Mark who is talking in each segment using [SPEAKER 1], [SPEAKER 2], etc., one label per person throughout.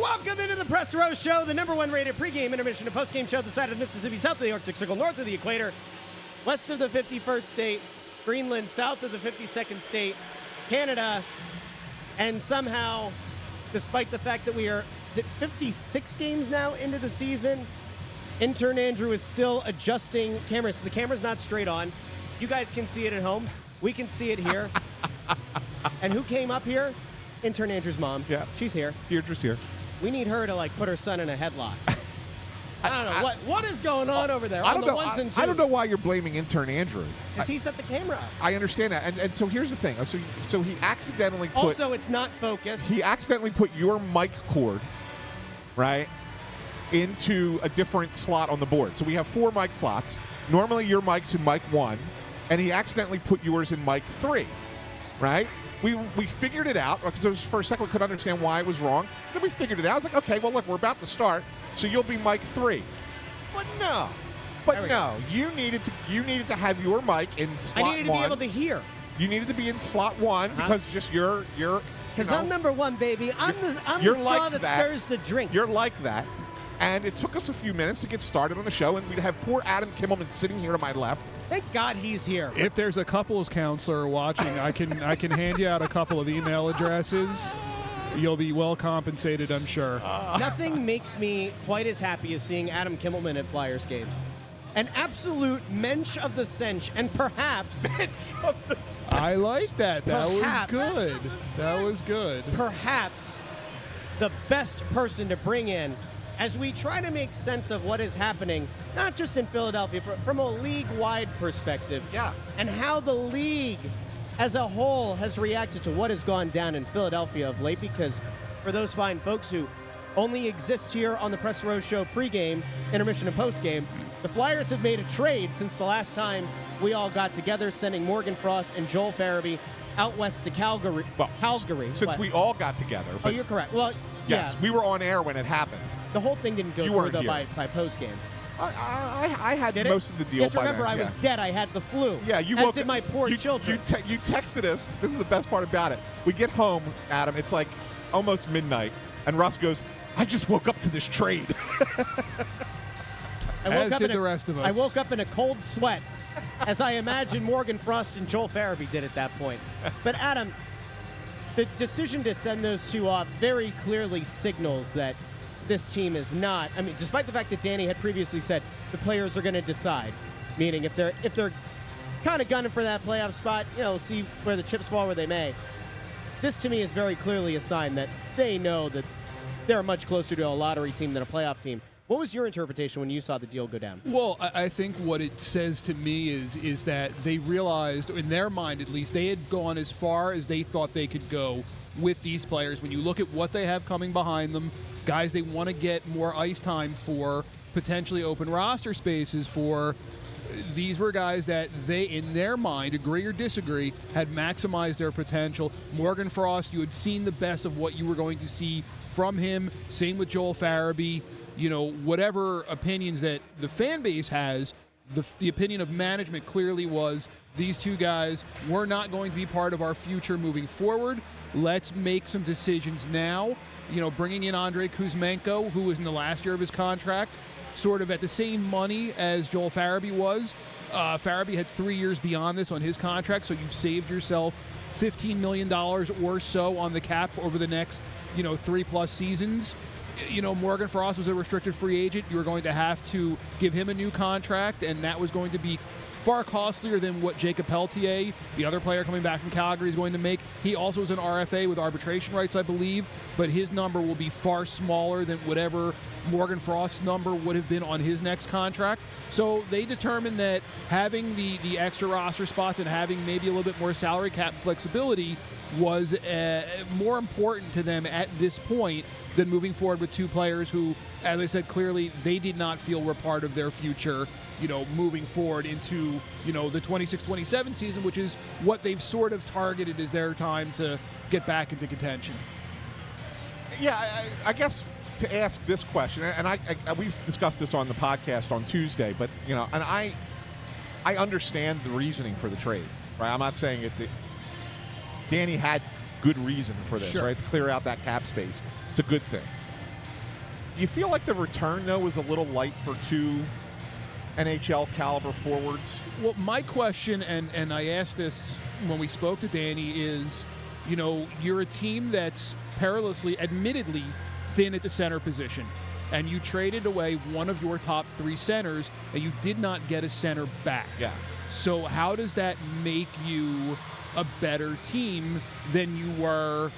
[SPEAKER 1] Welcome into the Press Row Show, the #1 rated pregame, intermission, and postgame show this side of the Mississippi, south of the Arctic Circle, north of the equator, west of the 51st state, Greenland, south of the 52nd state, Canada, and somehow, despite the fact that we are, is it 56 games now into the season? Intern Andrew is still adjusting cameras. So the camera's not straight on. You guys can see it at home. We can see it here. And who came up here? Intern Andrew's mom.
[SPEAKER 2] Yeah.
[SPEAKER 1] She's here.
[SPEAKER 2] Deirdre's here.
[SPEAKER 1] We need her to, put her son in a headlock. I don't know. What is going on over there?
[SPEAKER 2] I don't know.
[SPEAKER 1] Ones and twos?
[SPEAKER 2] I don't know why you're blaming intern Andrew.
[SPEAKER 1] Because he set the camera up.
[SPEAKER 2] I understand that. And so here's the thing. So he accidentally put...
[SPEAKER 1] Also, it's not focused.
[SPEAKER 2] He accidentally put your mic cord, right, into a different slot on the board. So we have 4 mic slots. Normally your mic's in mic 1, and he accidentally put yours in mic 3, right? We figured it out because for a second we couldn't understand why it was wrong. Then we figured it out. I was like, okay, well, look, we're about to start, so you'll be mic 3. But no. You needed to have your mic in slot 1.
[SPEAKER 1] I needed to be able to hear.
[SPEAKER 2] You needed to be in slot 1 because just you're
[SPEAKER 1] because I'm #1, baby. I'm the straw
[SPEAKER 2] like
[SPEAKER 1] that
[SPEAKER 2] that.
[SPEAKER 1] stirs the drink.
[SPEAKER 2] You're like that. And it took us a few minutes to get started on the show, and we'd have poor Adam Kimmelman sitting here to my left.
[SPEAKER 1] Thank God he's here.
[SPEAKER 3] If there's a couples counselor watching, I can hand you out a couple of email addresses. You'll be well compensated, I'm sure.
[SPEAKER 1] Nothing makes me quite as happy as seeing Adam Kimmelman at Flyers games. An absolute mensch of the cinch, and perhaps...
[SPEAKER 3] I like that.
[SPEAKER 1] Perhaps.
[SPEAKER 3] Was good. That was good.
[SPEAKER 1] Perhaps the best person to bring in as we try to make sense of what is happening, not just in Philadelphia, but from a league-wide perspective.
[SPEAKER 2] Yeah.
[SPEAKER 1] And how the league as a whole has reacted to what has gone down in Philadelphia of late, because for those fine folks who only exist here on the Press Row Show pregame, intermission, and postgame, the Flyers have made a trade since the last time we all got together, sending Morgan Frost and Joel Farabee out west to Calgary.
[SPEAKER 2] Well,
[SPEAKER 1] Calgary.
[SPEAKER 2] Since we all got together.
[SPEAKER 1] Oh, you're correct. Well,
[SPEAKER 2] yes,
[SPEAKER 1] yeah.
[SPEAKER 2] we were on air when it happened.
[SPEAKER 1] The whole thing didn't go
[SPEAKER 2] You
[SPEAKER 1] through,
[SPEAKER 2] weren't
[SPEAKER 1] though,
[SPEAKER 2] here.
[SPEAKER 1] by postgame.
[SPEAKER 2] I had
[SPEAKER 1] Did
[SPEAKER 2] most
[SPEAKER 1] it?
[SPEAKER 2] of the deal
[SPEAKER 1] You have to
[SPEAKER 2] by
[SPEAKER 1] remember,
[SPEAKER 2] then.
[SPEAKER 1] I was dead. I had the flu.
[SPEAKER 2] Yeah, you
[SPEAKER 1] as
[SPEAKER 2] woke
[SPEAKER 1] did my poor children.
[SPEAKER 2] You texted us. This is the best part about it. We get home, Adam. It's like almost midnight, and Russ goes, "I just woke up to this trade."
[SPEAKER 3] As did the rest of us.
[SPEAKER 1] I woke up in a cold sweat, as I imagine Morgan Frost and Joel Farabee did at that point. But Adam, the decision to send those two off very clearly signals that this team is not. I mean, despite the fact that Danny had previously said the players are going to decide, meaning if they're kind of gunning for that playoff spot, see where the chips fall where they may. This to me is very clearly a sign that they know that they're much closer to a lottery team than a playoff team. What was your interpretation when you saw the deal go down?
[SPEAKER 3] Well, I think what it says to me is that they realized, in their mind at least, they had gone as far as they thought they could go with these players. When you look at what they have coming behind them, guys they want to get more ice time for, potentially open roster spaces for, these were guys that they, in their mind, agree or disagree, had maximized their potential. Morgan Frost, you had seen the best of what you were going to see from him. Same with Joel Farabee. Whatever opinions that the fan base has, the opinion of management clearly was these two guys were not going to be part of our future moving forward. Let's make some decisions now. Bringing in Andrei Kuzmenko, who was in the last year of his contract, sort of at the same money as Joel Farabee was. Farabee had 3 years beyond this on his contract, so you've saved yourself $15 million or so on the cap over the next, 3+ seasons. Morgan Frost was a restricted free agent. You were going to have to give him a new contract, and that was going to be far costlier than what Jacob Pelletier, the other player coming back from Calgary, is going to make. He also is an RFA with arbitration rights, I believe, but his number will be far smaller than whatever Morgan Frost's number would have been on his next contract. So they determined that having the extra roster spots and having maybe a little bit more salary cap flexibility was more important to them at this point than moving forward with two players who, as I said, clearly they did not feel were part of their future, moving forward into, the 26-27 season, which is what they've sort of targeted as their time to get back into contention.
[SPEAKER 2] Yeah, I guess to ask this question, and we've discussed this on the podcast on Tuesday, but, and I understand the reasoning for the trade, right? I'm not saying it. Danny had good reason for this,
[SPEAKER 3] Sure.
[SPEAKER 2] right? To clear out that cap space. It's a good thing. Do you feel like the return, though, was a little light for two NHL caliber forwards?
[SPEAKER 3] Well, my question, and I asked this when we spoke to Danny, is, you're a team that's perilously, admittedly, thin at the center position, and you traded away one of your top 3 centers, and you did not get a center back.
[SPEAKER 2] Yeah.
[SPEAKER 3] So how does that make you a better team than you were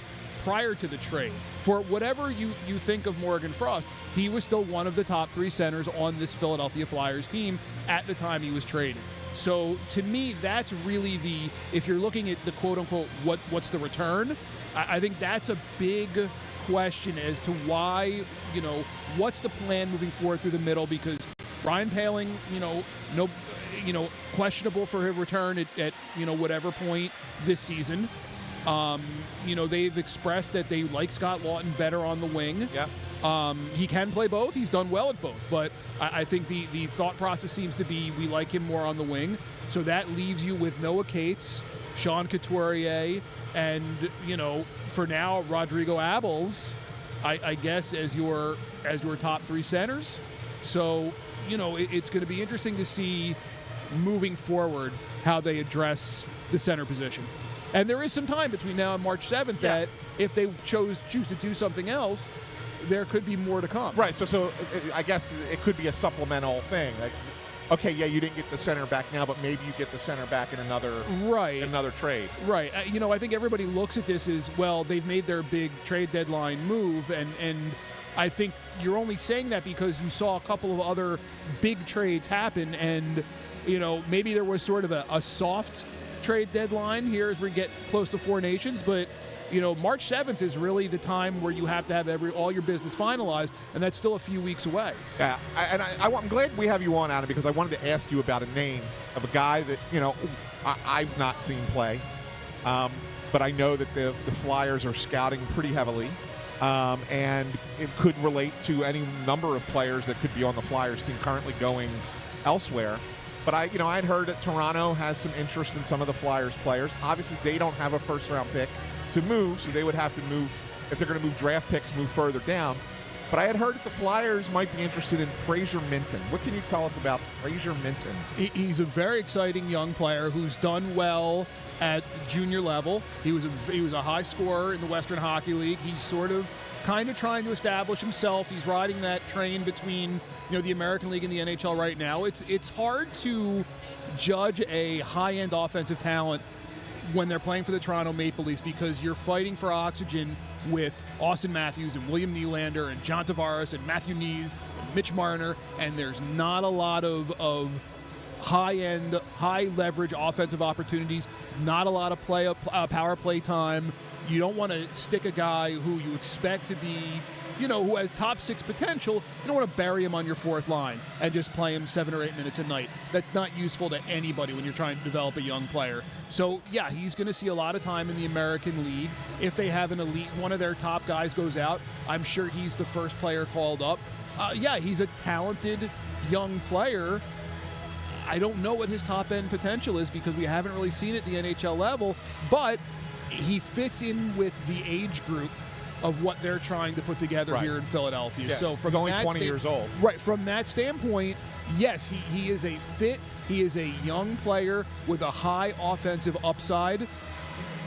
[SPEAKER 3] prior to the trade? For whatever you think of Morgan Frost, he was still one of the top 3 centers on this Philadelphia Flyers team at the time he was traded. So to me, that's really if you're looking at the quote-unquote what's the return, I think that's a big question as to why, what's the plan moving forward through the middle, because Ryan Poehling, questionable for his return at whatever point this season. They've expressed that they like Scott Lawton better on the wing.
[SPEAKER 2] Yeah.
[SPEAKER 3] He can play both. He's done well at both. But I think the thought process seems to be we like him more on the wing. So that leaves you with Noah Cates, Sean Couturier, and, for now, Rodrigo Abels, I guess, as your top 3 centers. So, it's going to be interesting to see moving forward how they address the center position. And there is some time between now and March 7th that if they choose to do something else, there could be more to come.
[SPEAKER 2] Right. So I guess it could be a supplemental thing. Like, okay, yeah, you didn't get the center back now, but maybe you get the center back in another trade.
[SPEAKER 3] Right. I think everybody looks at this as, well, they've made their big trade deadline move, and I think you're only saying that because you saw a couple of other big trades happen, and maybe there was sort of a soft trade deadline here as we get close to 4 nations, but March 7th is really the time where you have to have all your business finalized, and that's still a few weeks away.
[SPEAKER 2] Yeah, I'm glad we have you on, Adam, because I wanted to ask you about a name of a guy that I've not seen play, but I know that the Flyers are scouting pretty heavily, and it could relate to any number of players that could be on the Flyers team currently going elsewhere. But I'd heard that Toronto has some interest in some of the Flyers players. Obviously, they don't have a first-round pick to move, so they would have to move, if they're going to move draft picks, move further down. But I had heard that the Flyers might be interested in Fraser Minten. What can you tell us about Fraser Minten?
[SPEAKER 3] He's a very exciting young player who's done well at the junior level. He was a high scorer in the Western Hockey League. He's kind of trying to establish himself. He's riding that train between the American League and the NHL right now. It's hard to judge a high-end offensive talent when they're playing for the Toronto Maple Leafs, because you're fighting for oxygen with Austin Matthews and William Nylander and John Tavares and Matthew Knees and Mitch Marner, and there's not a lot of high-end, high-leverage offensive opportunities, not a lot of power play time. You don't want to stick a guy who you expect to be, who has top 6 potential. You don't want to bury him on your 4th line and just play him 7 or 8 minutes a night. That's not useful to anybody when you're trying to develop a young player. So, yeah, he's going to see a lot of time in the American League. If they have an elite, one of their top guys goes out, I'm sure he's the first player called up. He's a talented young player. I don't know what his top-end potential is because we haven't really seen it at the NHL level, but he fits in with the age group of what they're trying to put together here in Philadelphia.
[SPEAKER 2] Yeah.
[SPEAKER 3] So
[SPEAKER 2] he's only 20 years old.
[SPEAKER 3] Right. From that standpoint, yes, he is a fit. He is a young player with a high offensive upside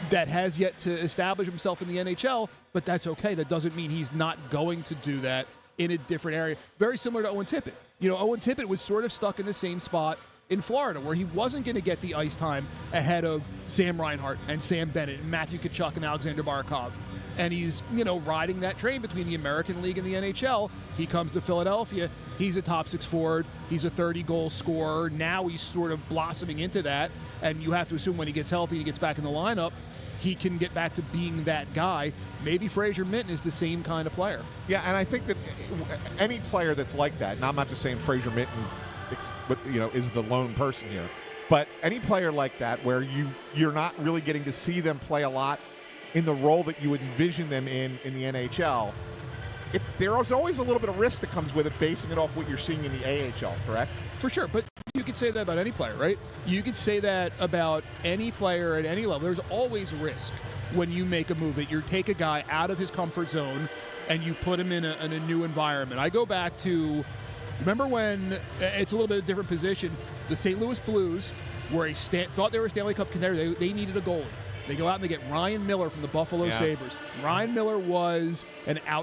[SPEAKER 3] that has yet to establish himself in the NHL, but that's okay. That doesn't mean he's not going to do that in a different area. Very similar to Owen Tippett. Owen Tippett was sort of stuck in the same spot in Florida, where he wasn't going to get the ice time ahead of Sam Reinhart and Sam Bennett and Matthew Tkachuk and Alexander Barkov. And he's, riding that train between the American League and the NHL. He comes to Philadelphia. He's a top 6 forward. He's a 30-goal scorer. Now he's sort of blossoming into that. And you have to assume when he gets healthy and he gets back in the lineup, he can get back to being that guy. Maybe Fraser Minten is the same kind of player.
[SPEAKER 2] Yeah, and I think that any player that's like that, and I'm not just saying Fraser Minten is the lone person here, but any player like that where you're not really getting to see them play a lot in the role that you would envision them in the NHL, there is always a little bit of risk that comes with it, basing it off what you're seeing in the AHL, correct?
[SPEAKER 3] For sure, but you could say that about any player, right? You could say that about any player at any level. There's always risk. when you make a move, that you take a guy out of his comfort zone and you put him in a new environment. I go back to, remember when, it's a little bit of a different position, the St. Louis Blues, where thought they were a Stanley Cup contender, they needed a goalie. They go out and they get Ryan Miller from the Buffalo Sabres. Ryan Miller was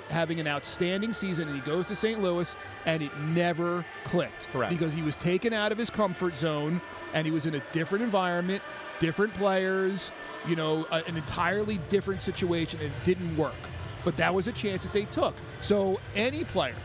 [SPEAKER 3] having an outstanding season, and he goes to St. Louis, and it never clicked.
[SPEAKER 2] Correct.
[SPEAKER 3] Because he was taken out of his comfort zone, and he was in a different environment, different players, an entirely different situation, and it didn't work. But that was a chance that they took. So any player,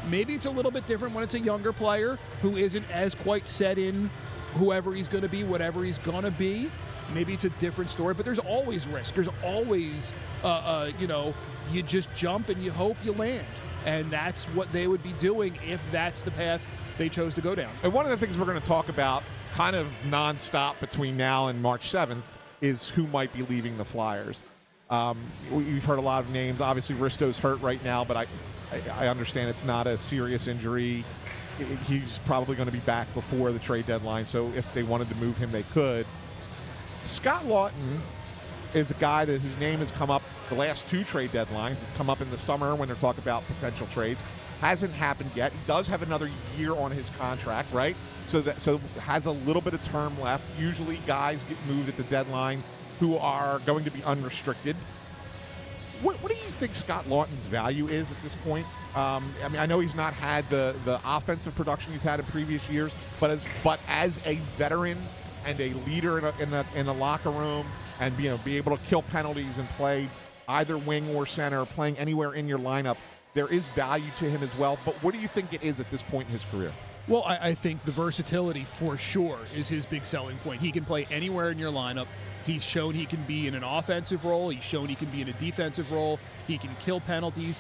[SPEAKER 3] maybe it's a little bit different when it's a younger player who isn't as quite set in whoever he's going to be, whatever he's going to be. Maybe it's a different story, but there's always risk. There's always, you just jump and you hope you land. And that's what they would be doing if that's the path they chose to go down.
[SPEAKER 2] And one of the things we're going to talk about kind of nonstop between now and March 7th is who might be leaving the Flyers. We've heard a lot of names. Obviously, Risto's hurt right now, but I understand it's not a serious injury. He's probably going to be back before the trade deadline, so if they wanted to move him, they could. Scott Laughton is a guy whose name has come up the last 2 trade deadlines. It's come up in the summer when they're talking about potential trades. Hasn't happened yet. He does have another year on his contract, right? So has a little bit of term left. Usually guys get moved at the deadline who are going to be unrestricted. What do you think Scott Laughton's value is at this point? I know he's not had the offensive production he's had in previous years, but as a veteran and a leader in a locker room, and be able to kill penalties and play either wing or center, playing anywhere in your lineup, there is value to him as well. But what do you think it is at this point in his career?
[SPEAKER 3] Well, I think the versatility for sure is his big selling point. He can play anywhere in your lineup. He's shown he can be in an offensive role. He's shown he can be in a defensive role. He can kill penalties.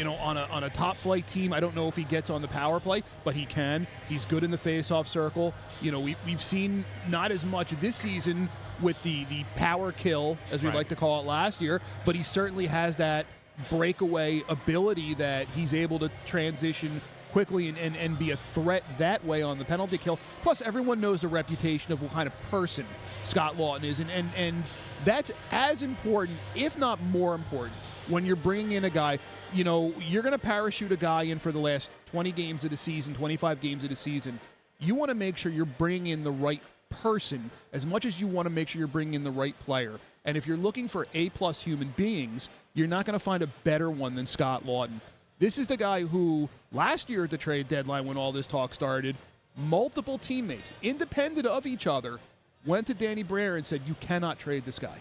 [SPEAKER 3] On a top flight team, I don't know if he gets on the power play, but he can. He's good in the face-off circle. We've seen not as much this season with the power kill, as we like to call it last year, but he certainly has that breakaway ability that he's able to transition quickly and be a threat that way on the penalty kill. Plus, everyone knows the reputation of what kind of person Scott Laughton is, and that's as important, if not more important, when you're bringing in a guy. You're going to parachute a guy in for the last 20 games of the season, 25 games of the season. You want to make sure you're bringing in the right person as much as you want to make sure you're bringing in the right player. And if you're looking for A-plus human beings, you're not going to find a better one than Scott Laughton. This is the guy who, last year at the trade deadline when all this talk started, multiple teammates, independent of each other, went to Danny Briere and said, you cannot trade this guy.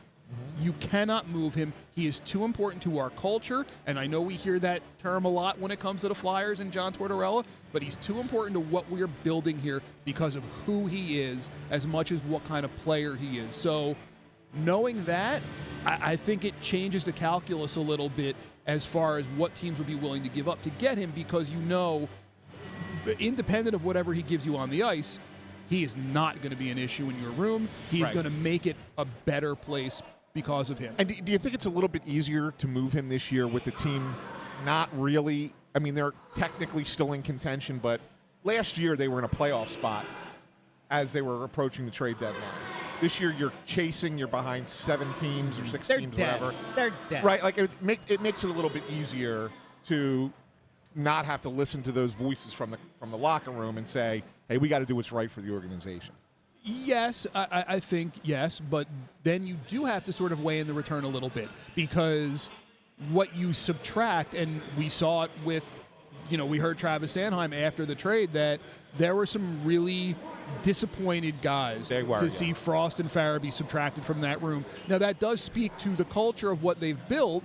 [SPEAKER 3] You cannot move him. He is too important to our culture, and I know we hear that term a lot when it comes to the Flyers and John Tortorella, but he's too important to what we're building here because of who he is as much as what kind of player he is. So knowing that, I think it changes the calculus a little bit as far as what teams would be willing to give up to get him, because independent of whatever he gives you on the ice, he is not going to be an issue in your room. He's going to make it a better place because of him.
[SPEAKER 2] And do you think it's a little bit easier to move him this year with the team not really – they're technically still in contention, but last year they were in a playoff spot as they were approaching the trade deadline. This year you're behind 7 teams or 6 teams,
[SPEAKER 1] dead.
[SPEAKER 2] whatever.
[SPEAKER 1] They're dead.
[SPEAKER 2] Right, it makes it a little bit easier to not have to listen to those voices from the locker room and say, hey, we got to do what's right for the organization.
[SPEAKER 3] Yes, I think yes, but then you do have to sort of weigh in the return a little bit, because what you subtract, and we saw it with, we heard Travis Sanheim after the trade that there were some really disappointed guys to see Frost and Farabee subtracted from that room. Now, that does speak to the culture of what they've built,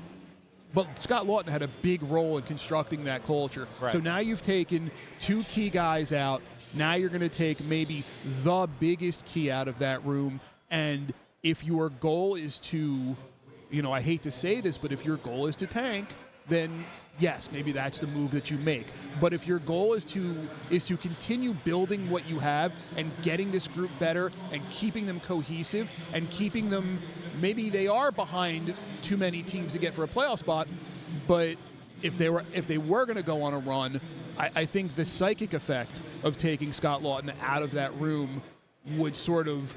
[SPEAKER 3] but Scott Laughton had a big role in constructing that culture.
[SPEAKER 2] Right.
[SPEAKER 3] So now you've taken 2 key guys out. Now you're going to take maybe the biggest key out of that room. And if your goal is to, I hate to say this, but if your goal is to tank, then yes, maybe that's the move that you make. But if your goal is to continue building what you have and getting this group better and keeping them cohesive and keeping them, maybe they are behind too many teams to get for a playoff spot, but if they were going to go on a run, I think the psychic effect of taking Scott Laughton out of that room would sort of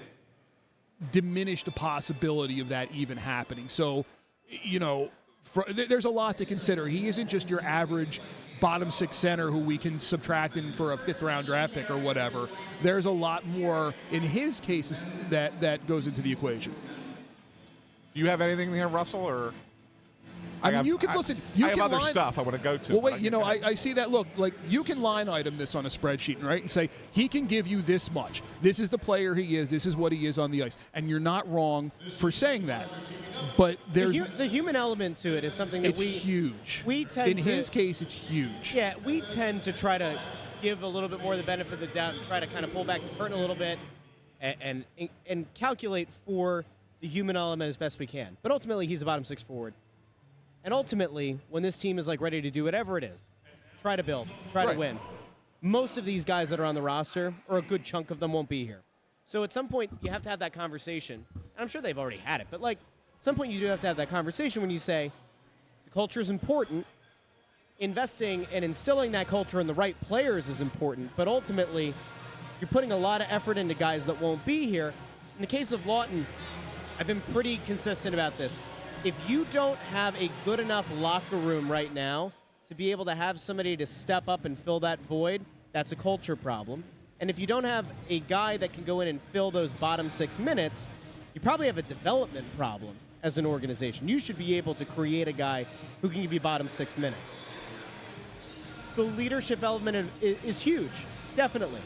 [SPEAKER 3] diminish the possibility of that even happening. So, there's a lot to consider. He isn't just your average bottom six center who we can subtract in for a 5th-round draft pick or whatever. There's a lot more in his case that goes into the equation.
[SPEAKER 2] Do you have anything there, Russell, or?
[SPEAKER 3] I mean, you can listen.
[SPEAKER 2] I have other stuff I want to go to.
[SPEAKER 3] Well, wait. I see that. Look, like you can line item this on a spreadsheet, right, and say he can give you this much. This is the player he is. This is what he is on the ice, and you're not wrong for saying that. But there's
[SPEAKER 1] the human element to it is something that
[SPEAKER 3] it's huge.
[SPEAKER 1] We tend
[SPEAKER 3] in his case, it's huge.
[SPEAKER 1] Yeah, we tend to try to give a little bit more of the benefit of the doubt and try to kind of pull back the curtain a little bit and calculate for the human element as best we can. But ultimately, he's a bottom six forward. And ultimately, when this team is like ready to do whatever it is, try to build, try to win. Most of these guys that are on the roster, or a good chunk of them, won't be here. So at some point, you have to have that conversation. And I'm sure they've already had it, but like at some point, you do have to have that conversation when you say the culture is important. Investing and instilling that culture in the right players is important, but ultimately, you're putting a lot of effort into guys that won't be here. In the case of Lawton, I've been pretty consistent about this. If you don't have a good enough locker room right now to be able to have somebody to step up and fill that void, that's a culture problem. And if you don't have a guy that can go in and fill those bottom 6 minutes, you probably have a development problem as an organization. You should be able to create a guy who can give you bottom 6 minutes. The leadership element is huge, definitely.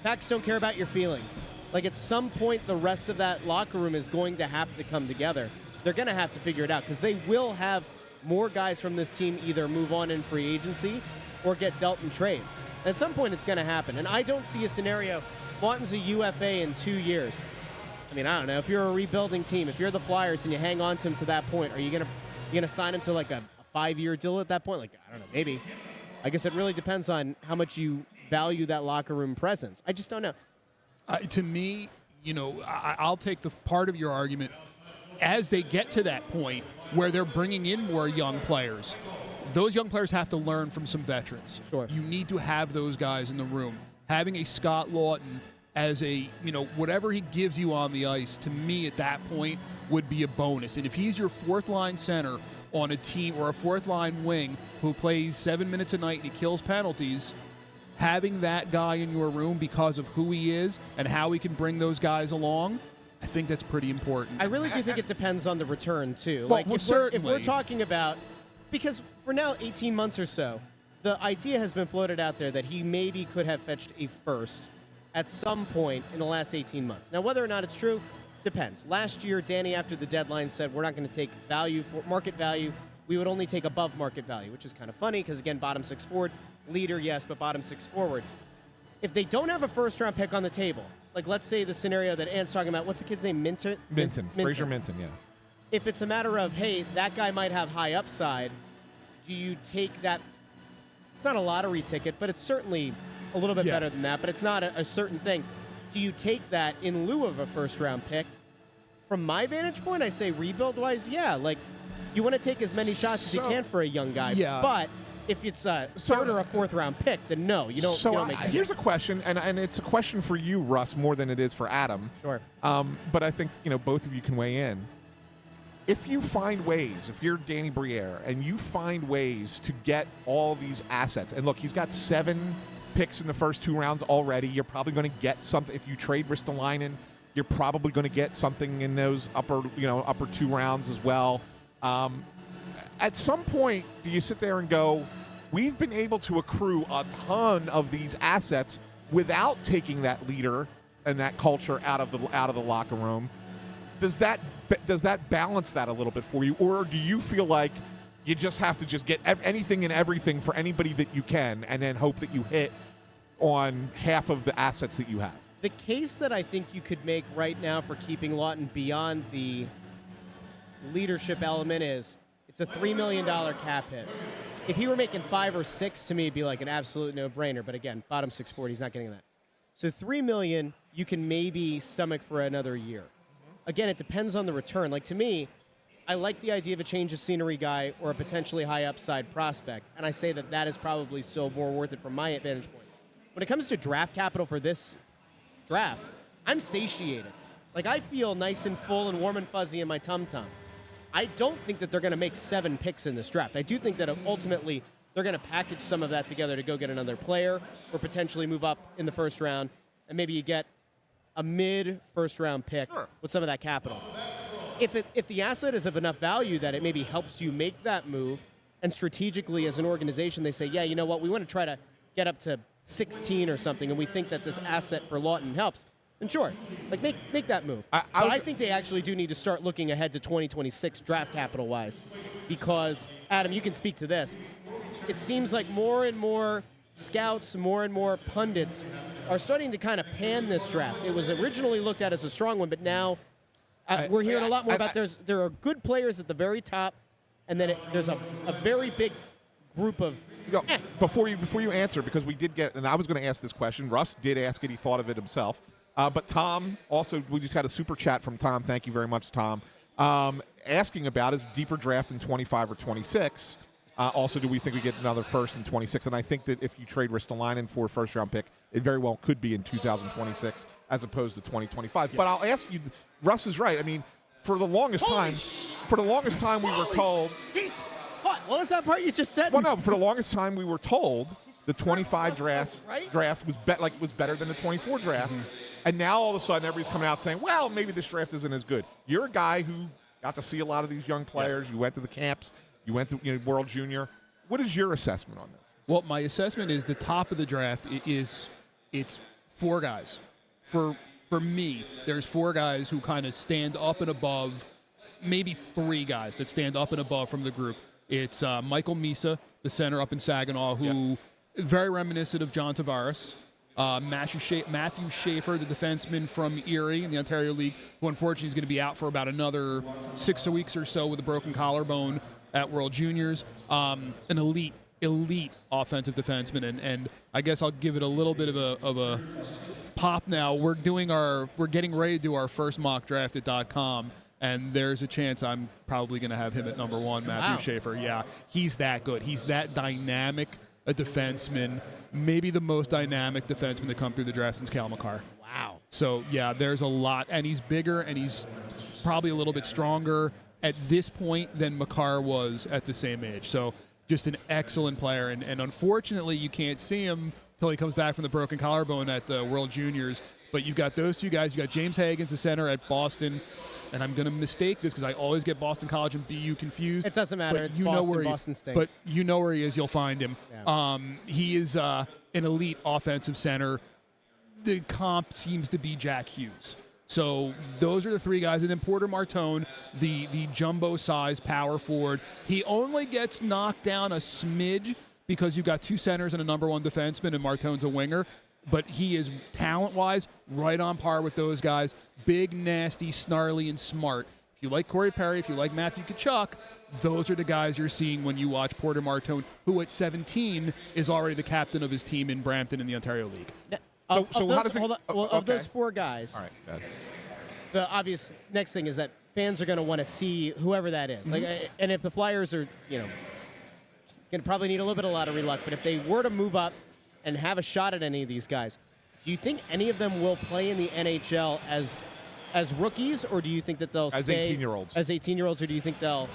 [SPEAKER 1] Facts don't care about your feelings. Like at some point, the rest of that locker room is going to have to come together. They're going to have to figure it out because they will have more guys from this team either move on in free agency or get dealt in trades. At some point, it's going to happen. And I don't see a scenario, Lawton's a UFA in 2 years. I mean, I don't know. If you're a rebuilding team, if you're the Flyers and you hang on to him to that point, are you going to sign him to like a 5-year deal at that point? Like, I don't know, maybe. I guess it really depends on how much you value that locker room presence. I just don't know.
[SPEAKER 3] To me, I'll take the part of your argument as they get to that point where they're bringing in more young players. Those young players have to learn from some veterans.
[SPEAKER 1] Sure.
[SPEAKER 3] You need to have those guys in the room. Having a Scott Lawton as a, whatever he gives you on the ice, to me at that point would be a bonus. And if he's your 4th-line center on a team or a 4th-line wing who plays 7 minutes a night and he kills penalties, having that guy in your room because of who he is and how he can bring those guys along, I think that's pretty important.
[SPEAKER 1] I really do think it depends on the return, too.
[SPEAKER 3] Well,
[SPEAKER 1] like, if we're talking about, because for now, 18 months or so, the idea has been floated out there that he maybe could have fetched a first at some point in the last 18 months. Now, whether or not it's true, depends. Last year, Danny, after the deadline, said we're not going to take value for market value. We would only take above market value, which is kind of funny because, again, bottom 6 forward. Leader, yes, but bottom 6 forward. If they don't have a first-round pick on the table, like let's say the scenario that Ant's talking about, what's the kid's name?
[SPEAKER 2] Minton. Fraser Minton, yeah.
[SPEAKER 1] If it's a matter of, hey, that guy might have high upside, do you take that? It's not a lottery ticket, but it's certainly a little bit better than that, but it's not a certain thing. Do you take that in lieu of a first-round pick? From my vantage point, I say rebuild-wise, yeah. Like, you want to take as many shots as you can for a young guy, but if it's a 3rd or a 4th-round pick, then no, you don't.
[SPEAKER 2] So
[SPEAKER 1] you don't make
[SPEAKER 2] here's a question, and it's a question for you, Russ, more than it is for Adam.
[SPEAKER 1] Sure.
[SPEAKER 2] But I think both of you can weigh in. If you find ways, if you're Danny Briere, and you find ways to get all these assets, and look, he's got 7 picks in the first 2 rounds already. You're probably going to get something if you trade Ristolainen. You're probably going to get something in those upper 2 rounds as well. At some point, do you sit there and go, we've been able to accrue a ton of these assets without taking that leader and that culture out of the locker room? Does that balance that a little bit for you, or do you feel like you just have to just get anything and everything for anybody that you can, and then hope that you hit on half of the assets that you have?
[SPEAKER 1] The case that I think you could make right now for keeping Lawton beyond the leadership element is it's a $3 million cap hit. If he were making 5 or 6, to me, it'd be like an absolute no-brainer. But again, bottom 6 forward, he's not getting that. So $3 million, you can maybe stomach for another year. Again, it depends on the return. Like, to me, I like the idea of a change of scenery guy or a potentially high upside prospect, and I say that that is probably still more worth it from my vantage point. When it comes to draft capital for this draft, I'm satiated. Like, I feel nice and full and warm and fuzzy in my tum-tum. I don't think that they're going to make 7 picks in this draft. I do think that ultimately they're going to package some of that together to go get another player or potentially move up in the first round, and maybe you get a mid-first-round pick with some of that capital. If the asset is of enough value that it maybe helps you make that move, and strategically as an organization they say, yeah, you know what, we want to try to get up to 16 or something, and we think that this asset for Lawton helps, then sure, like make that move. I think they actually do need to start looking ahead to 2026 draft capital-wise, because, Adam, you can speak to this. It seems like more and more scouts, more and more pundits are starting to kind of pan this draft. It was originally looked at as a strong one, but now we're hearing a lot more about there are good players at the very top, and then there's a very big group of
[SPEAKER 2] Before you answer, because we did get, and I was going to ask this question. Russ did ask it. He thought of it himself. But Tom also, we just had a super chat from Tom. Thank you very much, Tom. Asking about is deeper draft in 25 or 26. Also, do we think we get another first in 26? And I think that if you trade Ristolainen for a first-round pick, it very well could be in 2026 as opposed to 2025. Yeah. But I'll ask you, Russ is right. I mean, for the longest time, we were told.
[SPEAKER 1] What was that part you just said?
[SPEAKER 2] Well, no, for the longest time we were told the 25 draft was better than the 24 draft. Mm-hmm. And now all of a sudden everybody's coming out saying, well, maybe this draft isn't as good. You're a guy who got to see a lot of these young players. Yeah. You went to the camps. You went to World Junior. What is your assessment on this?
[SPEAKER 3] Well, my assessment is the top of the draft it's 4 guys. For me, there's 4 guys who kind of stand up and above, maybe 3 guys that stand up and above from the group. It's Michael Misa, the center up in Saginaw, who very reminiscent of John Tavares. Matthew Schaefer, the defenseman from Erie in the Ontario League, who unfortunately is going to be out for about another 6 weeks or so with a broken collarbone at World Juniors. An elite offensive defenseman, and I guess I'll give it a little bit of a pop now. We're getting ready to do our first mock draft at .com, and there's a chance I'm probably going to have him at number 1, Matthew Schaefer. Yeah, he's that good. He's that dynamic a defenseman, maybe the most dynamic defenseman to come through the draft since Cal McCarr.
[SPEAKER 1] Wow.
[SPEAKER 3] So, yeah, there's a lot, and he's bigger, and he's probably a little bit stronger at this point than McCarr was at the same age. So just an excellent player, and unfortunately you can't see him until he comes back from the broken collarbone at the World Juniors. But you've got those 2 guys. You've got James Hagens, the center at Boston, and I'm going to mistake this because I always get Boston College and BU confused.
[SPEAKER 1] It doesn't matter. It's Boston. Boston stinks.
[SPEAKER 3] But you know where he is. You'll find him. Yeah. He is an elite offensive center. The comp seems to be Jack Hughes. So those are the 3 guys. And then Porter Martone, the jumbo-size power forward. He only gets knocked down a smidge because you've got 2 centers and a number 1 defenseman, and Martone's a winger. But he is, talent-wise, right on par with those guys. Big, nasty, snarly, and smart. If you like Corey Perry, if you like Matthew Tkachuk, those are the guys you're seeing when you watch Porter Martone, who at 17 is already the captain of his team in Brampton in the Ontario League.
[SPEAKER 1] Now, of those 4 guys,
[SPEAKER 2] all right,
[SPEAKER 1] the obvious next thing is that fans are going to want to see whoever that is.
[SPEAKER 2] Mm-hmm.
[SPEAKER 1] Like, and if the Flyers are, going to probably need a little bit of lottery luck, but if they were to move up and have a shot at any of these guys, do you think any of them will play in the NHL as rookies, or do you think that they'll stay
[SPEAKER 2] 18-year-olds?
[SPEAKER 1] As 18-year-olds, or do you think they'll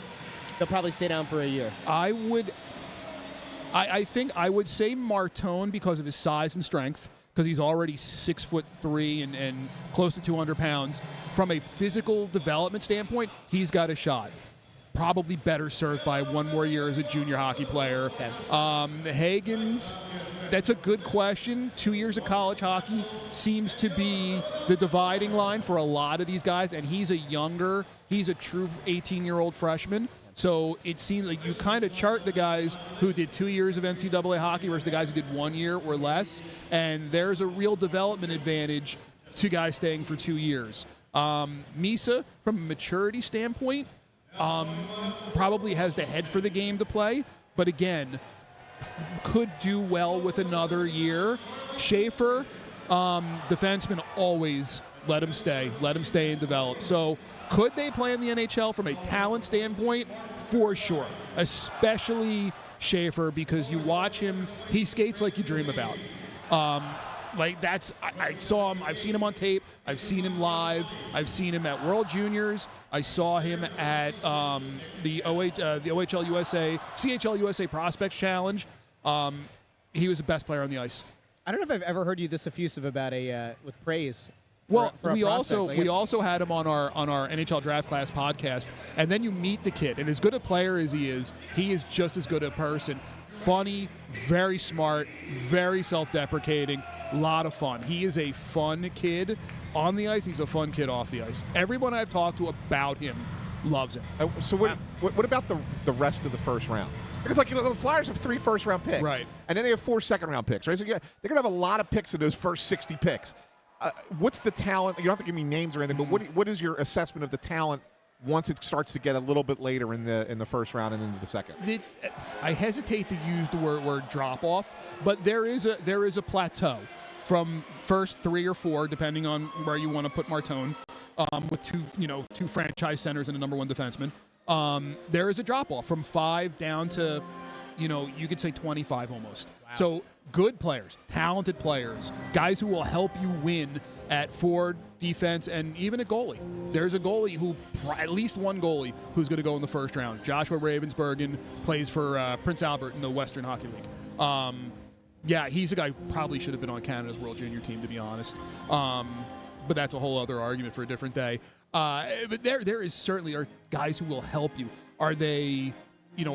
[SPEAKER 1] probably stay down for a year?
[SPEAKER 3] I think I would say Martone because of his size and strength, because he's already 6'3" and close to 200 pounds. From a physical development standpoint, he's got a shot. Probably better served by 1 more year as a junior hockey player. Okay. Hagens, that's a good question. 2 years of college hockey seems to be the dividing line for a lot of these guys, and he's a true 18-year-old freshman. So it seems like you kind of chart the guys who did 2 years of NCAA hockey versus the guys who did 1 year or less, and there's a real development advantage to guys staying for 2 years. Misa, from a maturity standpoint, probably has the head for the game to play, but again, could do well with another year. Schaefer, defenseman, always let him stay and develop. So could they play in the NHL from a talent standpoint? For sure, especially Schaefer, because you watch him, he skates like you dream about. Like I saw him. I've seen him on tape. I've seen him live. I've seen him at World Juniors. I saw him at the OHL USA, CHL USA Prospects Challenge. He was the best player on the ice.
[SPEAKER 1] I don't know if I've ever heard you this effusive about with praise.
[SPEAKER 3] Well,
[SPEAKER 1] for a
[SPEAKER 3] we
[SPEAKER 1] prospect.
[SPEAKER 3] also had him on our NHL Draft Class podcast, and then you meet the kid, and as good a player as he is just as good a person. Funny, very smart, very self-deprecating, a lot of fun. He is a fun kid on the ice. He's a fun kid off the ice. Everyone I've talked to about him loves him.
[SPEAKER 2] So what about the rest of the first round? Because, like, the Flyers have 3 first-round picks.
[SPEAKER 3] Right.
[SPEAKER 2] And then they have 4 second-round picks, right? So they're going to have a lot of picks in those first 60 picks. What's the talent? You don't have to give me names or anything, but what is your assessment of the talent once it starts to get a little bit later in the first round and into the second?
[SPEAKER 3] I hesitate to use the word drop-off, but there is a plateau from first 3 or 4, depending on where you want to put Martone, with two franchise centers and a number 1 defenseman. There is a drop-off from 5 down to, you could say 25 almost. Wow. So good players, talented players, guys who will help you win at forward, defense, and even a goalie. There's a goalie at least one goalie who's going to go in the first round. Joshua Ravensbergen plays for Prince Albert in the Western Hockey League. Yeah, he's a guy who probably should have been on Canada's World Junior team, to be honest. But that's a whole other argument for a different day. But there is certainly are guys who will help you. Are they,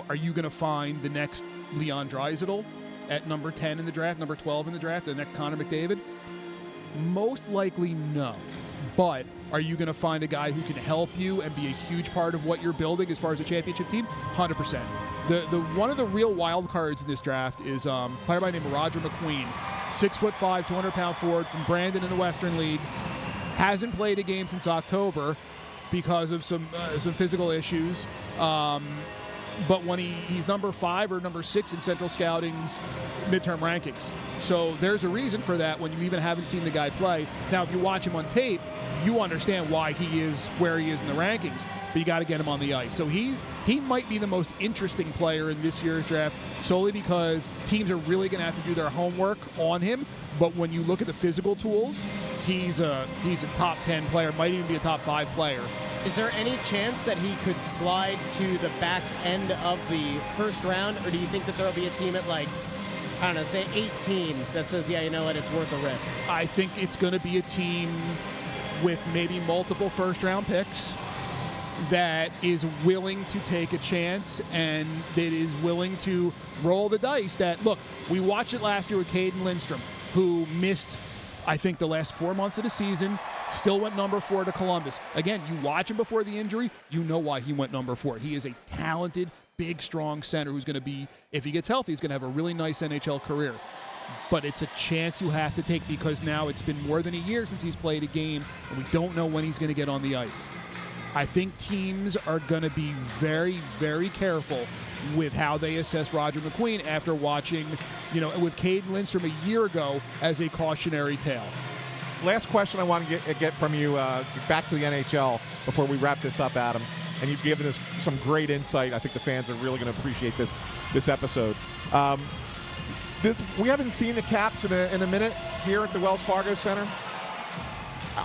[SPEAKER 3] are you going to find the next Leon Draisaitl at number 10 in the draft, number 12 in the draft, the next Connor McDavid? Most likely no. But are you going to find a guy who can help you and be a huge part of what you're building as far as a championship team? 100%. The one of the real wild cards in this draft is a player by the name of Roger McQueen, 6'5", 200-pound forward from Brandon in the Western League. Hasn't played a game since October because of some physical issues. But when he's number 5 or number 6 in Central Scouting's midterm rankings. So there's a reason for that when you even haven't seen the guy play. Now, if you watch him on tape, you understand why he is where he is in the rankings, but you got to get him on the ice. So he might be the most interesting player in this year's draft solely because teams are really going to have to do their homework on him. But when you look at the physical tools, he's a top 10 player, might even be a top 5 player.
[SPEAKER 1] Is there any chance that he could slide to the back end of the first round, or do you think that there will be a team at, like, I don't know, say 18 that says, yeah, you know what, it's worth a risk?
[SPEAKER 3] I think it's going to be a team with maybe multiple first-round picks that is willing to take a chance and that is willing to roll the dice. That, look, we watched it last year with Caden Lindstrom, who missed, I think, the last 4 months of the season. Still went number 4 to Columbus. Again, you watch him before the injury, you know why he went number 4. He is a talented, big, strong center who's going to be, if he gets healthy, he's going to have a really nice NHL career. But it's a chance you have to take because now it's been more than a year since he's played a game, and we don't know when he's going to get on the ice. I think teams are going to be very, very careful with how they assess Roger McQueen after watching, with Caden Lindstrom a year ago as a cautionary tale.
[SPEAKER 2] Last question I want to get from you, back to the NHL before we wrap this up, Adam. And you've given us some great insight. I think the fans are really going to appreciate this episode. We haven't seen the Caps in a minute here at the Wells Fargo Center.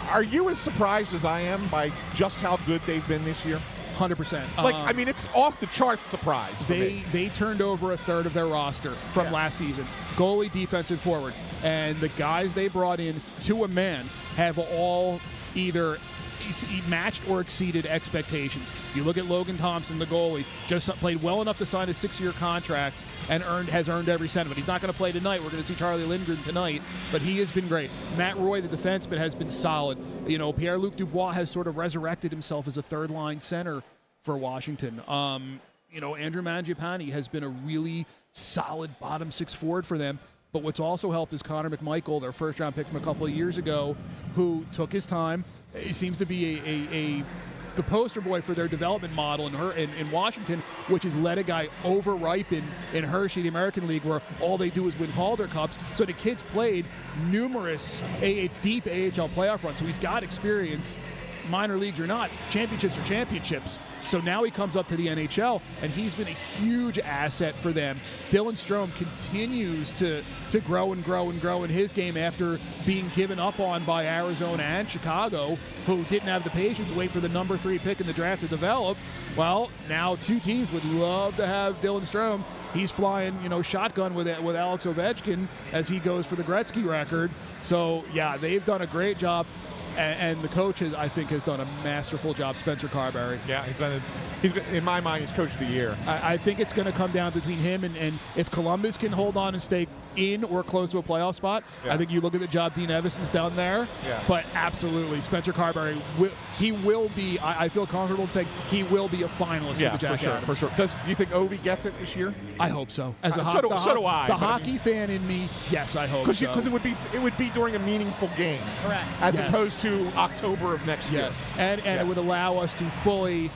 [SPEAKER 2] Are you as surprised as I am by just how good they've been this year?
[SPEAKER 3] 100%.
[SPEAKER 2] It's off the charts surprise.
[SPEAKER 3] They turned over a third of their roster from last season. Goalie, defensive forward. And the guys they brought in to a man have all either matched or exceeded expectations. You look at Logan Thompson, the goalie, just played well enough to sign a 6-year contract and has earned every cent of it. He's not going to play tonight. We're going to see Charlie Lindgren tonight, but he has been great. Matt Roy, the defenseman, has been solid. Pierre-Luc Dubois has sort of resurrected himself as a third-line center for Washington. Andrew Mangiapane has been a really solid bottom 6 forward for them. But what's also helped is Connor McMichael, their first-round pick from a couple of years ago, who took his time. He seems to be the poster boy for their development model in Washington, which has let a guy over-ripen in Hershey, the American League, where all they do is win Calder Cups. So the kid's played numerous deep AHL playoff runs, so he's got experience. minor leagues or not, championships are championships. So now he comes up to the NHL, and he's been a huge asset for them. Dylan Strome continues to grow and grow and grow in his game after being given up on by Arizona and Chicago, who didn't have the patience to wait for the number 3 pick in the draft to develop. Well, now 2 teams would love to have Dylan Strome. He's flying, shotgun with Alex Ovechkin as he goes for the Gretzky record. So, yeah, they've done a great job. And the coach, I think, has done a masterful job, Spencer Carberry.
[SPEAKER 2] Yeah, in my mind, he's coach of the year.
[SPEAKER 3] I think it's going to come down between him and if Columbus can hold on and stay in or close to a playoff spot, I think you look at the job Dean Evason's done there.
[SPEAKER 2] Yeah.
[SPEAKER 3] But absolutely, Spencer Carberry, he will be, I feel comfortable saying he will be a finalist for the Jack Adams.
[SPEAKER 2] For sure. Do you think Ovi gets it this year?
[SPEAKER 3] I hope so. As
[SPEAKER 2] So do I.
[SPEAKER 3] The hockey fan in me, yes, I hope so.
[SPEAKER 2] Because it would be during a meaningful game.
[SPEAKER 1] Correct.
[SPEAKER 2] As opposed to October of next year.
[SPEAKER 3] Yes, and it would allow us to fully,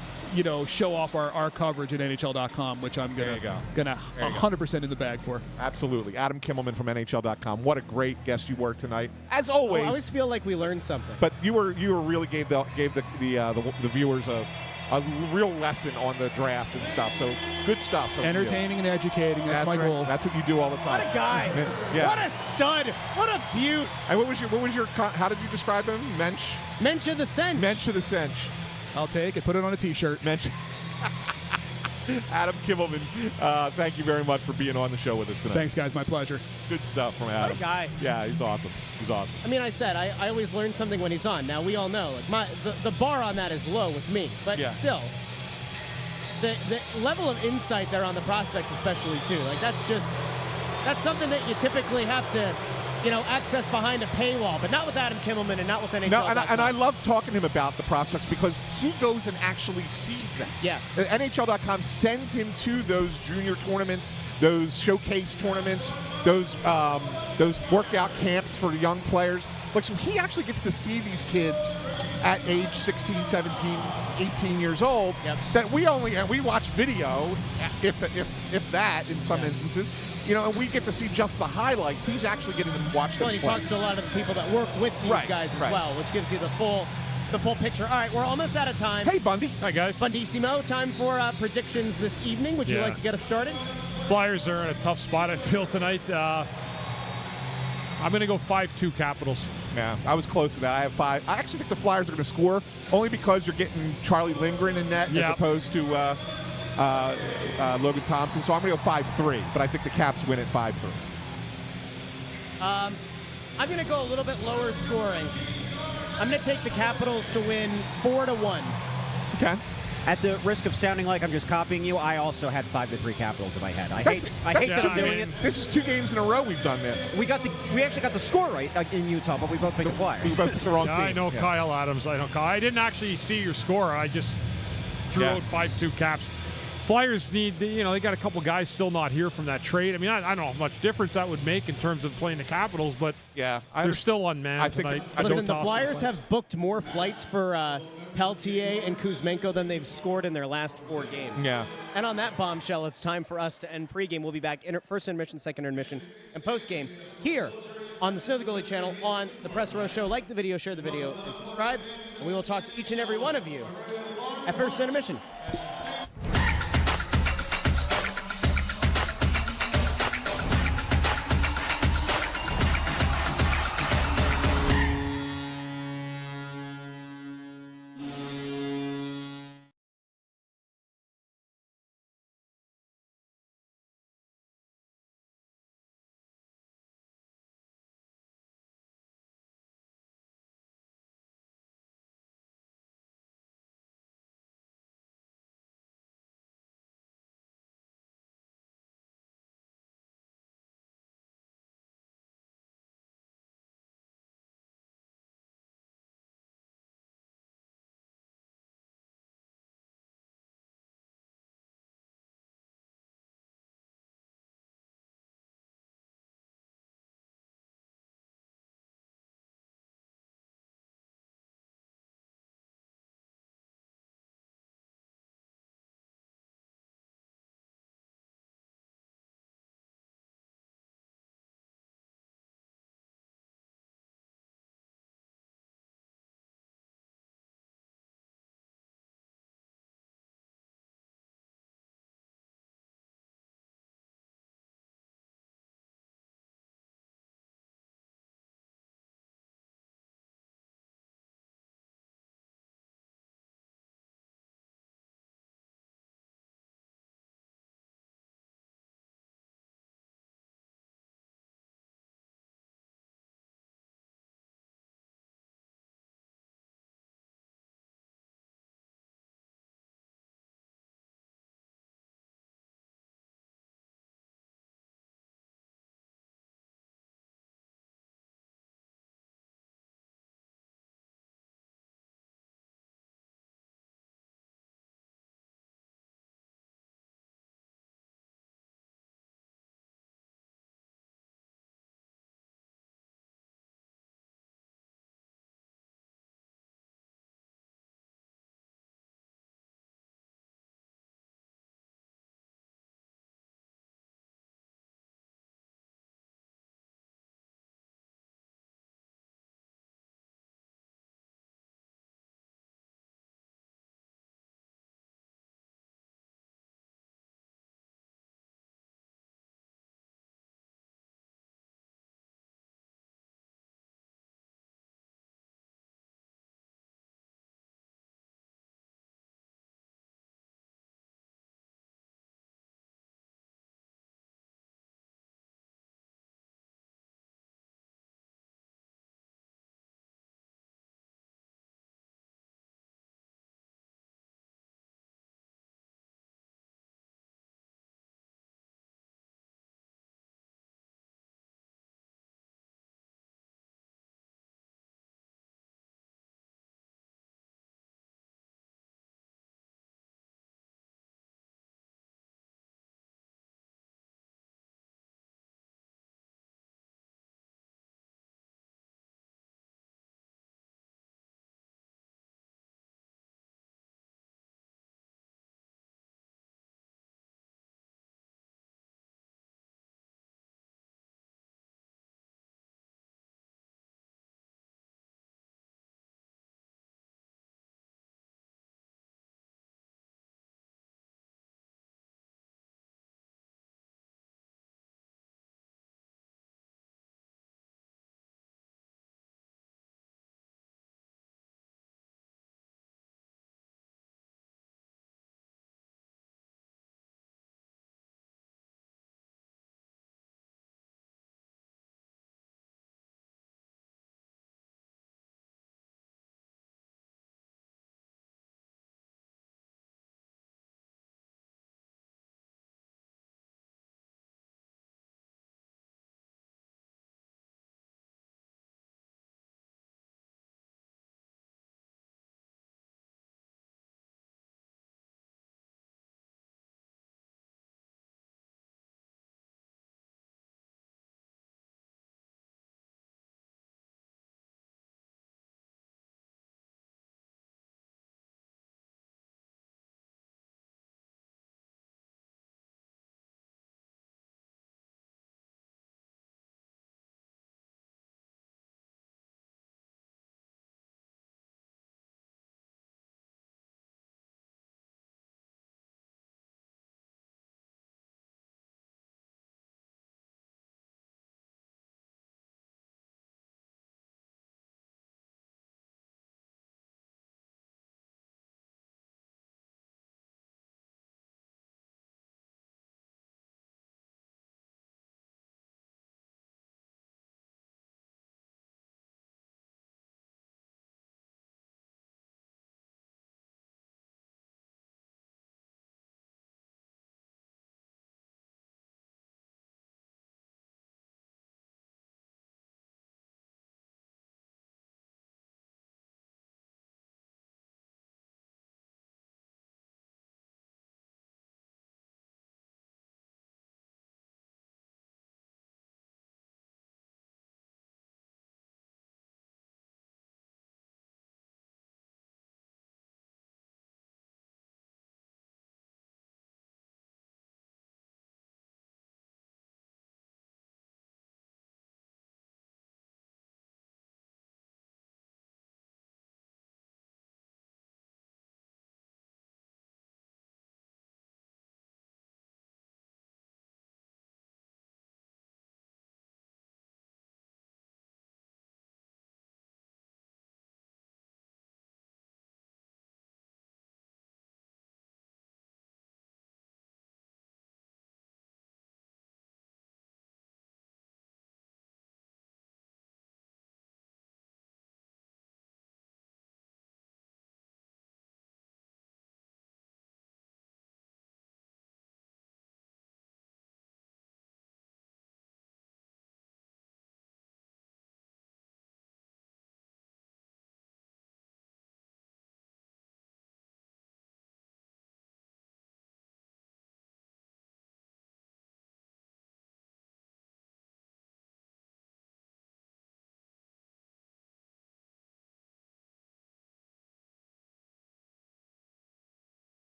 [SPEAKER 3] show off our coverage at NHL.com, which I'm gonna 100% in the bag for.
[SPEAKER 2] Absolutely, Adam Kimmelman from NHL.com. What a great guest you were tonight, as always.
[SPEAKER 1] I always feel like we learned something.
[SPEAKER 2] But you were really gave the viewers a real lesson on the draft and stuff. So good stuff.
[SPEAKER 3] Entertaining and educating. That's my goal.
[SPEAKER 2] That's what you do all the time.
[SPEAKER 1] What a guy!
[SPEAKER 2] Yeah.
[SPEAKER 1] What a stud! What a beaut!
[SPEAKER 2] And what was your? How did you describe him?
[SPEAKER 1] Mensch of the Cinch.
[SPEAKER 2] Mensch of the Cinch.
[SPEAKER 3] I'll take it. Put it on a T-shirt.
[SPEAKER 2] Mensch. Adam Kimmelman, thank you very much for being on the show with us tonight.
[SPEAKER 3] Thanks, guys. My pleasure.
[SPEAKER 2] Good stuff from Adam.
[SPEAKER 1] What a guy.
[SPEAKER 2] Yeah, he's awesome. He's awesome.
[SPEAKER 1] I mean, I always learn something when he's on. Now, we all know the bar on that is low with me, but still, the level of insight there on the prospects especially, too. Like, that's something that you typically have to, access behind a paywall, but not with Adam Kimmelman and not with NHL.
[SPEAKER 2] No, and I love talking to him about the prospects because he goes and actually sees them.
[SPEAKER 1] Yes.
[SPEAKER 2] NHL.com sends him to those junior tournaments, those showcase tournaments, those workout camps for young players. Like, so he actually gets to see these kids at age 16, 17, 18 years old that we watch video, if that in some instances, and we get to see just the highlights. He's actually getting them watch them.
[SPEAKER 1] Well, he talks to a lot of the people that work with these guys as well, which gives you the full picture. All right, we're almost out of time.
[SPEAKER 2] Hey, Bundy.
[SPEAKER 4] Hi, guys.
[SPEAKER 1] Bundissimo, time for predictions this evening. Would you like to get us started?
[SPEAKER 4] Flyers are in a tough spot, I feel, tonight. I'm going to go 5-2 Capitals.
[SPEAKER 2] Yeah, I was close to that. I have 5. I actually think the Flyers are going to score only because you're getting Charlie Lindgren in net as opposed to Logan Thompson. So I'm going to go 5-3, but I think the Caps win at 5-3.
[SPEAKER 1] I'm going to go a little bit lower scoring. I'm going to take the Capitals to win 4-1.
[SPEAKER 2] Okay.
[SPEAKER 5] At the risk of sounding like I'm just copying you, I also had 5-3 Capitals in my head. I hate that I'm doing it.
[SPEAKER 2] This is 2 games in a row we've done this.
[SPEAKER 5] We actually got the score right in Utah, but we both picked the Flyers.
[SPEAKER 2] We both the wrong team.
[SPEAKER 4] I know Kyle Adams. I didn't actually see your score. I just threw out 5-2 Caps. Flyers need, they got a couple guys still not here from that trade. I mean, I don't know how much difference that would make in terms of playing the Capitals, but they're still unmanned tonight.
[SPEAKER 1] Listen, the Flyers have booked more flights for Peltier and Kuzmenko than they've scored in their last 4 games.
[SPEAKER 2] Yeah.
[SPEAKER 1] And on that bombshell, it's time for us to end pregame. We'll be back first intermission, second intermission, and postgame here on the Snow the Goalie channel on the Press Row Show. Like the video, share the video, and subscribe. And we will talk to each and every one of you at first intermission.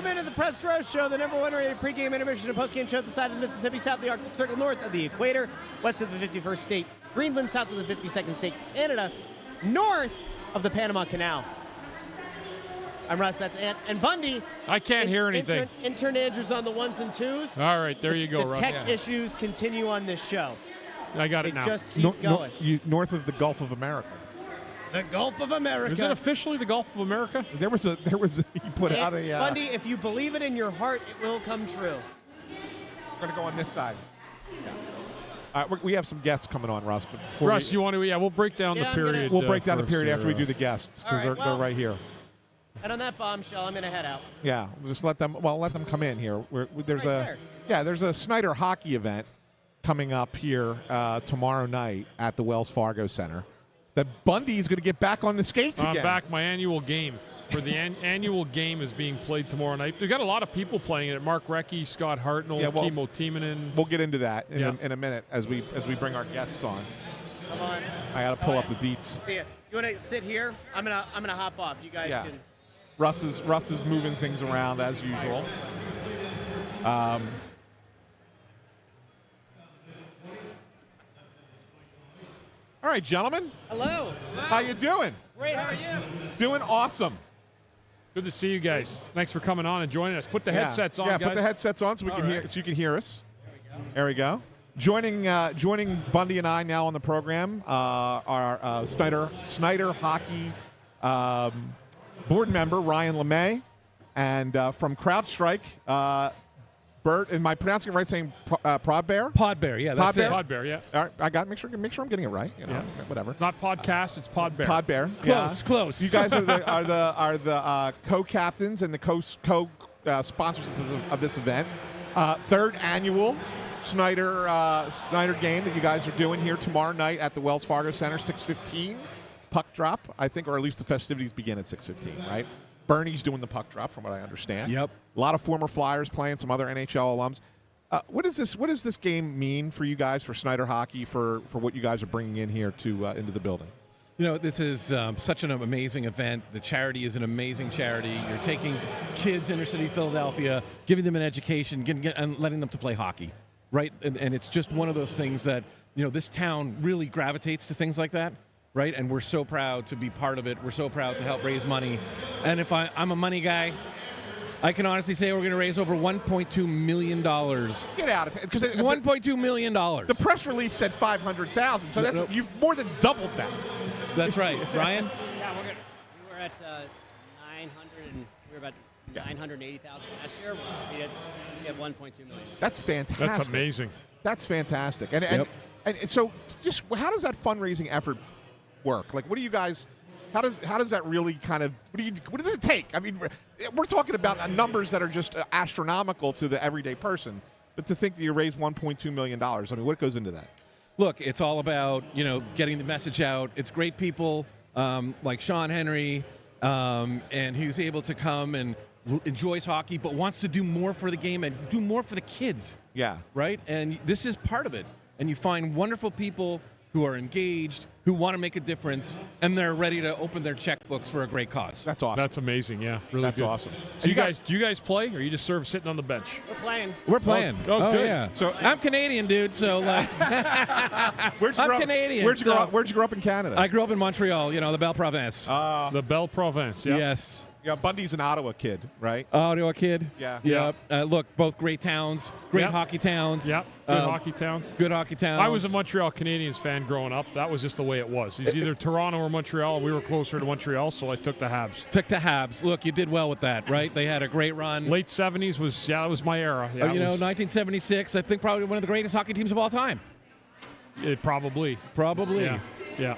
[SPEAKER 1] Welcome into the Press Row Show, the #1 rated pregame, intermission, and postgame show at the side of the Mississippi, south of the Arctic Circle, north of the equator, west of the 51st state, Greenland, south of the 52nd state, Canada, north of the Panama Canal. I'm Russ, that's Ant, and Bundy.
[SPEAKER 4] I can't hear anything.
[SPEAKER 1] Intern Andrew's on the ones and twos.
[SPEAKER 4] All right, there you go,
[SPEAKER 1] the
[SPEAKER 4] Russ.
[SPEAKER 1] tech issues continue on this show.
[SPEAKER 4] I got it
[SPEAKER 1] They
[SPEAKER 4] now.
[SPEAKER 1] just keep going.
[SPEAKER 2] North of the Gulf of America.
[SPEAKER 1] The Gulf of America.
[SPEAKER 4] Is it officially the Gulf of America?
[SPEAKER 2] There was a he put out a
[SPEAKER 1] Bundy, if you believe it in your heart, it will come true.
[SPEAKER 2] We're gonna go on this side. Yeah. We have some guests coming on, Russ. But before
[SPEAKER 4] Russ, you want to? Yeah, we'll break down the period.
[SPEAKER 2] We'll break down the
[SPEAKER 4] first
[SPEAKER 2] period
[SPEAKER 4] here,
[SPEAKER 2] after we do the guests because
[SPEAKER 1] All right,
[SPEAKER 2] they're right here.
[SPEAKER 1] And on that bombshell, I'm going to head out.
[SPEAKER 2] Yeah, we'll just let them come in here. There's a Snyder hockey event coming up here tomorrow night at the Wells Fargo Center. That Bundy's going to get back on the skates again.
[SPEAKER 4] I'm back. My annual game for the annual game is being played tomorrow night. We've got a lot of people playing it. Mark Recchi, Scott Hartnell, Kimmo Timonen.
[SPEAKER 2] We'll get into that in a minute as we bring our guests on.
[SPEAKER 1] Come on.
[SPEAKER 2] I got to pull up the deets.
[SPEAKER 1] See ya. You want to sit here? I'm gonna hop off. You guys can.
[SPEAKER 2] Russ is moving things around as usual. All right, gentlemen.
[SPEAKER 6] Hello.
[SPEAKER 2] How you doing?
[SPEAKER 6] Great. How are you?
[SPEAKER 2] Doing awesome.
[SPEAKER 4] Good to see you guys. Thanks for coming on and joining us. Put the headsets on,
[SPEAKER 2] Yeah,
[SPEAKER 4] guys.
[SPEAKER 2] put the headsets on so we can hear, so you can hear us. There we go. Joining Bundy and I now on the program are Snyder hockey board member Ryan LeMay, and from CrowdStrike, Bert. Am I pronouncing it right? Saying Podbear?
[SPEAKER 6] Podbear, yeah, that's it.
[SPEAKER 4] Podbear, yeah.
[SPEAKER 2] All right, I got make sure I'm getting it right. Whatever.
[SPEAKER 4] Not podcast, it's Podbear.
[SPEAKER 2] Podbear.
[SPEAKER 6] Close.
[SPEAKER 2] You guys are the co-captains and the co-sponsors of this event. Third annual Snyder game that you guys are doing here tomorrow night at the Wells Fargo Center, 6:15 puck drop, I think, or at least the festivities begin at 6:15, right? Bernie's doing the puck drop, from what I understand.
[SPEAKER 6] Yep.
[SPEAKER 2] A lot of former Flyers playing, some other NHL alums. What does this game mean for you guys, for Snyder hockey, for what you guys are bringing in here to into the building?
[SPEAKER 7] You know, this is such an amazing event. The charity is an amazing charity. You're taking kids inner city Philadelphia, giving them an education, and letting them to play hockey, right? And it's just one of those things that, this town really gravitates to things like that, right? And we're so proud to be part of it. We're so proud to help raise money. And if I'm a money guy, I can honestly say we're going to raise over $1.2 million.
[SPEAKER 2] Get out of it. Because
[SPEAKER 7] $1.2 million.
[SPEAKER 2] The press release said 500,000, so you've more than doubled that.
[SPEAKER 7] That's right. Ryan?
[SPEAKER 6] Yeah, we were at 900, and we were about 980,000 last year. We had 1.2 million.
[SPEAKER 2] That's fantastic.
[SPEAKER 4] That's amazing.
[SPEAKER 2] That's fantastic. And so, just how does that fundraising effort work? Like, what do you guys? How does that really kind of? What does it take? I mean, we're talking about numbers that are just astronomical to the everyday person. But to think that you raise $1.2 million, I mean, what goes into that?
[SPEAKER 7] Look, it's all about, getting the message out. It's great people like Sean Henry, and he was able to come and enjoys hockey, but wants to do more for the game and do more for the kids.
[SPEAKER 2] Yeah.
[SPEAKER 7] Right? And this is part of it. And you find wonderful people who are engaged, who want to make a difference, and they're ready to open their checkbooks for a great cause.
[SPEAKER 2] That's awesome.
[SPEAKER 4] That's amazing, yeah. Really
[SPEAKER 2] That's
[SPEAKER 4] good.
[SPEAKER 2] awesome.
[SPEAKER 4] So do you guys play, or you just sitting on the bench?
[SPEAKER 6] We're playing.
[SPEAKER 7] We're playing.
[SPEAKER 4] Oh, good.
[SPEAKER 7] Yeah.
[SPEAKER 2] So
[SPEAKER 7] I'm Canadian, dude, so like I'm Canadian.
[SPEAKER 2] Where'd you grow up in Canada?
[SPEAKER 7] I grew up in Montreal, the Belle Province.
[SPEAKER 4] The Belle Province, yeah.
[SPEAKER 7] Yes.
[SPEAKER 2] Yeah, Bundy's an Ottawa kid, right?
[SPEAKER 7] Ottawa kid.
[SPEAKER 2] Yeah.
[SPEAKER 7] Yeah. Look, both great towns, great hockey towns.
[SPEAKER 4] Yep. Good hockey towns.
[SPEAKER 7] Good hockey towns.
[SPEAKER 4] I was a Montreal Canadiens fan growing up. That was just the way it was. It's either Toronto or Montreal. We were closer to Montreal, so I took the Habs.
[SPEAKER 7] Took the Habs. Look, you did well with that, right? They had a great run.
[SPEAKER 4] Late 70s was, that was my era. Yeah,
[SPEAKER 7] 1976, I think probably one of the greatest hockey teams of all time.
[SPEAKER 4] Probably. Yeah.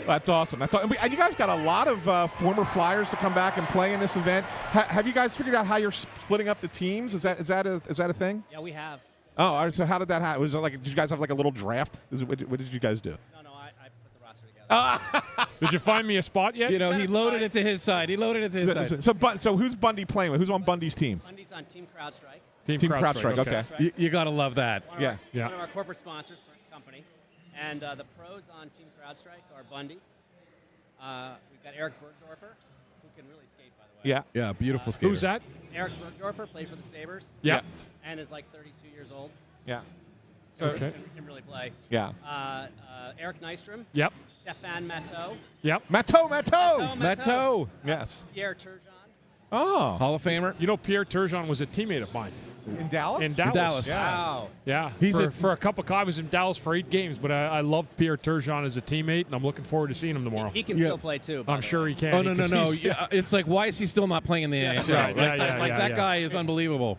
[SPEAKER 2] That's awesome. And you guys got a lot of former Flyers to come back and play in this event. Have you guys figured out how you're splitting up the teams? Is that a thing?
[SPEAKER 6] Yeah, we have.
[SPEAKER 2] Oh, all right, so how did that happen? Was it did you guys have like a little draft? What did you guys do?
[SPEAKER 6] No, I put the roster together.
[SPEAKER 4] Did you find me a spot yet?
[SPEAKER 7] He loaded it to his side.
[SPEAKER 2] So who's Bundy playing with? Who's on Bundy's team?
[SPEAKER 6] Bundy's on Team CrowdStrike.
[SPEAKER 2] Team CrowdStrike. Okay.
[SPEAKER 7] You got to love that.
[SPEAKER 2] Yeah.
[SPEAKER 6] One of our corporate sponsors, Perks Company. And the pros on Team CrowdStrike are Bundy. We've got Eric Bergdorfer, who can really skate, by the way.
[SPEAKER 2] Yeah.
[SPEAKER 7] Yeah, beautiful skater.
[SPEAKER 4] Who's that?
[SPEAKER 6] Eric Bergdorfer played for the Sabres
[SPEAKER 4] Yeah.
[SPEAKER 6] and is like 32 years old.
[SPEAKER 2] Yeah.
[SPEAKER 6] So
[SPEAKER 4] Okay.
[SPEAKER 6] can really play.
[SPEAKER 2] Yeah.
[SPEAKER 6] Eric Nystrom,
[SPEAKER 4] Yep.
[SPEAKER 6] Stefan Matteau,
[SPEAKER 4] Yep.
[SPEAKER 2] Matteau.
[SPEAKER 7] Matteau.
[SPEAKER 2] Yes.
[SPEAKER 6] Pierre Turgeon.
[SPEAKER 2] Oh.
[SPEAKER 7] Hall of Famer.
[SPEAKER 4] You know, Pierre Turgeon was a teammate of mine
[SPEAKER 2] In Dallas?
[SPEAKER 4] in Dallas.
[SPEAKER 7] Dallas.
[SPEAKER 2] Yeah.
[SPEAKER 6] Wow.
[SPEAKER 4] Yeah.
[SPEAKER 7] He's
[SPEAKER 4] for a cup of coffee. I was in Dallas for 8 games, but I love Pierre Turgeon as a teammate, and I'm looking forward to seeing him tomorrow.
[SPEAKER 6] He can
[SPEAKER 7] Yeah.
[SPEAKER 6] still play too. by
[SPEAKER 4] I'm
[SPEAKER 6] the
[SPEAKER 4] sure
[SPEAKER 6] way.
[SPEAKER 4] he can.
[SPEAKER 7] Oh, no.
[SPEAKER 4] because he's-
[SPEAKER 7] Yeah, it's like, why is he still not playing in the NHL?
[SPEAKER 4] right. Yeah, yeah,
[SPEAKER 7] Like,
[SPEAKER 4] yeah,
[SPEAKER 7] that
[SPEAKER 4] yeah.
[SPEAKER 7] guy is unbelievable.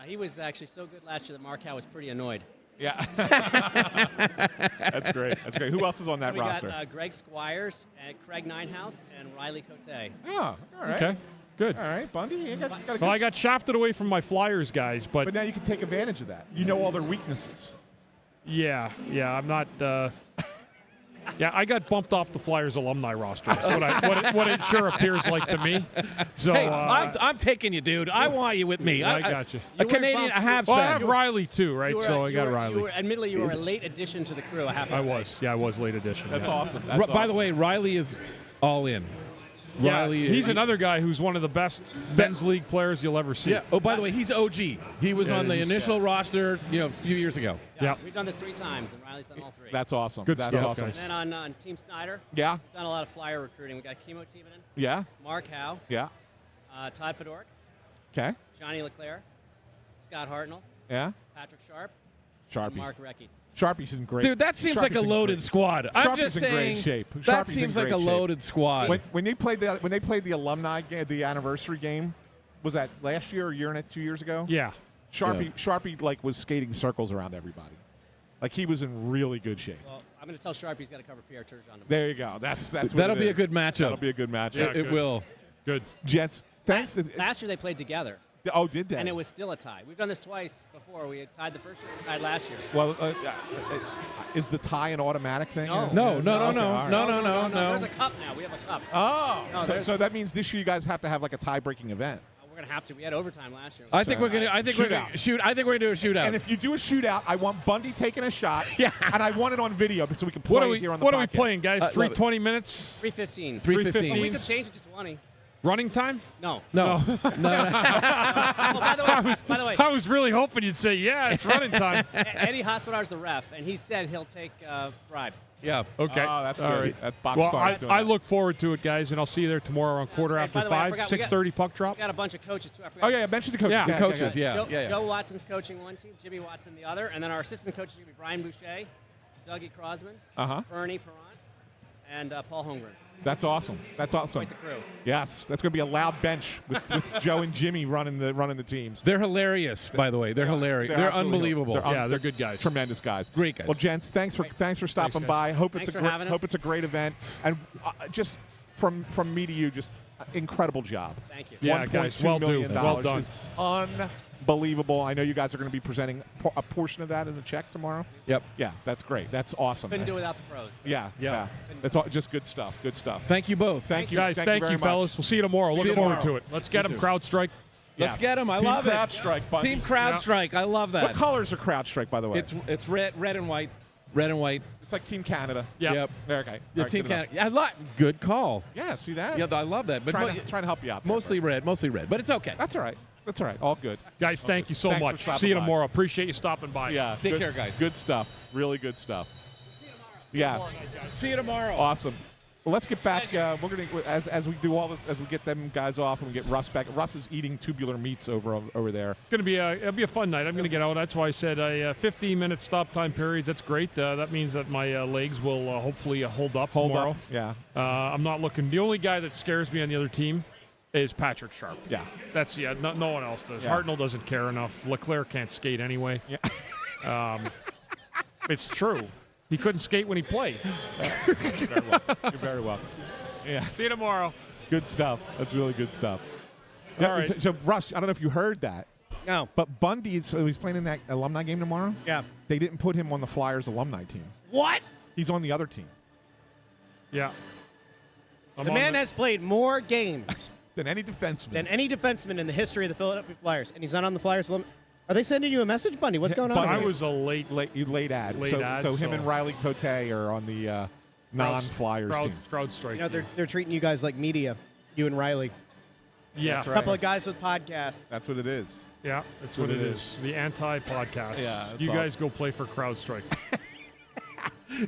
[SPEAKER 6] He was actually so good last year that Markow was pretty annoyed.
[SPEAKER 2] Yeah. That's great. That's great. Who else is on that
[SPEAKER 6] we
[SPEAKER 2] roster?
[SPEAKER 6] got Greg Squires, and Craig Ninehouse, and Riley Cote.
[SPEAKER 2] Oh, all right.
[SPEAKER 4] Okay. Good.
[SPEAKER 2] All right, Bundy. You got a
[SPEAKER 4] Well,
[SPEAKER 2] good
[SPEAKER 4] I got shafted away from my Flyers guys, but
[SPEAKER 2] But now you can take advantage of that. You know all their weaknesses.
[SPEAKER 4] yeah, I'm not. Yeah, I got bumped off the Flyers alumni roster. That's what it sure appears like to me. So
[SPEAKER 7] Hey, I'm taking you, dude. I want you with me.
[SPEAKER 4] I got you.
[SPEAKER 7] A
[SPEAKER 6] You were
[SPEAKER 7] Canadian, a
[SPEAKER 6] bumped-
[SPEAKER 7] Habs
[SPEAKER 4] Well, I
[SPEAKER 7] fan.
[SPEAKER 4] have Riley too, right?
[SPEAKER 6] You were-
[SPEAKER 4] So I
[SPEAKER 6] you
[SPEAKER 4] got
[SPEAKER 6] were-
[SPEAKER 4] Riley.
[SPEAKER 6] Admittedly, you were a late addition to the crew. I have to
[SPEAKER 4] I
[SPEAKER 6] say.
[SPEAKER 4] was. Yeah, I was late edition.
[SPEAKER 2] That's
[SPEAKER 4] yeah.
[SPEAKER 2] awesome. That's
[SPEAKER 7] By the
[SPEAKER 2] awesome.
[SPEAKER 7] way, Riley is all in.
[SPEAKER 4] Yeah,
[SPEAKER 7] Riley,
[SPEAKER 4] he's another guy who's one of the best men's league players you'll ever see.
[SPEAKER 7] Yeah. Oh, by the way, he's OG. He was
[SPEAKER 4] Yeah,
[SPEAKER 7] on the
[SPEAKER 4] he's-
[SPEAKER 7] initial roster, a few years ago.
[SPEAKER 4] Yeah.
[SPEAKER 6] We've done this 3 times, and Riley's done all 3.
[SPEAKER 2] That's awesome.
[SPEAKER 4] Good
[SPEAKER 2] That's
[SPEAKER 4] stuff,
[SPEAKER 2] awesome.
[SPEAKER 4] guys.
[SPEAKER 6] And then on Team Snyder,
[SPEAKER 2] Yeah.
[SPEAKER 6] done a lot of Flyer recruiting. We got Kimo Timonen,
[SPEAKER 2] Yeah.
[SPEAKER 6] Mark Howe,
[SPEAKER 2] Yeah.
[SPEAKER 6] Todd Fedoruk,
[SPEAKER 2] Okay.
[SPEAKER 6] Johnny Leclerc, Scott Hartnell,
[SPEAKER 2] Yeah.
[SPEAKER 6] Patrick Sharp, and
[SPEAKER 2] Sharpie.
[SPEAKER 6] Mark Recchi.
[SPEAKER 2] Sharpie's in great.
[SPEAKER 7] Dude, that seems like a
[SPEAKER 2] Sharpie's in
[SPEAKER 7] loaded
[SPEAKER 2] great-
[SPEAKER 7] squad. I'm
[SPEAKER 2] Sharpie's
[SPEAKER 7] just
[SPEAKER 2] in great
[SPEAKER 7] saying,
[SPEAKER 2] shape.
[SPEAKER 7] that
[SPEAKER 2] Sharpie's in
[SPEAKER 7] seems like a
[SPEAKER 2] great shape.
[SPEAKER 7] loaded squad.
[SPEAKER 2] When they played the alumni game, the anniversary game, was that last year or 2 years ago?
[SPEAKER 4] Yeah.
[SPEAKER 2] Sharpie like was skating circles around everybody. Like he was in really good shape.
[SPEAKER 6] Well, I'm going to tell Sharp he's got to cover Pierre Turgeon.
[SPEAKER 2] There you go. That's what
[SPEAKER 7] That'll
[SPEAKER 2] it
[SPEAKER 7] be a
[SPEAKER 2] is.
[SPEAKER 7] good matchup.
[SPEAKER 2] That'll be a good matchup.
[SPEAKER 4] Yeah,
[SPEAKER 7] it
[SPEAKER 4] good.
[SPEAKER 7] will.
[SPEAKER 4] Good.
[SPEAKER 2] Jets. Thanks.
[SPEAKER 6] Last year they played together,
[SPEAKER 2] Oh, did they?
[SPEAKER 6] and it was still a tie. We've done this twice before. We had tied the first year, we tied last year.
[SPEAKER 2] Well, is the tie an automatic thing?
[SPEAKER 6] No.
[SPEAKER 7] No.
[SPEAKER 2] Okay, all right.
[SPEAKER 6] There's a cup now. We have a cup.
[SPEAKER 2] Oh,
[SPEAKER 6] No,
[SPEAKER 2] so,
[SPEAKER 6] there's-
[SPEAKER 2] so that means this year you guys have to have like a tie-breaking event.
[SPEAKER 6] We're going to have to. We had overtime last year.
[SPEAKER 7] I think we're gonna.
[SPEAKER 2] Shootout.
[SPEAKER 7] Shoot. I think we're gonna do a shootout.
[SPEAKER 2] And if you do a shootout, I want Bundy taking a shot.
[SPEAKER 7] Yeah.
[SPEAKER 2] And I want it on video so we can play
[SPEAKER 4] What are
[SPEAKER 2] it
[SPEAKER 4] we?
[SPEAKER 2] here on the
[SPEAKER 4] What
[SPEAKER 2] podcast.
[SPEAKER 4] are we playing, guys?
[SPEAKER 7] love
[SPEAKER 4] 320 minutes
[SPEAKER 6] 3:15.
[SPEAKER 7] 3:15.
[SPEAKER 6] We could change it to 20.
[SPEAKER 4] running time.
[SPEAKER 6] No.
[SPEAKER 7] no.
[SPEAKER 6] Oh, by the way,
[SPEAKER 4] I was really hoping you'd say, yeah, it's running time.
[SPEAKER 6] Eddie Hospodar's the ref, and he said he'll take bribes.
[SPEAKER 7] Yeah.
[SPEAKER 4] Okay.
[SPEAKER 2] Oh, that's
[SPEAKER 4] All
[SPEAKER 2] good.
[SPEAKER 4] right.
[SPEAKER 2] That box
[SPEAKER 4] Well,
[SPEAKER 2] score's doing
[SPEAKER 4] I
[SPEAKER 2] that.
[SPEAKER 4] look forward to it, guys, and I'll see you there tomorrow on quarter
[SPEAKER 6] great.
[SPEAKER 4] after
[SPEAKER 6] By the way, I
[SPEAKER 4] 5,
[SPEAKER 6] forgot, we got-
[SPEAKER 4] 6:30 puck drop.
[SPEAKER 6] We got a bunch of coaches, too. I forgot.
[SPEAKER 2] Oh, yeah, mention the coaches.
[SPEAKER 4] Yeah.
[SPEAKER 2] Go ahead,
[SPEAKER 7] Coaches,
[SPEAKER 2] go ahead.
[SPEAKER 7] yeah.
[SPEAKER 6] Joe,
[SPEAKER 7] yeah.
[SPEAKER 6] Joe Watson's coaching one team, Jimmy Watson the other, and then our assistant coaches are going to be Brian Boucher, Dougie Crosman,
[SPEAKER 2] Uh-huh.
[SPEAKER 6] Bernie Perrant, and Paul Holmgren.
[SPEAKER 2] That's awesome. That's awesome.
[SPEAKER 6] Quite the crew.
[SPEAKER 2] Yes, that's going to be a loud bench with Joe and Jimmy running the teams.
[SPEAKER 7] They're hilarious, by the way. They're hilarious. They're
[SPEAKER 2] absolutely-
[SPEAKER 7] unbelievable.
[SPEAKER 4] They're good guys.
[SPEAKER 2] Tremendous guys.
[SPEAKER 7] Great guys.
[SPEAKER 2] Well, gents, thanks for stopping
[SPEAKER 4] guys.
[SPEAKER 2] by. Hope
[SPEAKER 6] Thanks
[SPEAKER 2] it's a
[SPEAKER 6] for having us.
[SPEAKER 2] hope it's a great event. And just from me to you, just incredible job.
[SPEAKER 6] Thank you.
[SPEAKER 4] Yeah, guys, well
[SPEAKER 2] $1.2 million
[SPEAKER 4] well done.
[SPEAKER 2] is unbelievable. I know you guys are going to be presenting a portion of that in the check tomorrow.
[SPEAKER 7] Yep.
[SPEAKER 2] Yeah, that's great. That's awesome.
[SPEAKER 6] Couldn't do it without the pros.
[SPEAKER 2] Yeah. That's all, just good stuff. Good stuff.
[SPEAKER 7] Thank you both.
[SPEAKER 2] Thank you,
[SPEAKER 4] Guys, thank
[SPEAKER 2] very
[SPEAKER 4] you,
[SPEAKER 2] much.
[SPEAKER 4] fellas. We'll see you tomorrow.
[SPEAKER 2] See
[SPEAKER 4] Look
[SPEAKER 2] you
[SPEAKER 4] forward
[SPEAKER 2] tomorrow.
[SPEAKER 4] to it. Let's get
[SPEAKER 2] You
[SPEAKER 4] them.
[SPEAKER 2] too.
[SPEAKER 4] Crowd strike.
[SPEAKER 7] Let's
[SPEAKER 2] Yes.
[SPEAKER 7] get them. I
[SPEAKER 2] Team
[SPEAKER 7] love
[SPEAKER 2] Crowd
[SPEAKER 7] it.
[SPEAKER 2] Strike, Bundy.
[SPEAKER 7] Team Crowd
[SPEAKER 4] Yeah.
[SPEAKER 7] Strike. I love that.
[SPEAKER 2] What colors are Crowd Strike, by the way?
[SPEAKER 7] It's red and white. Red and white.
[SPEAKER 2] It's like Team Canada.
[SPEAKER 4] Yeah.
[SPEAKER 7] Yep.
[SPEAKER 2] Okay. All
[SPEAKER 7] The
[SPEAKER 2] right,
[SPEAKER 7] team
[SPEAKER 2] good enough.
[SPEAKER 7] can. I like. Good call.
[SPEAKER 2] Yeah, see that?
[SPEAKER 7] Yeah, I love that. But
[SPEAKER 2] trying to help you out. there,
[SPEAKER 7] mostly
[SPEAKER 2] bud.
[SPEAKER 7] red. Mostly red. But it's okay.
[SPEAKER 2] That's all right. That's all right. All good.
[SPEAKER 4] Guys, thank you so
[SPEAKER 2] Thanks for
[SPEAKER 4] much.
[SPEAKER 2] stopping
[SPEAKER 4] See you
[SPEAKER 2] by.
[SPEAKER 4] tomorrow. Appreciate you stopping by.
[SPEAKER 2] Yeah.
[SPEAKER 7] Take
[SPEAKER 2] good-
[SPEAKER 7] care, guys.
[SPEAKER 2] Good stuff. Really good stuff. Yeah.
[SPEAKER 7] See you tomorrow.
[SPEAKER 2] Awesome. Well, let's get back. We're gonna as we do all this, as we get them guys off and we get Russ back. Russ is eating tubular meats over there.
[SPEAKER 4] It's gonna be it'll be a fun night. I'm gonna get out. That's why I said 15-minute stop time periods. That's great. That means that my legs will hopefully hold up tomorrow.
[SPEAKER 2] Up. Yeah.
[SPEAKER 4] I'm not looking. The only guy that scares me on the other team is Patrick Sharp.
[SPEAKER 2] Yeah.
[SPEAKER 4] That's no one else does.
[SPEAKER 2] Yeah.
[SPEAKER 4] Hartnell doesn't care enough. Leclerc can't skate anyway.
[SPEAKER 2] Yeah.
[SPEAKER 4] It's true. He couldn't skate when he played.
[SPEAKER 2] You're very welcome. Yeah.
[SPEAKER 4] See you tomorrow.
[SPEAKER 2] Good stuff. That's really good stuff.
[SPEAKER 4] All right.
[SPEAKER 2] So Russ, I don't know if you heard that,
[SPEAKER 1] No.
[SPEAKER 2] but Bundy he's playing in that alumni game tomorrow.
[SPEAKER 1] Yeah.
[SPEAKER 2] They didn't put him on the Flyers alumni team.
[SPEAKER 1] What?
[SPEAKER 2] He's on the other team
[SPEAKER 4] Yeah. I'm
[SPEAKER 1] The
[SPEAKER 4] on
[SPEAKER 1] man has played more games
[SPEAKER 2] than any defenseman.
[SPEAKER 1] than any defenseman in the history of the Philadelphia Flyers, and he's not on the Flyers. Are they sending you a message, Bundy? What's going on?
[SPEAKER 2] Bundy.
[SPEAKER 4] I
[SPEAKER 1] here?
[SPEAKER 4] was a late
[SPEAKER 2] late ad.
[SPEAKER 4] Late ad,
[SPEAKER 2] so him
[SPEAKER 4] so-
[SPEAKER 2] and Riley Cote are on the non-Flyers team.
[SPEAKER 4] crowd strike.
[SPEAKER 1] You know, they're treating you guys like media, you and Riley.
[SPEAKER 4] Yeah.
[SPEAKER 2] That's
[SPEAKER 1] A
[SPEAKER 2] right.
[SPEAKER 1] couple of guys with podcasts.
[SPEAKER 2] That's what it is.
[SPEAKER 4] Yeah, that's what it is. The anti-podcast.
[SPEAKER 2] Yeah, that's
[SPEAKER 4] You guys
[SPEAKER 2] awesome.
[SPEAKER 4] go play for CrowdStrike.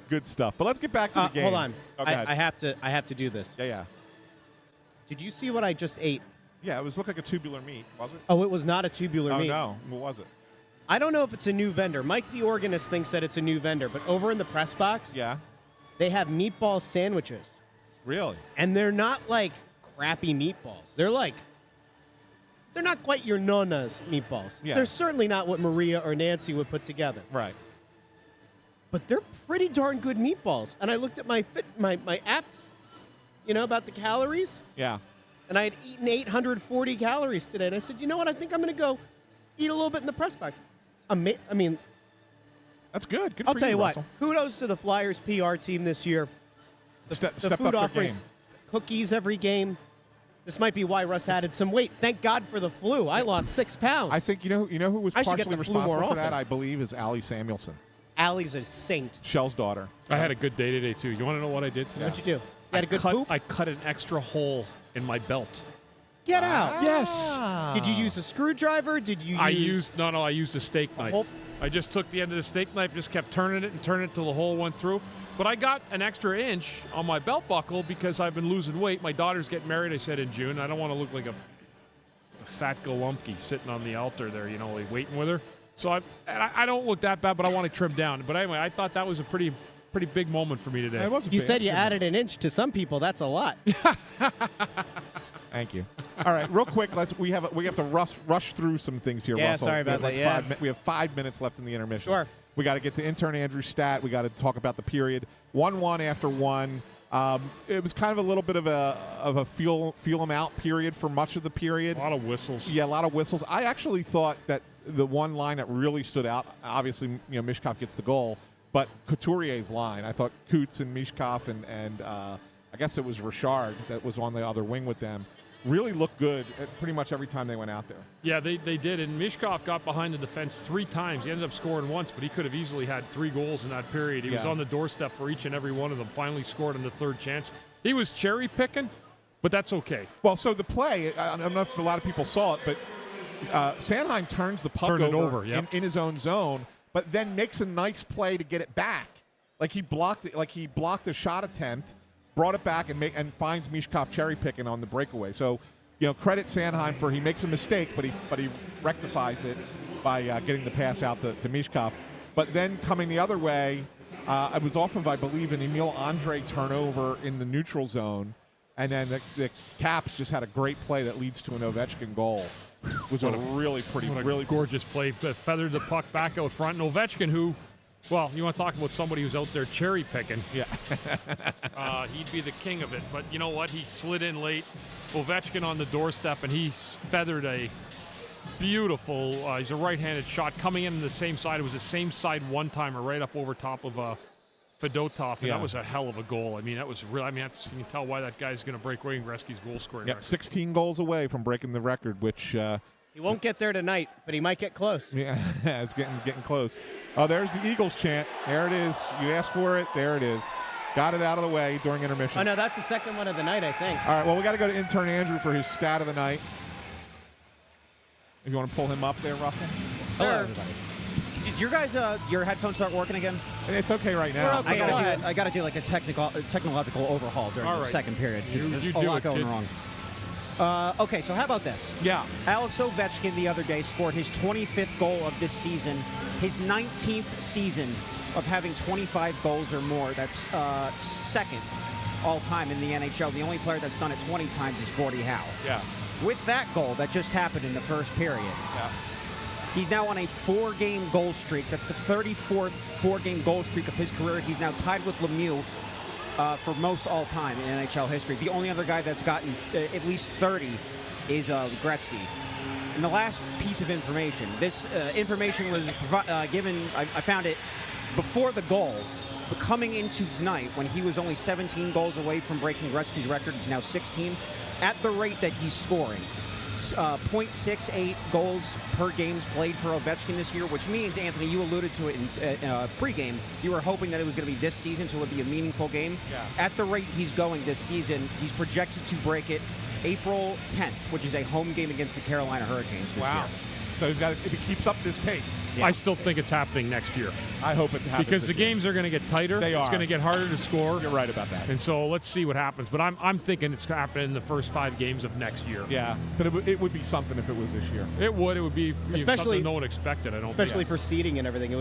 [SPEAKER 2] Good stuff. But let's get back to the game.
[SPEAKER 1] Hold on.
[SPEAKER 2] Oh, go ahead.
[SPEAKER 1] I have to do this.
[SPEAKER 2] Yeah.
[SPEAKER 1] Did you see what I just ate?
[SPEAKER 2] Yeah, it looked like a tubular meat, was it?
[SPEAKER 1] Oh, it was not a tubular
[SPEAKER 2] Oh,
[SPEAKER 1] meat.
[SPEAKER 2] no. What was it?
[SPEAKER 1] I don't know if it's a new vendor. Mike, the organist, thinks that it's a new vendor, but over in the press box,
[SPEAKER 2] Yeah.
[SPEAKER 1] they have meatball sandwiches.
[SPEAKER 2] Really?
[SPEAKER 1] And they're not like crappy meatballs. They're not quite your Nona's meatballs.
[SPEAKER 2] Yeah.
[SPEAKER 1] They're certainly not what Maria or Nancy would put together.
[SPEAKER 2] Right.
[SPEAKER 1] But they're pretty darn good meatballs. And I looked at my app, about the calories,
[SPEAKER 2] Yeah.
[SPEAKER 1] and I had eaten 840 calories today. And I said, you know what? I think I'm going to go eat a little bit in the press box. I mean,
[SPEAKER 2] That's good. Good
[SPEAKER 1] I'll
[SPEAKER 2] for
[SPEAKER 1] tell you what.
[SPEAKER 2] Russell.
[SPEAKER 1] Kudos to the Flyers PR team this year.
[SPEAKER 2] Stepped
[SPEAKER 1] the
[SPEAKER 2] up
[SPEAKER 1] food
[SPEAKER 2] their
[SPEAKER 1] offerings,
[SPEAKER 2] game.
[SPEAKER 1] cookies every game. This might be why Russ added some weight. Thank God for the flu. I lost 6 pounds.
[SPEAKER 2] I think you know who was
[SPEAKER 1] I should get
[SPEAKER 2] partially
[SPEAKER 1] the flu more
[SPEAKER 2] responsible for that.
[SPEAKER 1] often.
[SPEAKER 2] I believe is Allie Samuelson,
[SPEAKER 1] Allie's a saint.
[SPEAKER 2] Shell's daughter.
[SPEAKER 4] I had a good day today, too. You want to know what I did today?
[SPEAKER 1] What'd you do? You had a good poop?
[SPEAKER 4] I cut an extra hole in my belt.
[SPEAKER 1] Get out.
[SPEAKER 2] Yes.
[SPEAKER 1] Did you use a screwdriver? Did you
[SPEAKER 4] I
[SPEAKER 1] use...
[SPEAKER 4] used a steak knife.
[SPEAKER 1] whole-
[SPEAKER 4] I just took the end of the steak knife, just kept turning it till the hole went through. But I got an extra inch on my belt buckle because I've been losing weight. My daughter's getting married, I said, in June. I don't want to look like a fat galumpy sitting on the altar there, like waiting with her. So I don't look that bad, but I want to trim down. But anyway, I thought that was a pretty big moment for me today.
[SPEAKER 2] It was a
[SPEAKER 1] You
[SPEAKER 2] bit-
[SPEAKER 1] said
[SPEAKER 2] it's
[SPEAKER 1] you
[SPEAKER 2] good.
[SPEAKER 1] added an inch. To some people, that's a lot.
[SPEAKER 2] Thank you. All right, real quick. We have to rush through some things here.
[SPEAKER 1] Yeah,
[SPEAKER 2] Russell.
[SPEAKER 1] sorry about
[SPEAKER 2] We have
[SPEAKER 1] that,
[SPEAKER 2] like
[SPEAKER 1] yeah.
[SPEAKER 2] we have 5 minutes left in the intermission.
[SPEAKER 1] Sure.
[SPEAKER 2] We got to get to intern Andrew's stat. We got to talk about the period. 1-1 after one. It was kind of a little bit of a feel them out period for much of the period.
[SPEAKER 4] A lot of whistles.
[SPEAKER 2] Yeah, a lot of whistles. I actually thought that the one line that really stood out, obviously, Mishkov gets the goal, but Couturier's line. I thought Coots and Mishkov and I guess it was Richard that was on the other wing with them, really looked good at pretty much every time they went out there.
[SPEAKER 4] Yeah, they did. And Mishkov got behind the defense 3 times. He ended up scoring once, but he could have easily had 3 goals in that period. He was
[SPEAKER 2] Yeah.
[SPEAKER 4] on the doorstep for each and every one of them. Finally scored on the 3rd chance. He was cherry picking, but that's okay.
[SPEAKER 2] Well, so the play, I don't know if a lot of people saw it, but Sanheim turns the puck
[SPEAKER 4] Turned it over, yep.
[SPEAKER 2] in his own zone, but then makes a nice play to get it back. Like he blocked it, like he blocked a shot attempt, brought it back and finds Mishkov cherry picking on the breakaway. So, credit Sanheim for he makes a mistake, but he rectifies it by getting the pass out to Mishkov. But then coming the other way, it was off of, I believe, an Emil Andre turnover in the neutral zone, and then the Caps just had a great play that leads to an Ovechkin goal. It was really
[SPEAKER 4] Gorgeous play. Feathered the puck back out front. And Ovechkin, who, well, you want to talk about somebody who's out there cherry picking.
[SPEAKER 2] Yeah.
[SPEAKER 4] He'd be the king of it. But you know what? He slid in late. Ovechkin on the doorstep, and he feathered a beautiful, he's a right-handed shot coming in on the same side. It was the same side one-timer right up over top of Fedotov, and
[SPEAKER 2] Yeah.
[SPEAKER 4] that was a hell of a goal. I mean, that was real. You can tell why that guy's going to break Wayne Gretzky's goal-scoring
[SPEAKER 2] Yep,
[SPEAKER 4] record.
[SPEAKER 2] 16 goals away from breaking the record, which
[SPEAKER 1] He won't get there tonight, but he might get close.
[SPEAKER 2] yeah, it's getting close. Oh, there's the Eagles chant. There it is. You asked for it. There it is. Got it out of the way during intermission.
[SPEAKER 1] Oh, no, that's the second one of the night, I think.
[SPEAKER 2] All right, well, we got to go to intern Andrew for his stat of the night. If you want to pull him up there, Russell.
[SPEAKER 5] Hello, everybody. Did your guys, your headphones start working again?
[SPEAKER 2] It's okay right now.
[SPEAKER 1] okay.
[SPEAKER 5] I gotta do like a technological overhaul during
[SPEAKER 4] All
[SPEAKER 5] the
[SPEAKER 4] right.
[SPEAKER 5] second period. 'Cause
[SPEAKER 4] You
[SPEAKER 5] there's
[SPEAKER 4] do
[SPEAKER 5] a lot
[SPEAKER 4] it,
[SPEAKER 5] going
[SPEAKER 4] kid.
[SPEAKER 5] wrong. Okay, so how about this?
[SPEAKER 2] Yeah.
[SPEAKER 5] Alex Ovechkin the other day scored his 25th goal of this season, his 19th season of having 25 goals or more. That's second all-time in the NHL. The only player that's done it 20 times is Gordie Howe.
[SPEAKER 2] Yeah.
[SPEAKER 5] With that goal that just happened in the first period,
[SPEAKER 2] Yeah.
[SPEAKER 5] he's now on a 4-game goal streak. That's the 34th 4-game goal streak of his career. He's now tied with Lemieux for most all-time in NHL history. The only other guy that's gotten at least 30 is Gretzky. And the last piece of information, this information was given, I found it before the goal, but coming into tonight when he was only 17 goals away from breaking Gretzky's record, he's now 16. At the rate that he's scoring, 0.68 goals per games played for Ovechkin this year, which means, Anthony, you alluded to it in pregame, you were hoping that it was going to be this season, so it would be a meaningful game.
[SPEAKER 2] Yeah.
[SPEAKER 5] At the rate he's going this season, he's projected to break it April 10th, which is a home game against the Carolina Hurricanes this
[SPEAKER 2] Wow.
[SPEAKER 5] year.
[SPEAKER 2] So he's got if he keeps up this pace.
[SPEAKER 5] Yeah.
[SPEAKER 4] I still think it's happening next year
[SPEAKER 2] I hope it happens
[SPEAKER 4] because
[SPEAKER 2] this
[SPEAKER 4] the
[SPEAKER 2] year.
[SPEAKER 4] games are going to get tighter.
[SPEAKER 2] They
[SPEAKER 4] It's
[SPEAKER 2] are.
[SPEAKER 4] going to get harder to score.
[SPEAKER 2] You're right about that.
[SPEAKER 4] And so let's see what happens. But I'm thinking it's going to happen in the first 5 games of next year.
[SPEAKER 2] Yeah, but it would be something if it was this year.
[SPEAKER 4] It would be
[SPEAKER 1] Especially-
[SPEAKER 4] something no one expected. I don't.
[SPEAKER 1] Especially for seeding and everything,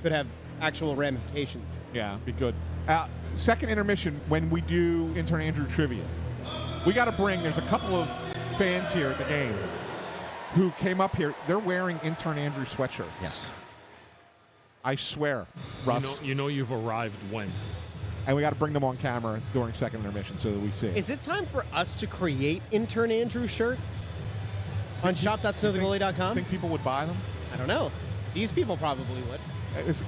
[SPEAKER 1] could have actual ramifications.
[SPEAKER 2] Yeah, be good. Second intermission, when we do Intern Andrew trivia, we got to bring. There's a couple of fans here at the game who came up here. They're wearing Intern Andrew sweatshirts.
[SPEAKER 5] Yes.
[SPEAKER 2] I swear, Russ.
[SPEAKER 4] You know you've arrived when.
[SPEAKER 2] And we got to bring them on camera during second intermission so that we see.
[SPEAKER 1] Is it time for us to create Intern Andrew shirts on shop.snowthegoalie.com?
[SPEAKER 2] Think people would buy them
[SPEAKER 1] I don't know. These people probably would.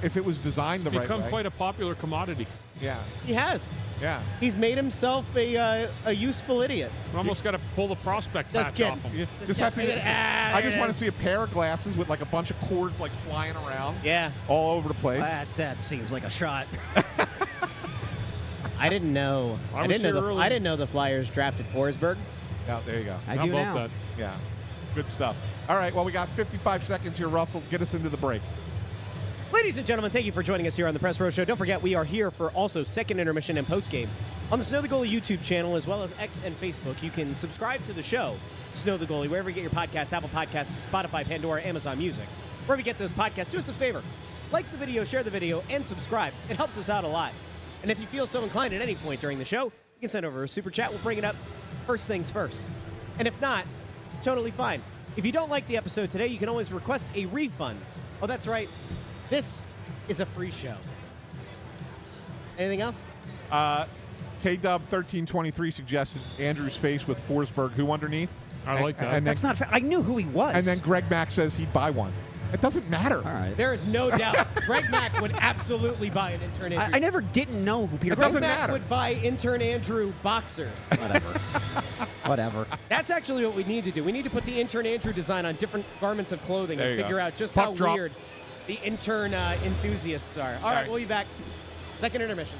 [SPEAKER 2] if it was designed the right
[SPEAKER 4] Become
[SPEAKER 2] way?
[SPEAKER 4] quite a popular commodity.
[SPEAKER 2] Yeah,
[SPEAKER 1] He has.
[SPEAKER 2] yeah.
[SPEAKER 1] He's made himself a useful idiot.
[SPEAKER 4] We almost got to pull the prospect
[SPEAKER 1] Just
[SPEAKER 4] patch
[SPEAKER 1] kidding.
[SPEAKER 4] off him.
[SPEAKER 2] You
[SPEAKER 1] Just
[SPEAKER 2] just have to.
[SPEAKER 1] get it out
[SPEAKER 2] I
[SPEAKER 1] of
[SPEAKER 2] just
[SPEAKER 1] it.
[SPEAKER 2] want to see a pair of glasses with like a bunch of cords like flying around
[SPEAKER 1] Yeah.
[SPEAKER 2] all over the place.
[SPEAKER 5] That seems like a shot.
[SPEAKER 1] I didn't know.
[SPEAKER 4] I was here early.
[SPEAKER 1] I didn't know the Flyers drafted Forsberg.
[SPEAKER 2] Yeah, there you go.
[SPEAKER 5] I
[SPEAKER 4] How
[SPEAKER 5] do
[SPEAKER 4] about
[SPEAKER 5] now.
[SPEAKER 4] that?
[SPEAKER 2] Yeah, good stuff. All right, well, we got 55 seconds here, Russell. Get us into the break.
[SPEAKER 1] Ladies and gentlemen, thank you for joining us here on the Press Row Show. Don't forget, we are here for also second intermission and postgame on the Snow the Goalie YouTube channel as well as X and Facebook. You can subscribe to the show, Snow the Goalie, wherever you get your podcasts, Apple Podcasts, Spotify, Pandora, Amazon Music. Wherever you get those podcasts, do us a favor. Like the video, share the video, and subscribe. It helps us out a lot. And if you feel so inclined at any point during the show, you can send over a super chat. We'll bring it up first things first. And if not, it's totally fine. If you don't like the episode today, you can always request a refund. Oh, that's right. This is a free show. Anything else?
[SPEAKER 2] KDub1323 suggested Andrew's face with Forsberg, who underneath.
[SPEAKER 4] I like that.
[SPEAKER 2] And
[SPEAKER 5] That's
[SPEAKER 2] then,
[SPEAKER 5] not fair. I knew who he was.
[SPEAKER 2] and then Greg Mack says he'd buy one. It doesn't matter.
[SPEAKER 5] All right.
[SPEAKER 1] There is no doubt. Greg Mack would absolutely buy an intern Andrew.
[SPEAKER 5] I never didn't know who Peter
[SPEAKER 2] It
[SPEAKER 1] Greg
[SPEAKER 2] doesn't
[SPEAKER 1] Mack
[SPEAKER 2] matter.
[SPEAKER 1] would buy intern Andrew boxers.
[SPEAKER 5] Whatever. Whatever.
[SPEAKER 1] That's actually what we need to do. We need to put the intern Andrew design on different garments of clothing
[SPEAKER 2] There
[SPEAKER 1] and
[SPEAKER 2] you
[SPEAKER 1] figure
[SPEAKER 2] go.
[SPEAKER 1] out just
[SPEAKER 4] Puck
[SPEAKER 1] how
[SPEAKER 4] drop.
[SPEAKER 1] weird the intern enthusiasts are. All right,
[SPEAKER 2] right.
[SPEAKER 1] we'll be back. Second intermission.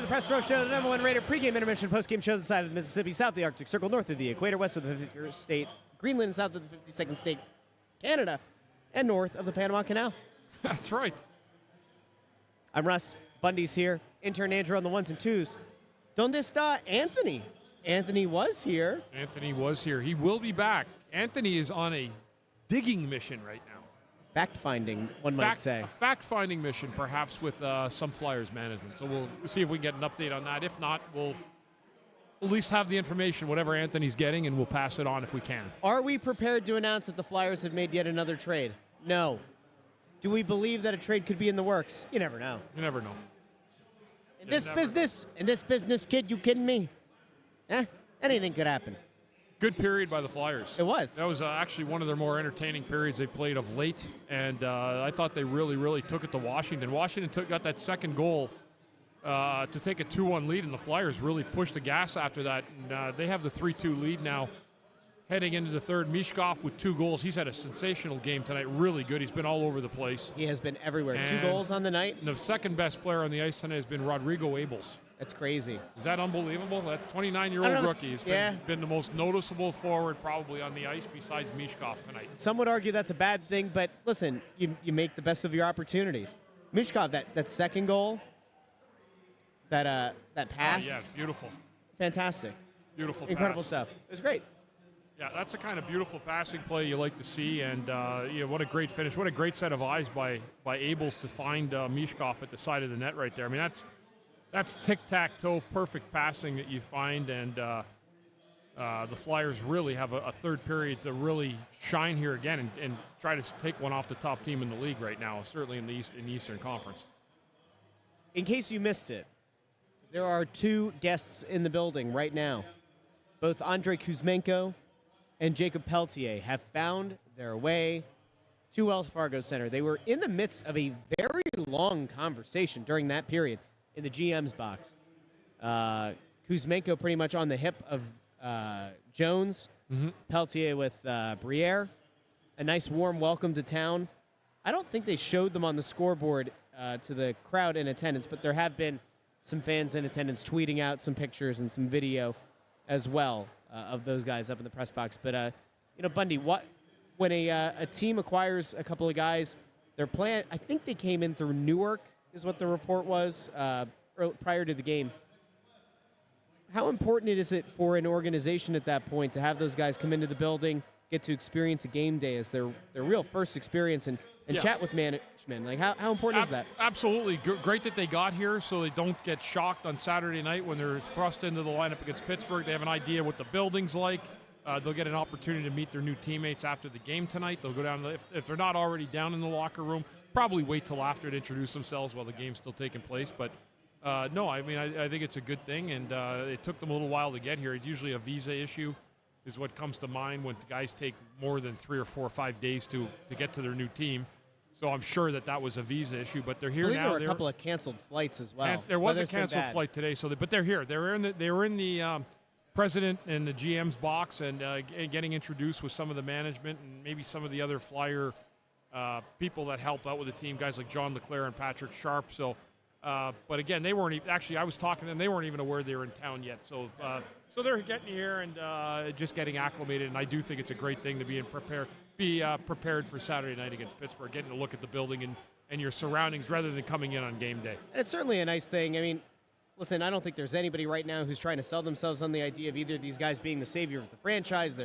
[SPEAKER 1] the Press Row Show, the number one rated pregame intermission postgame show on the side of the Mississippi, south of the Arctic Circle, north of the equator, west of the 51st state, Greenland, south of the 52nd state, Canada, and north of the Panama Canal.
[SPEAKER 4] That's right.
[SPEAKER 1] I'm Russ. Bundy's here. Intern Andrew on the ones and twos. Donde está Anthony? Anthony was here.
[SPEAKER 4] Anthony was here. He will be back. Anthony is on a digging mission right now.
[SPEAKER 1] Fact-finding, one might say.
[SPEAKER 4] A fact-finding mission, perhaps with some Flyers management. So we'll see if we can get an update on that. If not, we'll at least have the information, whatever Anthony's getting, and we'll pass it on if we can.
[SPEAKER 1] Are we prepared to announce that the Flyers have made yet another trade? No. Do we believe that a trade could be in the works? You never know.
[SPEAKER 4] You never know.
[SPEAKER 1] In this business, kid, you kidding me? Anything could happen.
[SPEAKER 4] Good period by the Flyers.
[SPEAKER 1] It was.
[SPEAKER 4] That was actually one of their more entertaining periods they played of late, and I thought they really, really took it to Washington. Washington got that second goal to take a 2-1 lead, and the Flyers really pushed the gas after that. And they have the 3-2 lead now heading into the third. Mishkov with 2 goals. He's had a sensational game tonight. Really good. He's been all over the place.
[SPEAKER 1] He has been everywhere.
[SPEAKER 4] And
[SPEAKER 1] 2 goals on the night.
[SPEAKER 4] And the second best player on the ice tonight has been Rodrigo Abels.
[SPEAKER 1] That's crazy.
[SPEAKER 4] Is that unbelievable? That 29-year-old rookie has been the most noticeable forward probably on the ice besides Mishkov tonight.
[SPEAKER 1] Some would argue that's a bad thing, but listen, you make the best of your opportunities. Mishkov, that second goal, that pass.
[SPEAKER 4] Yeah, it's beautiful.
[SPEAKER 1] Fantastic.
[SPEAKER 4] Beautiful
[SPEAKER 1] Incredible
[SPEAKER 4] pass.
[SPEAKER 1] stuff. It was great.
[SPEAKER 4] Yeah, that's the kind of beautiful passing play you like to see, and what a great finish. What a great set of eyes by Abels to find Mishkov at the side of the net right there. I mean, that's tic-tac-toe, perfect passing that you find, and the Flyers really have a third period to really shine here again and try to take one off the top team in the league right now, certainly in the Eastern Conference.
[SPEAKER 1] In case you missed it, there are 2 guests in the building right now. Both Andrei Kuzmenko and Jacob Peltier have found their way to Wells Fargo Center. They were in the midst of a very long conversation during that period in the GM's box. Kuzmenko pretty much on the hip of Jones, Peltier with Briere. A nice warm welcome to town. I don't think they showed them on the scoreboard to the crowd in attendance, but there have been some fans in attendance tweeting out some pictures and some video as well of those guys up in the press box. But, Bundy, when a team acquires a couple of guys, their plan, I think they came in through Newark is what the report was prior to the game. How important is it for an organization at that point to have those guys come into the building, get to experience a game day as their real first experience and chat with management? Like, how important is that?
[SPEAKER 4] Absolutely. Great that they got here so they don't get shocked on Saturday night when they're thrust into the lineup against Pittsburgh. They have an idea what the building's like. They'll get an opportunity to meet their new teammates after the game tonight. They'll go down, if they're not already down in the locker room, probably wait till after to introduce themselves while the game's still taking place. But, no, I mean, I think it's a good thing, and it took them a little while to get here. It's usually a visa issue is what comes to mind when guys take more than 3 or 4 or 5 days to get to their new team. So I'm sure that was a visa issue, but they're here now.
[SPEAKER 1] There were a couple of canceled flights as well.
[SPEAKER 4] There was a canceled flight today, but they're here. They were in the president and the GM's box and getting introduced with some of the management and maybe some of the other Flyer people that help out with the team, guys like John LeClaire and Patrick Sharp. So, but again, they weren't actually. I was talking to them; they weren't even aware they were in town yet. So, so they're getting here and just getting acclimated. And I do think it's a great thing to be prepared for Saturday night against Pittsburgh, getting to look at the building and your surroundings rather than coming in on game day.
[SPEAKER 1] And it's certainly a nice thing. I mean, listen, I don't think there's anybody right now who's trying to sell themselves on the idea of either of these guys being the savior of the franchise.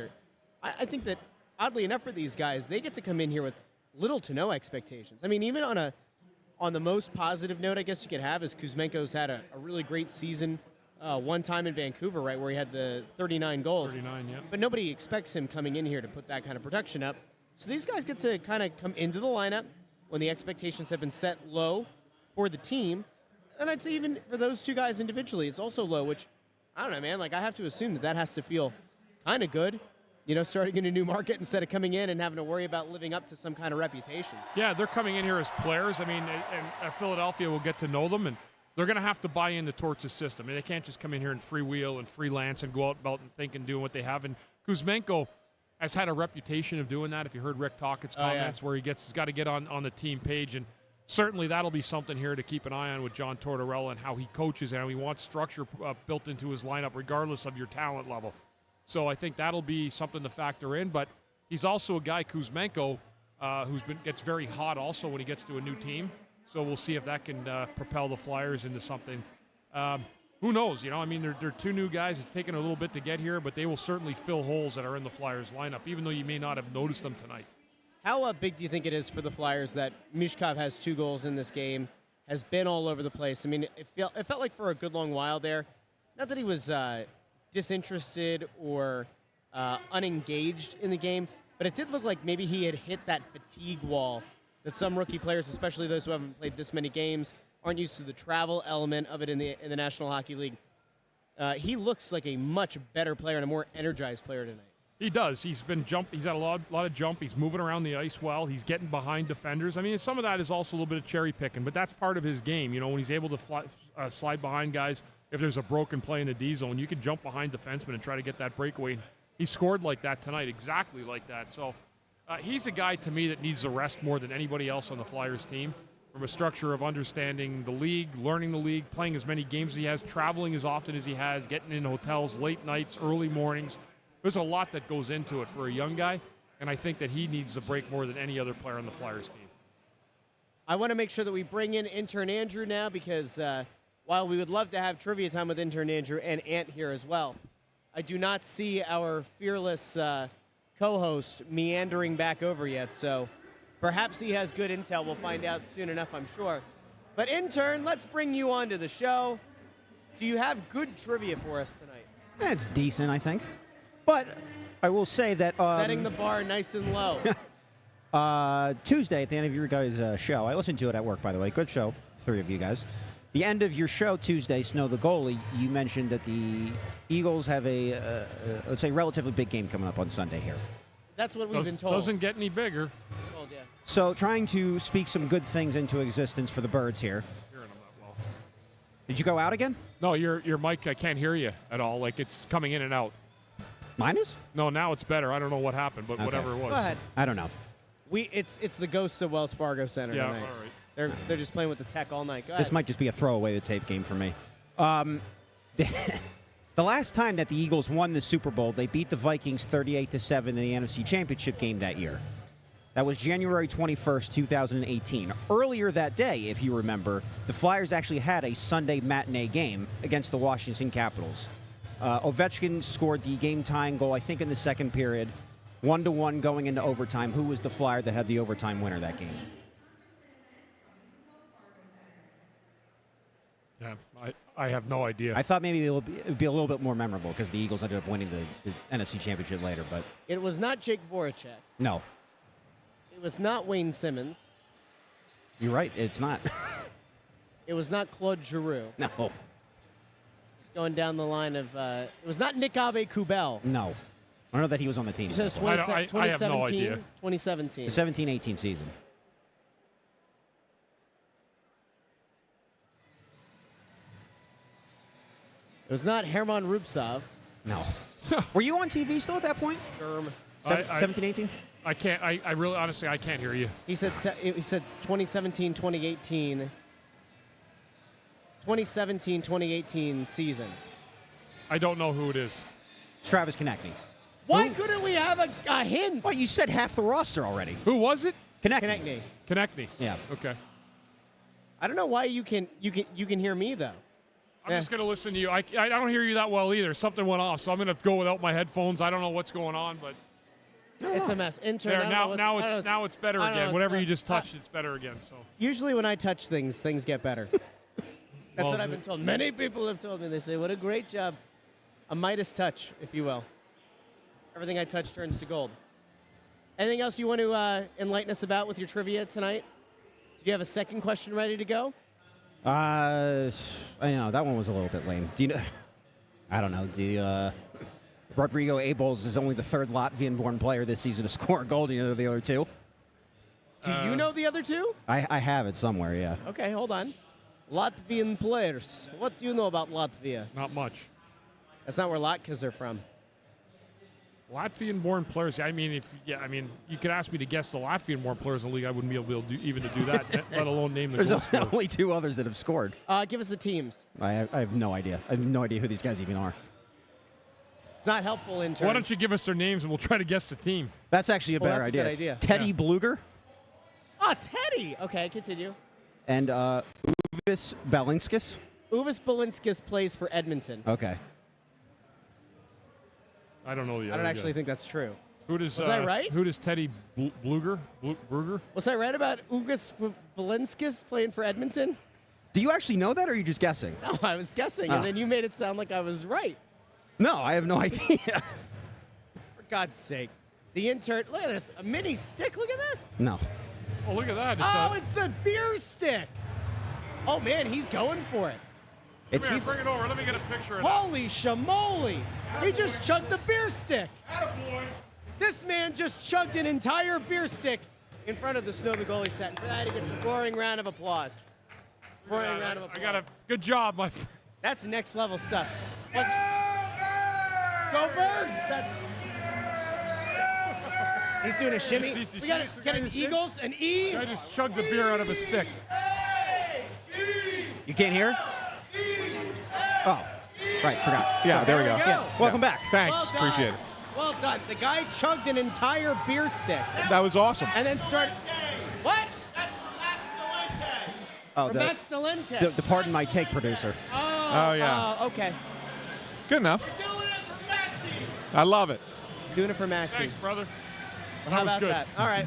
[SPEAKER 1] I think that, oddly enough for these guys, they get to come in here with little to no expectations. I mean, even on the most positive note, I guess you could have, is Kuzmenko's had a really great season one time in Vancouver, right, where he had the 39 goals.
[SPEAKER 4] 39, yeah.
[SPEAKER 1] But nobody expects him coming in here to put that kind of production up. So these guys get to kind of come into the lineup when the expectations have been set low for the team. And I'd say even for those 2 guys individually, it's also low, which, I don't know, man. Like, I have to assume that has to feel kind of good, starting in a new market instead of coming in and having to worry about living up to some kind of reputation.
[SPEAKER 4] Yeah, they're coming in here as players. I mean, and Philadelphia will get to know them, and they're going to have to buy into Torts' system. I mean, they can't just come in here and freewheel and freelance and go out and think and do what they have. And Kuzmenko has had a reputation of doing that. If you heard Rick Tockett's comments, where he's got to get on the team page, and certainly that'll be something here to keep an eye on with John Tortorella and how he coaches and how he wants structure built into his lineup regardless of your talent level. So I think that'll be something to factor in. But he's also a guy, Kuzmenko, gets very hot also when he gets to a new team. So we'll see if that can propel the Flyers into something. Who knows? I mean, they're two new guys. It's taken a little bit to get here, but they will certainly fill holes that are in the Flyers lineup, even though you may not have noticed them tonight.
[SPEAKER 1] How big do you think it is for the Flyers that Mishkov has 2 goals in this game, has been all over the place? I mean, it felt like for a good long while there, not that he was disinterested or unengaged in the game, but it did look like maybe he had hit that fatigue wall that some rookie players, especially those who haven't played this many games, aren't used to the travel element of it in the National Hockey League. He looks like a much better player and a more energized player tonight.
[SPEAKER 4] He does. He's been He's had a lot of jump. He's moving around the ice well. He's getting behind defenders. I mean, some of that is also a little bit of cherry picking, but that's part of his game. When he's able to slide behind guys. If there's a broken play in the D zone, you can jump behind defensemen and try to get that breakaway. He scored like that tonight, exactly like that. So he's a guy to me that needs the rest more than anybody else on the Flyers team. From a structure of understanding the league, learning the league, playing as many games as he has, traveling as often as he has, getting in hotels late nights, early mornings. There's a lot that goes into it for a young guy, and I think that he needs the break more than any other player on the Flyers team.
[SPEAKER 1] I want to make sure that we bring in intern Andrew now because while we would love to have trivia time with intern Andrew and Ant here as well, I do not see our fearless co-host meandering back over yet, so perhaps he has good intel. We'll find out soon enough, I'm sure. But intern, let's bring you on to the show. Do you have good trivia for us tonight?
[SPEAKER 5] It's decent, I think. But I will say that
[SPEAKER 1] setting the bar nice and low.
[SPEAKER 5] Tuesday at the end of your guys' show, I listened to it at work, by the way. Good show, 3 of you guys. The end of your show Tuesday, Snow the Goalie, you mentioned that the Eagles have a, let's say, relatively big game coming up on Sunday here.
[SPEAKER 1] That's what we've been told.
[SPEAKER 4] Doesn't get any bigger.
[SPEAKER 1] Told, yeah.
[SPEAKER 5] So trying to speak some good things into existence for the Birds here.
[SPEAKER 4] Hearing them that well.
[SPEAKER 5] Did you go out again?
[SPEAKER 4] No, your mic, I can't hear you at all. Like it's coming in and out.
[SPEAKER 5] Mine is?
[SPEAKER 4] No, now it's better. I don't know what happened, but
[SPEAKER 5] Okay.
[SPEAKER 4] whatever it was.
[SPEAKER 1] Go ahead.
[SPEAKER 5] I don't know.
[SPEAKER 1] It's the ghosts of Wells Fargo Center
[SPEAKER 4] Yeah,
[SPEAKER 1] tonight.
[SPEAKER 4] all right.
[SPEAKER 1] They're just playing with the tech all night. Go ahead.
[SPEAKER 5] This might just be a throwaway the tape game for me. The last time that the Eagles won the Super Bowl, they beat the Vikings 38-7 in the NFC Championship game that year. That was January 21st, 2018. Earlier that day, if you remember, the Flyers actually had a Sunday matinee game against the Washington Capitals. Ovechkin scored the game-tying goal, I think, in the second period, 1-1 going into overtime. Who was the Flyer that had the overtime winner that game?
[SPEAKER 4] Yeah, I have no idea.
[SPEAKER 5] I thought maybe it would be a little bit more memorable because the Eagles ended up winning the NFC Championship later, but
[SPEAKER 1] It was not Jake Voracek.
[SPEAKER 5] no.
[SPEAKER 1] It was not Wayne Simmons.
[SPEAKER 5] You're right, it's not.
[SPEAKER 1] It was not Claude Giroux.
[SPEAKER 5] No.
[SPEAKER 1] Just going down the line of, it was not Nick Abe-Kubel.
[SPEAKER 5] No. I know that he was on the team.
[SPEAKER 1] He says
[SPEAKER 4] I have no idea.
[SPEAKER 1] 2017.
[SPEAKER 5] The 17-18 season.
[SPEAKER 1] It was not Herman Rubtsov.
[SPEAKER 5] No. Were you on TV still at that point?
[SPEAKER 1] Derm.
[SPEAKER 5] 17-18?
[SPEAKER 4] I can't. I really, honestly, I can't hear you.
[SPEAKER 1] He said 2017, 2018. 2017, 2018 season.
[SPEAKER 4] I don't know who it is.
[SPEAKER 5] It's Travis Konechny.
[SPEAKER 1] Why couldn't we have a hint?
[SPEAKER 5] Well, you said half the roster already.
[SPEAKER 4] Who was it?
[SPEAKER 5] Konechny.
[SPEAKER 1] Konechny.
[SPEAKER 5] Yeah.
[SPEAKER 4] Okay.
[SPEAKER 1] I don't know why you can hear me though.
[SPEAKER 4] I'm just going to listen to you. I don't hear you that well either. Something went off, so I'm going to go without my headphones. I don't know what's going on, but
[SPEAKER 1] It's a mess. Intern.
[SPEAKER 4] there,
[SPEAKER 1] I don't know what's-
[SPEAKER 4] now it's better
[SPEAKER 1] I don't know
[SPEAKER 4] again.
[SPEAKER 1] what's
[SPEAKER 4] Whatever
[SPEAKER 1] going-
[SPEAKER 4] you just touched, it's better again. So
[SPEAKER 1] Usually when I touch things get better. That's
[SPEAKER 4] Well,
[SPEAKER 1] what I've been told. Many people have told me. They say, what a great job. A Midas touch, if you will. Everything I touch turns to gold. Anything else you want to enlighten us about with your trivia tonight? Do you have a second question ready to go?
[SPEAKER 5] I know that one was a little bit lame. Do you know? I don't know. Rodrigo Abels is only the third Latvian-born player this season to score a goal. Do you know the other two?
[SPEAKER 1] Do you know the other two?
[SPEAKER 5] I have it somewhere. Yeah.
[SPEAKER 1] Okay, hold on. Latvian players. What do you know about Latvia?
[SPEAKER 4] not much.
[SPEAKER 1] That's not where Latkes are from.
[SPEAKER 4] Latvian-born players. I mean, you could ask me to guess the Latvian-born players in the league. I wouldn't be able to do that, let alone name the
[SPEAKER 5] There's
[SPEAKER 4] goal scorer.
[SPEAKER 5] only 2 others that have scored.
[SPEAKER 1] Give us the teams.
[SPEAKER 5] I have no idea. I have no idea who these guys even are.
[SPEAKER 1] It's not helpful in terms.
[SPEAKER 4] Why don't you give us their names and we'll try to guess the team?
[SPEAKER 5] That's actually a better
[SPEAKER 1] that's a
[SPEAKER 5] idea.
[SPEAKER 1] good idea.
[SPEAKER 5] Teddy
[SPEAKER 4] Yeah.
[SPEAKER 5] Bluger
[SPEAKER 1] Oh, Teddy. Okay, continue.
[SPEAKER 5] and Uvis Balinskis.
[SPEAKER 1] Uvis Balinskis plays for Edmonton.
[SPEAKER 5] Okay.
[SPEAKER 4] I don't know the
[SPEAKER 1] I
[SPEAKER 4] other
[SPEAKER 1] don't actually
[SPEAKER 4] guy.
[SPEAKER 1] think that's true.
[SPEAKER 4] Who does,
[SPEAKER 1] Was I right?
[SPEAKER 4] Who does Teddy Bluger? Bruger?
[SPEAKER 1] Was I right about Uvis Balinskis playing for Edmonton?
[SPEAKER 5] Do you actually know that, or are you just guessing?
[SPEAKER 1] No, I was guessing,
[SPEAKER 5] Ah.
[SPEAKER 1] and then you made it sound like I was right.
[SPEAKER 5] No, I have no idea.
[SPEAKER 1] For God's sake. The intern, look at this. A mini stick, look at this.
[SPEAKER 5] No.
[SPEAKER 4] Oh, look at that.
[SPEAKER 1] It's the beer stick. Oh, man, he's going for it.
[SPEAKER 5] It's
[SPEAKER 4] Come here, bring it over. Let me get a picture of that.
[SPEAKER 1] Holy shamoly. He just chugged the beer stick. This man just chugged an entire beer stick in front of the Snow the Goalie set. And for that, he gets a roaring round of applause. Roaring round of applause.
[SPEAKER 4] I got a good job, my friend.
[SPEAKER 1] That's next level stuff. Go Birds! That's. He's doing a shimmy.
[SPEAKER 4] You see
[SPEAKER 1] We got
[SPEAKER 4] the
[SPEAKER 1] get
[SPEAKER 4] guy
[SPEAKER 1] an
[SPEAKER 4] just
[SPEAKER 1] Eagles, an E.
[SPEAKER 4] I just chugged the beer out of a stick.
[SPEAKER 5] You can't hear? Oh, right, forgot.
[SPEAKER 2] Yeah, there we go.
[SPEAKER 5] Yeah, welcome back.
[SPEAKER 2] Thanks.
[SPEAKER 1] Well done.
[SPEAKER 2] Appreciate it.
[SPEAKER 1] Well done. The guy chugged an entire beer stick
[SPEAKER 2] That was awesome.
[SPEAKER 1] and then started. What?
[SPEAKER 5] Oh,
[SPEAKER 1] For Max Delente.
[SPEAKER 5] the Pardon My Take producer.
[SPEAKER 2] Oh, yeah.
[SPEAKER 1] Okay.
[SPEAKER 2] Good enough. I love it.
[SPEAKER 1] Doing it for Maxie.
[SPEAKER 4] Thanks, brother.
[SPEAKER 1] How
[SPEAKER 4] was
[SPEAKER 1] about
[SPEAKER 4] good.
[SPEAKER 1] that? All right.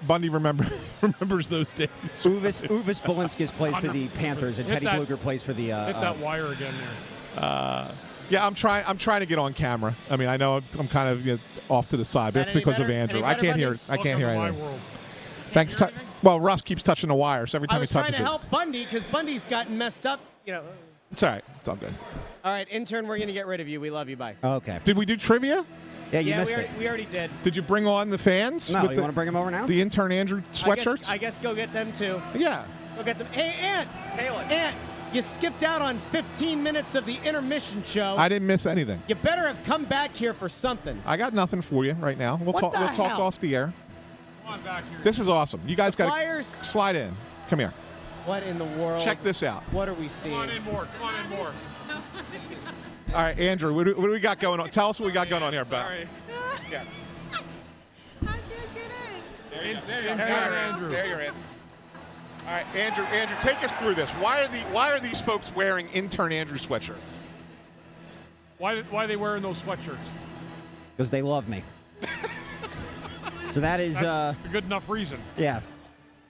[SPEAKER 2] Bundy remembers those days.
[SPEAKER 5] Uvis Balinskis plays for the Panthers, and
[SPEAKER 4] Hit
[SPEAKER 5] Teddy
[SPEAKER 4] that-
[SPEAKER 5] Bluger plays for the.
[SPEAKER 4] Hit that wire again there.
[SPEAKER 2] Yeah, I'm trying to get on camera. I mean, I know I'm kind of off to the side, but
[SPEAKER 1] That
[SPEAKER 2] it's
[SPEAKER 1] any
[SPEAKER 2] because of
[SPEAKER 1] better?
[SPEAKER 2] Andrew.
[SPEAKER 1] Any
[SPEAKER 2] I
[SPEAKER 1] better,
[SPEAKER 2] can't hear.
[SPEAKER 1] Bundy?
[SPEAKER 2] I can't hear
[SPEAKER 4] Welcome to
[SPEAKER 2] anything.
[SPEAKER 4] my world.
[SPEAKER 2] Thanks. Well, Russ keeps touching the wire, so every
[SPEAKER 1] I
[SPEAKER 2] time he
[SPEAKER 1] was trying
[SPEAKER 2] touches
[SPEAKER 1] to
[SPEAKER 2] it,
[SPEAKER 1] help Bundy because Bundy's gotten messed up. You know.
[SPEAKER 2] it's all right. It's all good.
[SPEAKER 1] All right, intern, we're gonna get rid of you. We love you. Bye.
[SPEAKER 5] Okay.
[SPEAKER 2] Did we do trivia?
[SPEAKER 5] Yeah, you
[SPEAKER 1] Yeah,
[SPEAKER 5] missed it.
[SPEAKER 1] we already did.
[SPEAKER 2] Did you bring on the fans?
[SPEAKER 5] No,
[SPEAKER 2] with
[SPEAKER 5] you want to bring him over now?
[SPEAKER 2] the intern Andrew sweatshirts?
[SPEAKER 1] I guess go get them too.
[SPEAKER 2] Yeah.
[SPEAKER 1] Go get them. Hey, Ant, you skipped out on 15 minutes of the intermission show.
[SPEAKER 2] I didn't miss anything.
[SPEAKER 1] You better have come back here for something.
[SPEAKER 2] I got nothing for you right now. We'll
[SPEAKER 1] What
[SPEAKER 2] talk.
[SPEAKER 1] the
[SPEAKER 2] We'll talk
[SPEAKER 1] hell?
[SPEAKER 2] off the air.
[SPEAKER 4] Come on back here.
[SPEAKER 2] This is awesome. You guys got
[SPEAKER 1] Flyers.
[SPEAKER 2] to slide in. Come here.
[SPEAKER 1] What in the world?
[SPEAKER 2] Check this out.
[SPEAKER 1] What are we
[SPEAKER 4] Come on
[SPEAKER 1] seeing?
[SPEAKER 4] in more. Come on in more.
[SPEAKER 2] All right, Andrew, what do we got going on? Tell us what we got going on here, Beth.
[SPEAKER 4] Sorry.
[SPEAKER 2] Yeah.
[SPEAKER 8] I can't get in.
[SPEAKER 2] There you go. There
[SPEAKER 4] Intern Andrew.
[SPEAKER 2] There you're in. All right, Andrew, take us through this. Why are these folks wearing intern Andrew sweatshirts?
[SPEAKER 4] Why are they wearing those sweatshirts?
[SPEAKER 5] Because they love me. So that is,
[SPEAKER 4] That's a good enough reason.
[SPEAKER 5] yeah.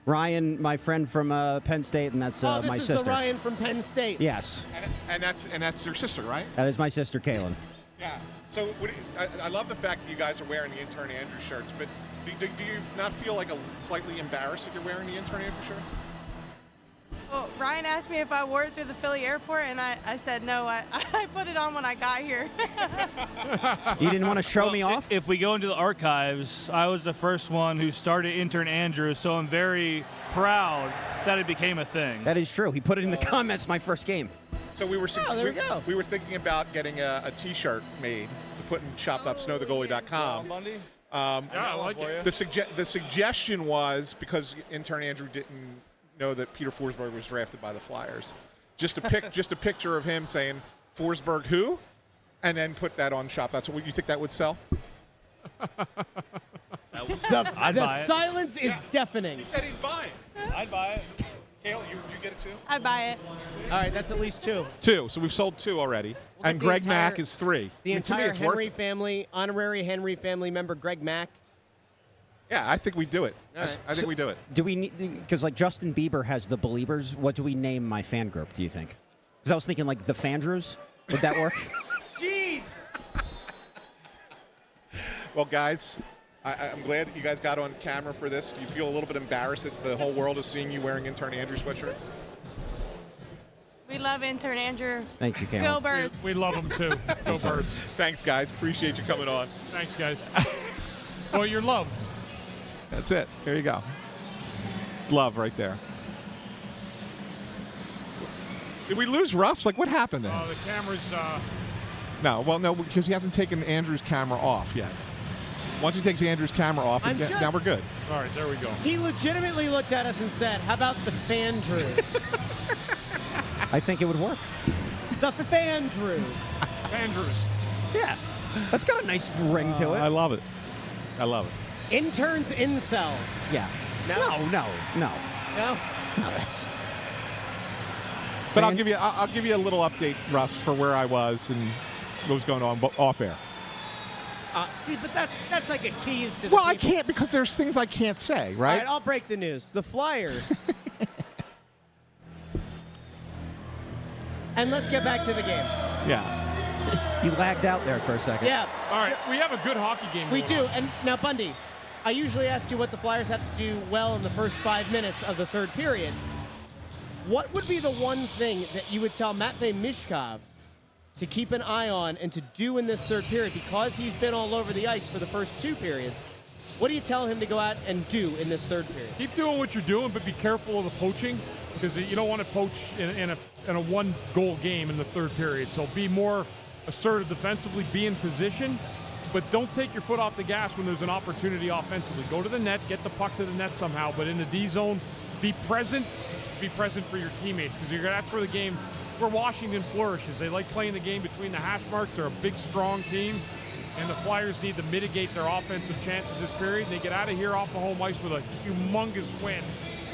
[SPEAKER 5] Ryan, my friend from Penn State, and that's
[SPEAKER 1] Oh, this
[SPEAKER 5] my
[SPEAKER 1] is
[SPEAKER 5] sister.
[SPEAKER 1] the Ryan from Penn State.
[SPEAKER 5] Yes,
[SPEAKER 2] And that's your sister, right?
[SPEAKER 5] that is my sister, Kaylin.
[SPEAKER 2] Yeah. So I love the fact that you guys are wearing the intern Andrew shirts, but do you not feel like slightly embarrassed that you're wearing the intern Andrew shirts?
[SPEAKER 8] Well, Ryan asked me if I wore it through the Philly airport, and I said no. I put it on when I got here.
[SPEAKER 5] You didn't want to show me off?
[SPEAKER 9] If we go into the archives, I was the first one who started intern Andrew, so I'm very proud that it became a thing.
[SPEAKER 5] That is true. He put it in the comments my first game.
[SPEAKER 2] So we were
[SPEAKER 1] there we go.
[SPEAKER 2] we were thinking about getting a T-shirt made to put in shop.snowthegolly.com.
[SPEAKER 9] Bundy?
[SPEAKER 4] Yeah, I like it.
[SPEAKER 2] The suggestion was, because intern Andrew didn't know that Peter Forsberg was drafted by the Flyers, just a picture of him saying Forsberg who, and then put that on shop. That's what you think that would sell?
[SPEAKER 9] I'd
[SPEAKER 1] The
[SPEAKER 9] buy it.
[SPEAKER 1] silence is deafening.
[SPEAKER 2] He said he'd buy it.
[SPEAKER 9] I'd buy it.
[SPEAKER 2] Kayla, did you get it too?
[SPEAKER 8] I buy it.
[SPEAKER 1] All right, that's at least two.
[SPEAKER 2] Two. So we've sold two already,
[SPEAKER 1] We'll
[SPEAKER 2] and
[SPEAKER 1] get the
[SPEAKER 2] Greg
[SPEAKER 1] entire-
[SPEAKER 2] Mack is three.
[SPEAKER 1] The
[SPEAKER 2] I mean, to me,
[SPEAKER 1] entire
[SPEAKER 2] it's worth
[SPEAKER 1] Henry
[SPEAKER 2] it.
[SPEAKER 1] family, honorary Henry family member Greg Mack.
[SPEAKER 2] Yeah, I think we do it.
[SPEAKER 1] All right.
[SPEAKER 2] I think we do it.
[SPEAKER 5] Do we need, because like Justin Bieber has the Beliebers, what do we name my fan group, do you think? Because I was thinking like the Fandrews. Would that work?
[SPEAKER 1] Jeez.
[SPEAKER 2] Well, guys, I'm glad that you guys got on camera for this. Do you feel a little bit embarrassed that the whole world is seeing you wearing intern Andrew sweatshirts?
[SPEAKER 8] We love intern Andrew.
[SPEAKER 5] Thank you, Kaylin.
[SPEAKER 8] Go Birds.
[SPEAKER 4] We love them too. Go Birds.
[SPEAKER 2] Thanks, guys. Appreciate you coming on.
[SPEAKER 4] Thanks, guys. Well, you're loved.
[SPEAKER 2] That's it. There you go. It's love right there. Did we lose Russ? Like, what happened there?
[SPEAKER 4] The camera's.
[SPEAKER 2] No, well, no, because he hasn't taken Andrew's camera off yet. Once he takes Andrew's camera off,
[SPEAKER 1] I'm
[SPEAKER 2] now
[SPEAKER 1] just-
[SPEAKER 2] we're good.
[SPEAKER 4] All right, there we go.
[SPEAKER 1] He legitimately looked at us and said, "How about the Fandrews?"
[SPEAKER 5] I think it would work.
[SPEAKER 1] The Fandrews.
[SPEAKER 4] Andrews.
[SPEAKER 5] Yeah. That's got a nice ring to it.
[SPEAKER 2] I love it. I love it.
[SPEAKER 1] Interns, incels.
[SPEAKER 5] Yeah.
[SPEAKER 1] No?
[SPEAKER 5] No.
[SPEAKER 1] No?
[SPEAKER 2] But I'll give you a little update, Russ, for where I was and what was going on off air.
[SPEAKER 1] See, but that's like a tease to the
[SPEAKER 2] Well, I
[SPEAKER 1] people.
[SPEAKER 2] can't because there's things I can't say,
[SPEAKER 1] All
[SPEAKER 2] right?
[SPEAKER 1] right, I'll break the news. The Flyers. And let's get back to the game.
[SPEAKER 2] Yeah.
[SPEAKER 5] You lagged out there for a second.
[SPEAKER 1] Yeah.
[SPEAKER 4] All right, we have a good hockey game.
[SPEAKER 1] We
[SPEAKER 4] going
[SPEAKER 1] do.
[SPEAKER 4] on.
[SPEAKER 1] And now, Bundy, I usually ask you what the Flyers have to do well in the first 5 minutes of the third period. What would be the one thing that you would tell Matvei Mishkov to keep an eye on and to do in this third period? Because he's been all over the ice for the first 2 periods, what do you tell him to go out and do in this third period?
[SPEAKER 4] Keep doing what you're doing, but be careful of the poaching because you don't want to poach in a one-goal game in the third period. So be more assertive defensively, be in position, but don't take your foot off the gas when there's an opportunity offensively. Go to the net, get the puck to the net somehow, but in the D zone, be present for your teammates because that's where the game, where Washington flourishes. They like playing the game between the hash marks. They're a big, strong team, and the Flyers need to mitigate their offensive chances this period. They get out of here off the home ice with a humongous win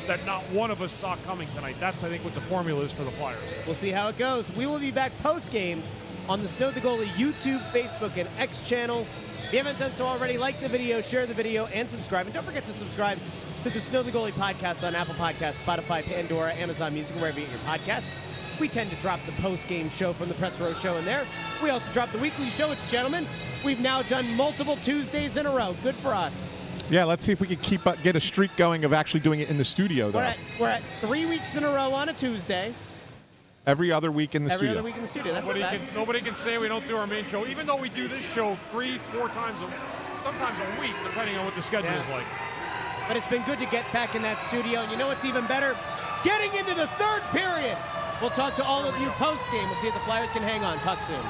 [SPEAKER 4] that not one of us saw coming tonight. That's, I think, what the formula is for the Flyers.
[SPEAKER 1] We'll see how it goes. We will be back post-game on the Snow the Goalie YouTube, Facebook, and X channels. If you haven't done so already, like the video, share the video, and subscribe. And don't forget to subscribe to the Snow the Goalie podcast on Apple Podcasts, Spotify, Pandora, Amazon Music, wherever you get your podcasts. We tend to drop the post-game show from the Press Row Show in there. We also drop the weekly show. It's Gentlemen. We've now done multiple Tuesdays in a row. Good for us.
[SPEAKER 2] Yeah, let's see if we can get a streak going of actually doing it in the studio, though.
[SPEAKER 1] We're at 3 weeks in a row on a Tuesday.
[SPEAKER 2] Every other week in the
[SPEAKER 1] Every
[SPEAKER 2] studio.
[SPEAKER 1] other week in the studio. That's not bad.
[SPEAKER 4] Nobody can say we don't do our main show, even though we do this show 3-4 times, sometimes a week, depending on what the schedule is like.
[SPEAKER 1] But it's been good to get back in that studio. And you know what's even better? Getting into the third period. We'll talk to all of you post-game. We'll see if the Flyers can hang on. Talk soon.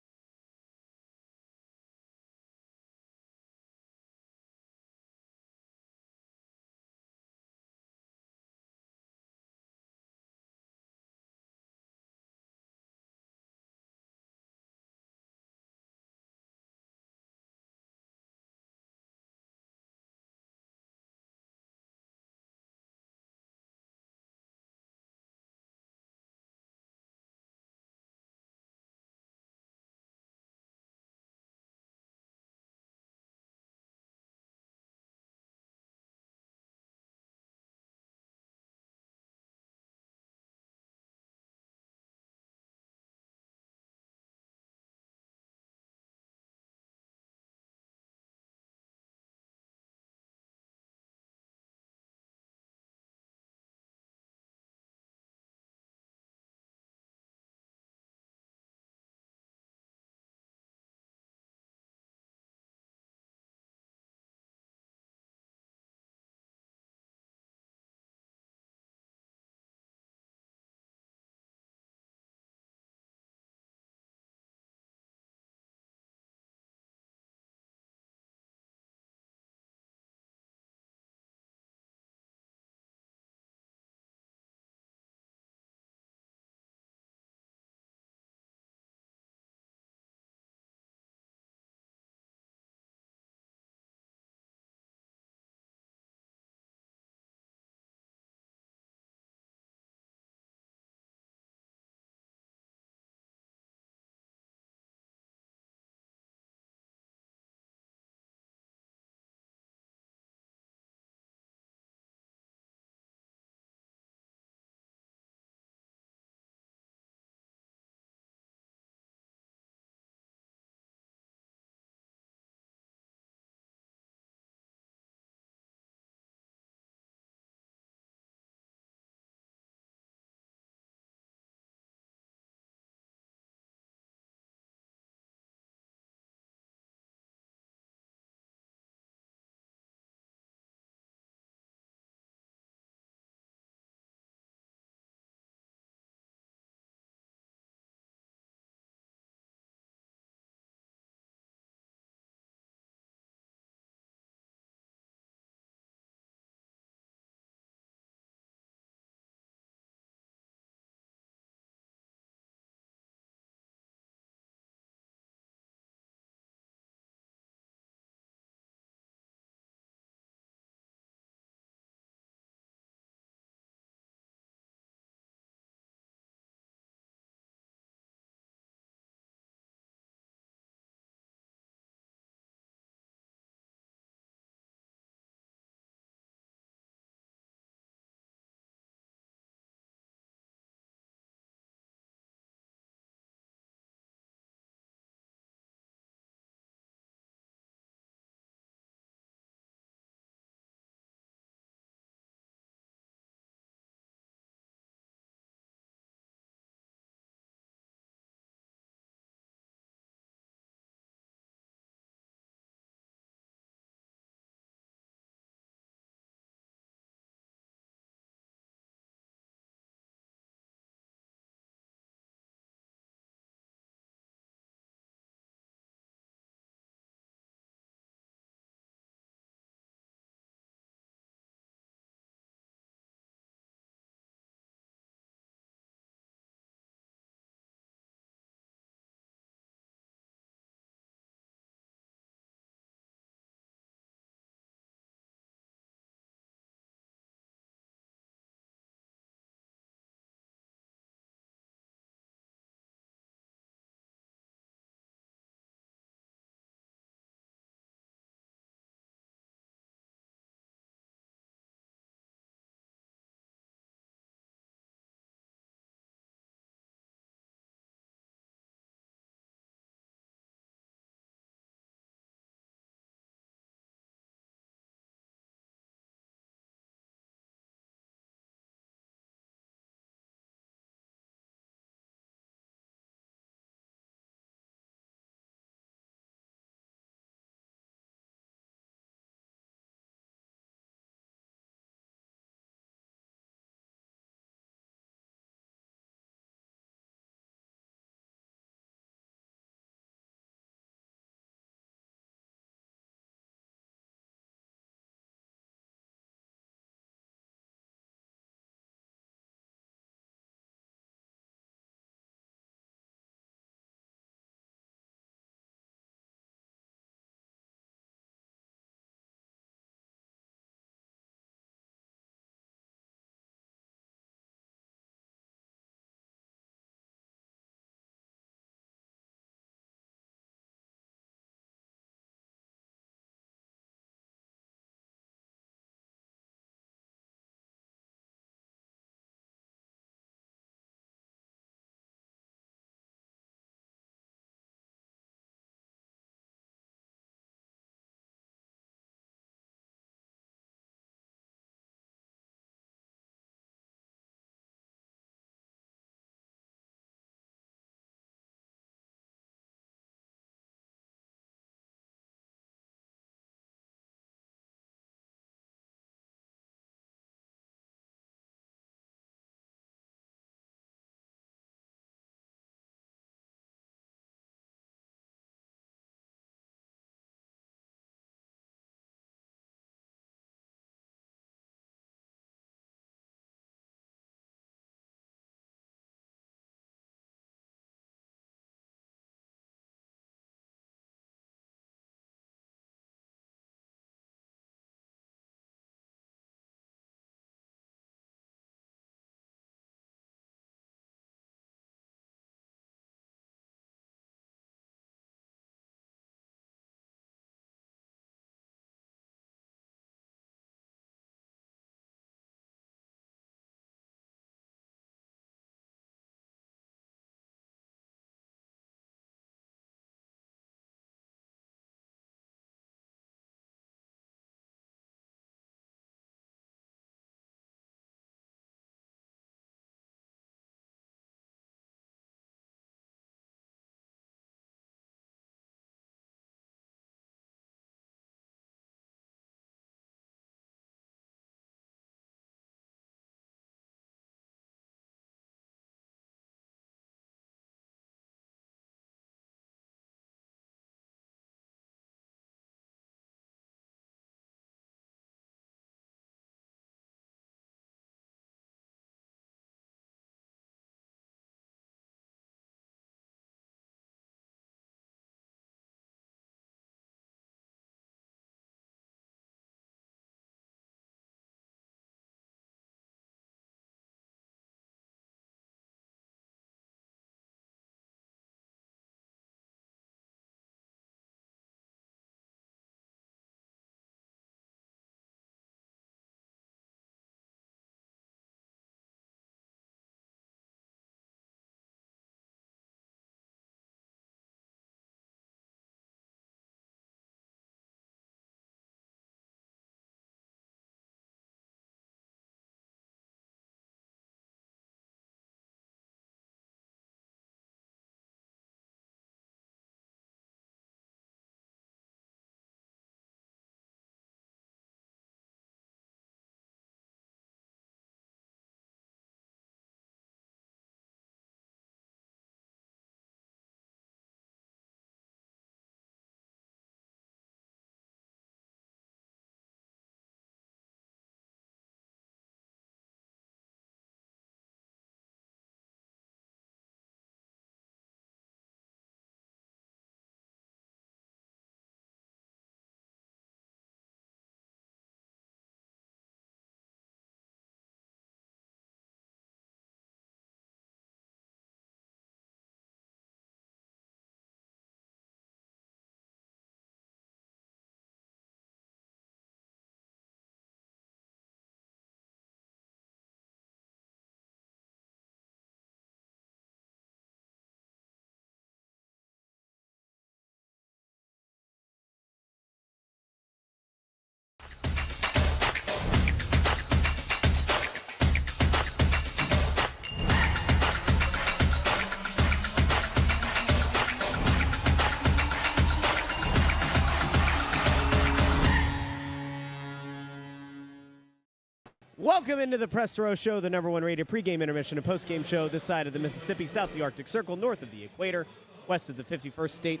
[SPEAKER 1] Welcome into the Press Row Show, the #1 rated pregame, intermission, and postgame show this side of the Mississippi, south of the Arctic Circle, north of the equator, west of the 51st state,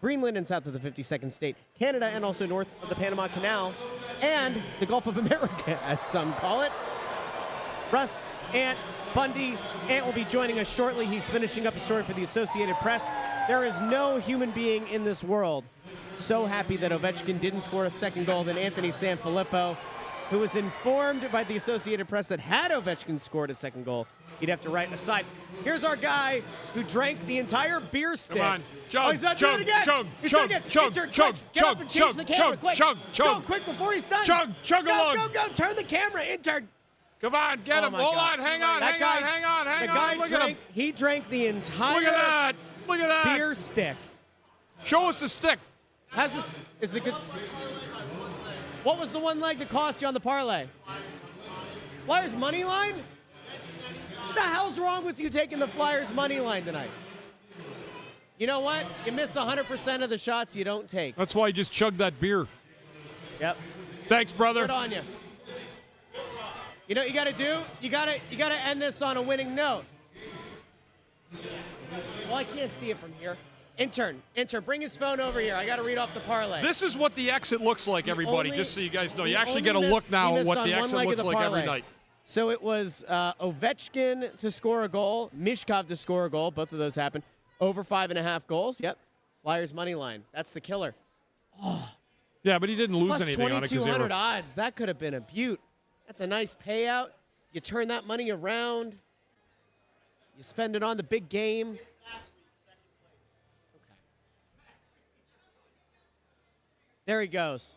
[SPEAKER 1] Greenland, and south of the 52nd state, Canada, and also north of the Panama Canal, and the Gulf of America, as some call it. Russ, Ant, Bundy. Ant will be joining us shortly. He's finishing up a story for the Associated Press. There is no human being in this world so happy that Ovechkin didn't score a second goal than Anthony SanFilippo, who was informed by the Associated Press that had Ovechkin scored a second goal, he'd have to write aside. Here's our guy who drank the entire beer stick.
[SPEAKER 4] Come on, chug,
[SPEAKER 1] oh, he's not
[SPEAKER 4] chug,
[SPEAKER 1] doing it again.
[SPEAKER 4] chug,
[SPEAKER 1] He's
[SPEAKER 4] chug,
[SPEAKER 1] doing it again.
[SPEAKER 4] chug,
[SPEAKER 1] Intern,
[SPEAKER 4] chug,
[SPEAKER 1] quick, get up and change
[SPEAKER 4] chug,
[SPEAKER 1] the camera,
[SPEAKER 4] chug,
[SPEAKER 1] quick.
[SPEAKER 4] chug, chug.
[SPEAKER 1] Go quick before he's done.
[SPEAKER 4] Chug, chug
[SPEAKER 1] go,
[SPEAKER 4] along.
[SPEAKER 1] Go, turn the camera, intern.
[SPEAKER 4] Come on, get him.
[SPEAKER 1] my
[SPEAKER 4] Hold
[SPEAKER 1] God.
[SPEAKER 4] on, hang on,
[SPEAKER 1] That
[SPEAKER 4] hang
[SPEAKER 1] guy-
[SPEAKER 4] on, hang on, hang
[SPEAKER 1] the
[SPEAKER 4] on.
[SPEAKER 1] guy
[SPEAKER 4] Look at him.
[SPEAKER 1] he drank the entire
[SPEAKER 4] Look at that. Look at that.
[SPEAKER 1] beer stick.
[SPEAKER 4] Show us the stick.
[SPEAKER 1] Has this? Is it good? What was the one leg that cost you on the parlay? Flyers money line? What the hell's wrong with you taking the Flyers money line tonight? You know what? You miss 100% of the shots you don't take.
[SPEAKER 4] That's why I just chugged that beer.
[SPEAKER 1] Yep.
[SPEAKER 4] Thanks, brother.
[SPEAKER 1] Good on you. You know what you got to do? You got to end this on a winning note. Well, I can't see it from here. Intern, bring his phone over here. I got to read off the parlay.
[SPEAKER 4] This is what the exit looks like, everybody, just so you guys know. You actually get a look now at what the exit looks like every night.
[SPEAKER 1] So it was Ovechkin to score a goal, Mishkov to score a goal. Both of those happened. Over 5.5 goals. Yep. Flyers money line. That's the killer.
[SPEAKER 4] Yeah, but he didn't lose
[SPEAKER 1] Plus
[SPEAKER 4] anything on it because they
[SPEAKER 1] 2,200
[SPEAKER 4] were.
[SPEAKER 1] odds. That could have been a beaut. That's a nice payout. You turn that money around. You spend it on the big game. Okay. There he goes.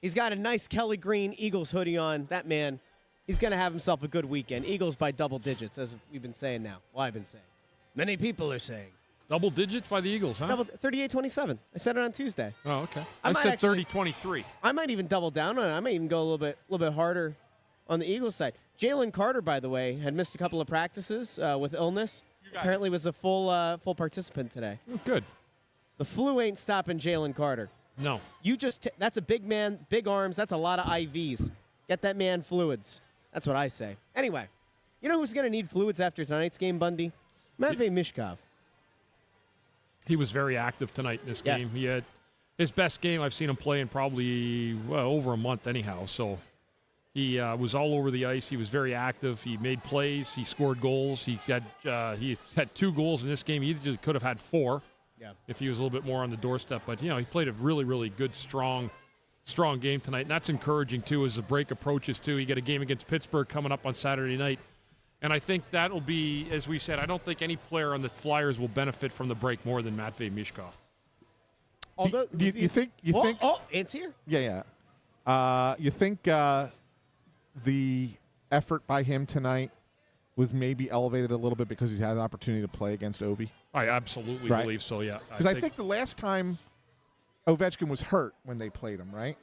[SPEAKER 1] He's got a nice Kelly Green Eagles hoodie on. That man, he's going to have himself a good weekend. Eagles by double digits, as we've been saying now. Well, I've been saying. Many people are saying.
[SPEAKER 4] Double digits by the Eagles, huh?
[SPEAKER 1] 38-27. I said it on Tuesday.
[SPEAKER 4] Oh, okay.
[SPEAKER 1] I
[SPEAKER 4] I
[SPEAKER 1] might
[SPEAKER 4] said
[SPEAKER 1] actually-
[SPEAKER 4] 30-23.
[SPEAKER 1] I might even double down on it. I might even go a little bit harder on the Eagles side. Jalen Carter, by the way, had missed a couple of practices with illness. Apparently was a full participant today.
[SPEAKER 4] Oh, good.
[SPEAKER 1] The flu ain't stopping Jalen Carter.
[SPEAKER 4] No.
[SPEAKER 1] You just that's a big man, big arms. That's a lot of IVs. Get that man fluids. That's what I say. Anyway, you know who's going to need fluids after tonight's game, Bundy? Matvei Mishkov.
[SPEAKER 4] He was very active tonight in this game.
[SPEAKER 1] Yes.
[SPEAKER 4] He had his best game I've seen him play in probably over a month anyhow. So he was all over the ice. He was very active. He made plays. He scored goals. He had 2 goals in this game. He easily could have had 4 if he was a little bit more on the doorstep. But, he played a really, really good, strong game tonight. And that's encouraging, too, as the break approaches, too. You get a game against Pittsburgh coming up on Saturday night. And I think that'll be, as we said, I don't think any player on the Flyers will benefit from the break more than Matvei Mishkov.
[SPEAKER 1] Although
[SPEAKER 2] You think?
[SPEAKER 1] Oh, it's here.
[SPEAKER 2] Yeah. You think the effort by him tonight was maybe elevated a little bit because he's had an opportunity to play against Ovi?
[SPEAKER 4] I absolutely believe so, yeah.
[SPEAKER 2] Because I think the last time Ovechkin was hurt when they played him, right?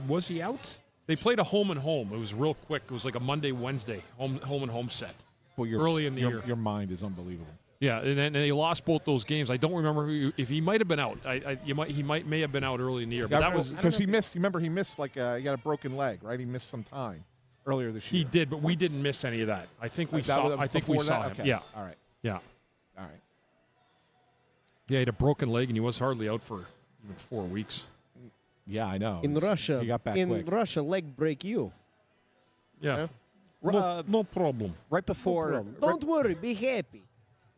[SPEAKER 4] Was he out? They played a home and home. It was real quick. It was like a Monday, Wednesday home and home set.
[SPEAKER 2] Well,
[SPEAKER 4] early in the year.
[SPEAKER 2] Your mind is unbelievable.
[SPEAKER 4] Yeah, and they lost both those games. I don't remember if he might have been out. He may have been out early in the year. But that was
[SPEAKER 2] because he missed. Remember, he missed he had a broken leg, right? He missed some time earlier this year.
[SPEAKER 4] He did, but we didn't miss any of that. I think we saw. I think we saw him.
[SPEAKER 2] Okay.
[SPEAKER 4] Yeah.
[SPEAKER 2] All right.
[SPEAKER 4] Yeah.
[SPEAKER 2] All right.
[SPEAKER 4] Yeah, he had a broken leg, and he was hardly out for 4 weeks.
[SPEAKER 2] Yeah, I know.
[SPEAKER 1] In Russia,
[SPEAKER 2] he got back quick.
[SPEAKER 1] Russia, leg break you.
[SPEAKER 4] Yeah. No problem.
[SPEAKER 5] Right before.
[SPEAKER 1] No problem. Don't worry, be happy.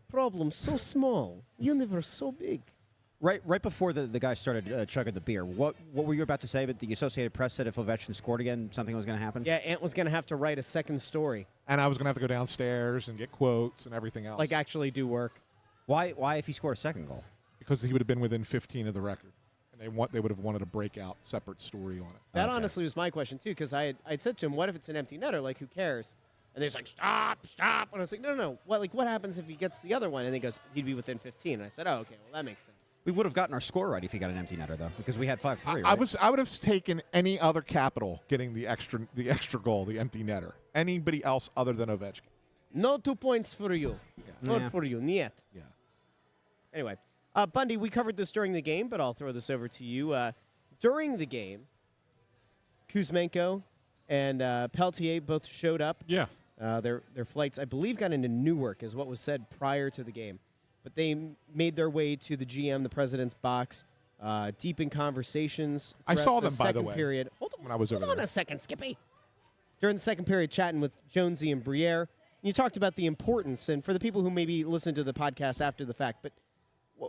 [SPEAKER 1] Problem so small, universe so big.
[SPEAKER 5] Right before the guy started chugging the beer, what were you about to say? But the Associated Press said if Ovechkin scored again, something was going to happen?
[SPEAKER 1] Yeah, Ant was going to have to write a second story.
[SPEAKER 2] And I was going to have to go downstairs and get quotes and everything else.
[SPEAKER 1] Like actually do work.
[SPEAKER 5] Why if he scored a second goal?
[SPEAKER 2] Because he would have been within 15 of the record. And they would have wanted a breakout separate story on it.
[SPEAKER 1] That honestly was my question, too, because I'd said to him, what if it's an empty netter? Like, who cares? And he's like, stop. And I was like, no. What happens if he gets the other one? And he goes, he'd be within 15. And I said, oh, okay, well, that makes sense.
[SPEAKER 5] We would have gotten our score right if he got an empty netter, though, because we had 5-3, right?
[SPEAKER 2] I would have taken any other capital getting the extra goal, the empty netter. Anybody else other than Ovechkin.
[SPEAKER 1] No 2 points for you.
[SPEAKER 5] Yeah.
[SPEAKER 1] Not for you, niet.
[SPEAKER 2] Yeah.
[SPEAKER 1] Anyway, Bundy, we covered this during the game, but I'll throw this over to you. During the game, Kuzmenko and Peltier both showed up.
[SPEAKER 4] Yeah.
[SPEAKER 1] Their flights, I believe, got into Newark, is what was said prior to the game. But they made their way to the GM, the president's box, deep in conversations.
[SPEAKER 2] I saw
[SPEAKER 1] the
[SPEAKER 2] them, by the
[SPEAKER 1] second
[SPEAKER 2] way,
[SPEAKER 1] period. Hold on,
[SPEAKER 2] when I was over
[SPEAKER 1] hold on
[SPEAKER 2] there.
[SPEAKER 1] a second, Skippy. During the second period, chatting with Jonesy and Briere, you talked about the importance, and for the people who maybe listen to the podcast after the fact, but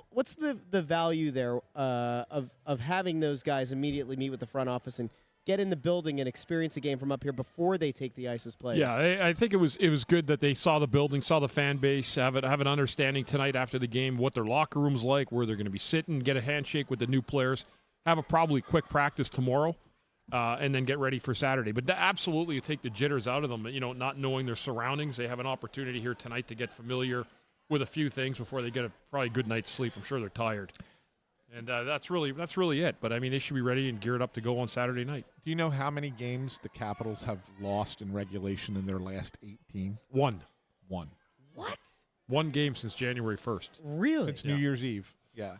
[SPEAKER 1] what's the value there of having those guys immediately meet with the front office and get in the building and experience a game from up here before they take the ice as players?
[SPEAKER 4] Yeah, I think it was good that they saw the building, saw the fan base, have an understanding tonight after the game what their locker room's like, where they're going to be sitting, get a handshake with the new players, have a probably quick practice tomorrow, and then get ready for Saturday. But absolutely, you take the jitters out of them. Not knowing their surroundings, they have an opportunity here tonight to get familiar with a few things before they get a probably good night's sleep. I'm sure they're tired. And that's really it. But, I mean, they should be ready and geared up to go on Saturday night.
[SPEAKER 2] Do you know how many games the Capitals have lost in regulation in their last 18?
[SPEAKER 4] One.
[SPEAKER 2] One.
[SPEAKER 1] What?
[SPEAKER 4] One game since January 1st.
[SPEAKER 1] Really?
[SPEAKER 2] Since New Year's Eve. Yeah.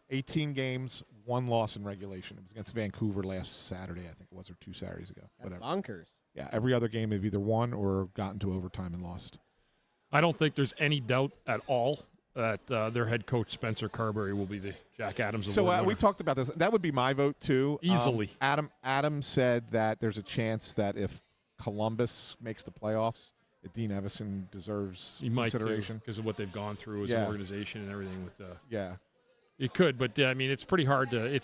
[SPEAKER 2] 18 games, one loss in regulation. It was against Vancouver last Saturday, I think it was, or 2 Saturdays ago.
[SPEAKER 1] That's
[SPEAKER 2] Whatever.
[SPEAKER 1] bonkers.
[SPEAKER 2] Yeah, every other game they've either won or gotten to overtime and lost.
[SPEAKER 4] I don't think there's any doubt at all that their head coach, Spencer Carberry, will be the Jack Adams Award winner.
[SPEAKER 2] We talked about this. That would be my vote, too.
[SPEAKER 4] Easily.
[SPEAKER 2] Adam said that there's a chance that if Columbus makes the playoffs, that Dean Evison deserves consideration.
[SPEAKER 4] Because of what they've gone through as an organization and everything. It could, but I mean, it's pretty hard to.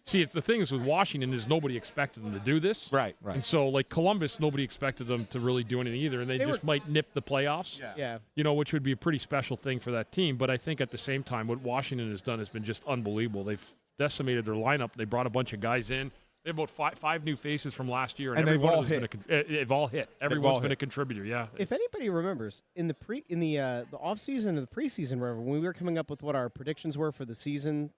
[SPEAKER 4] See, the thing is with Washington is nobody expected them to do this,
[SPEAKER 2] right?
[SPEAKER 4] And so, like Columbus, nobody expected them to really do anything either, and they just might nip the playoffs.
[SPEAKER 1] Yeah.
[SPEAKER 4] Which would be a pretty special thing for that team. But I think at the same time, what Washington has done has been just unbelievable. They've decimated their lineup. They brought a bunch of guys in. They have about five new faces from last year, and
[SPEAKER 2] they've all hit.
[SPEAKER 4] They've all hit. Everyone's been a contributor. Yeah.
[SPEAKER 1] If anybody remembers, in the off season and the preseason, wherever, when we were coming up with what our predictions were for the season,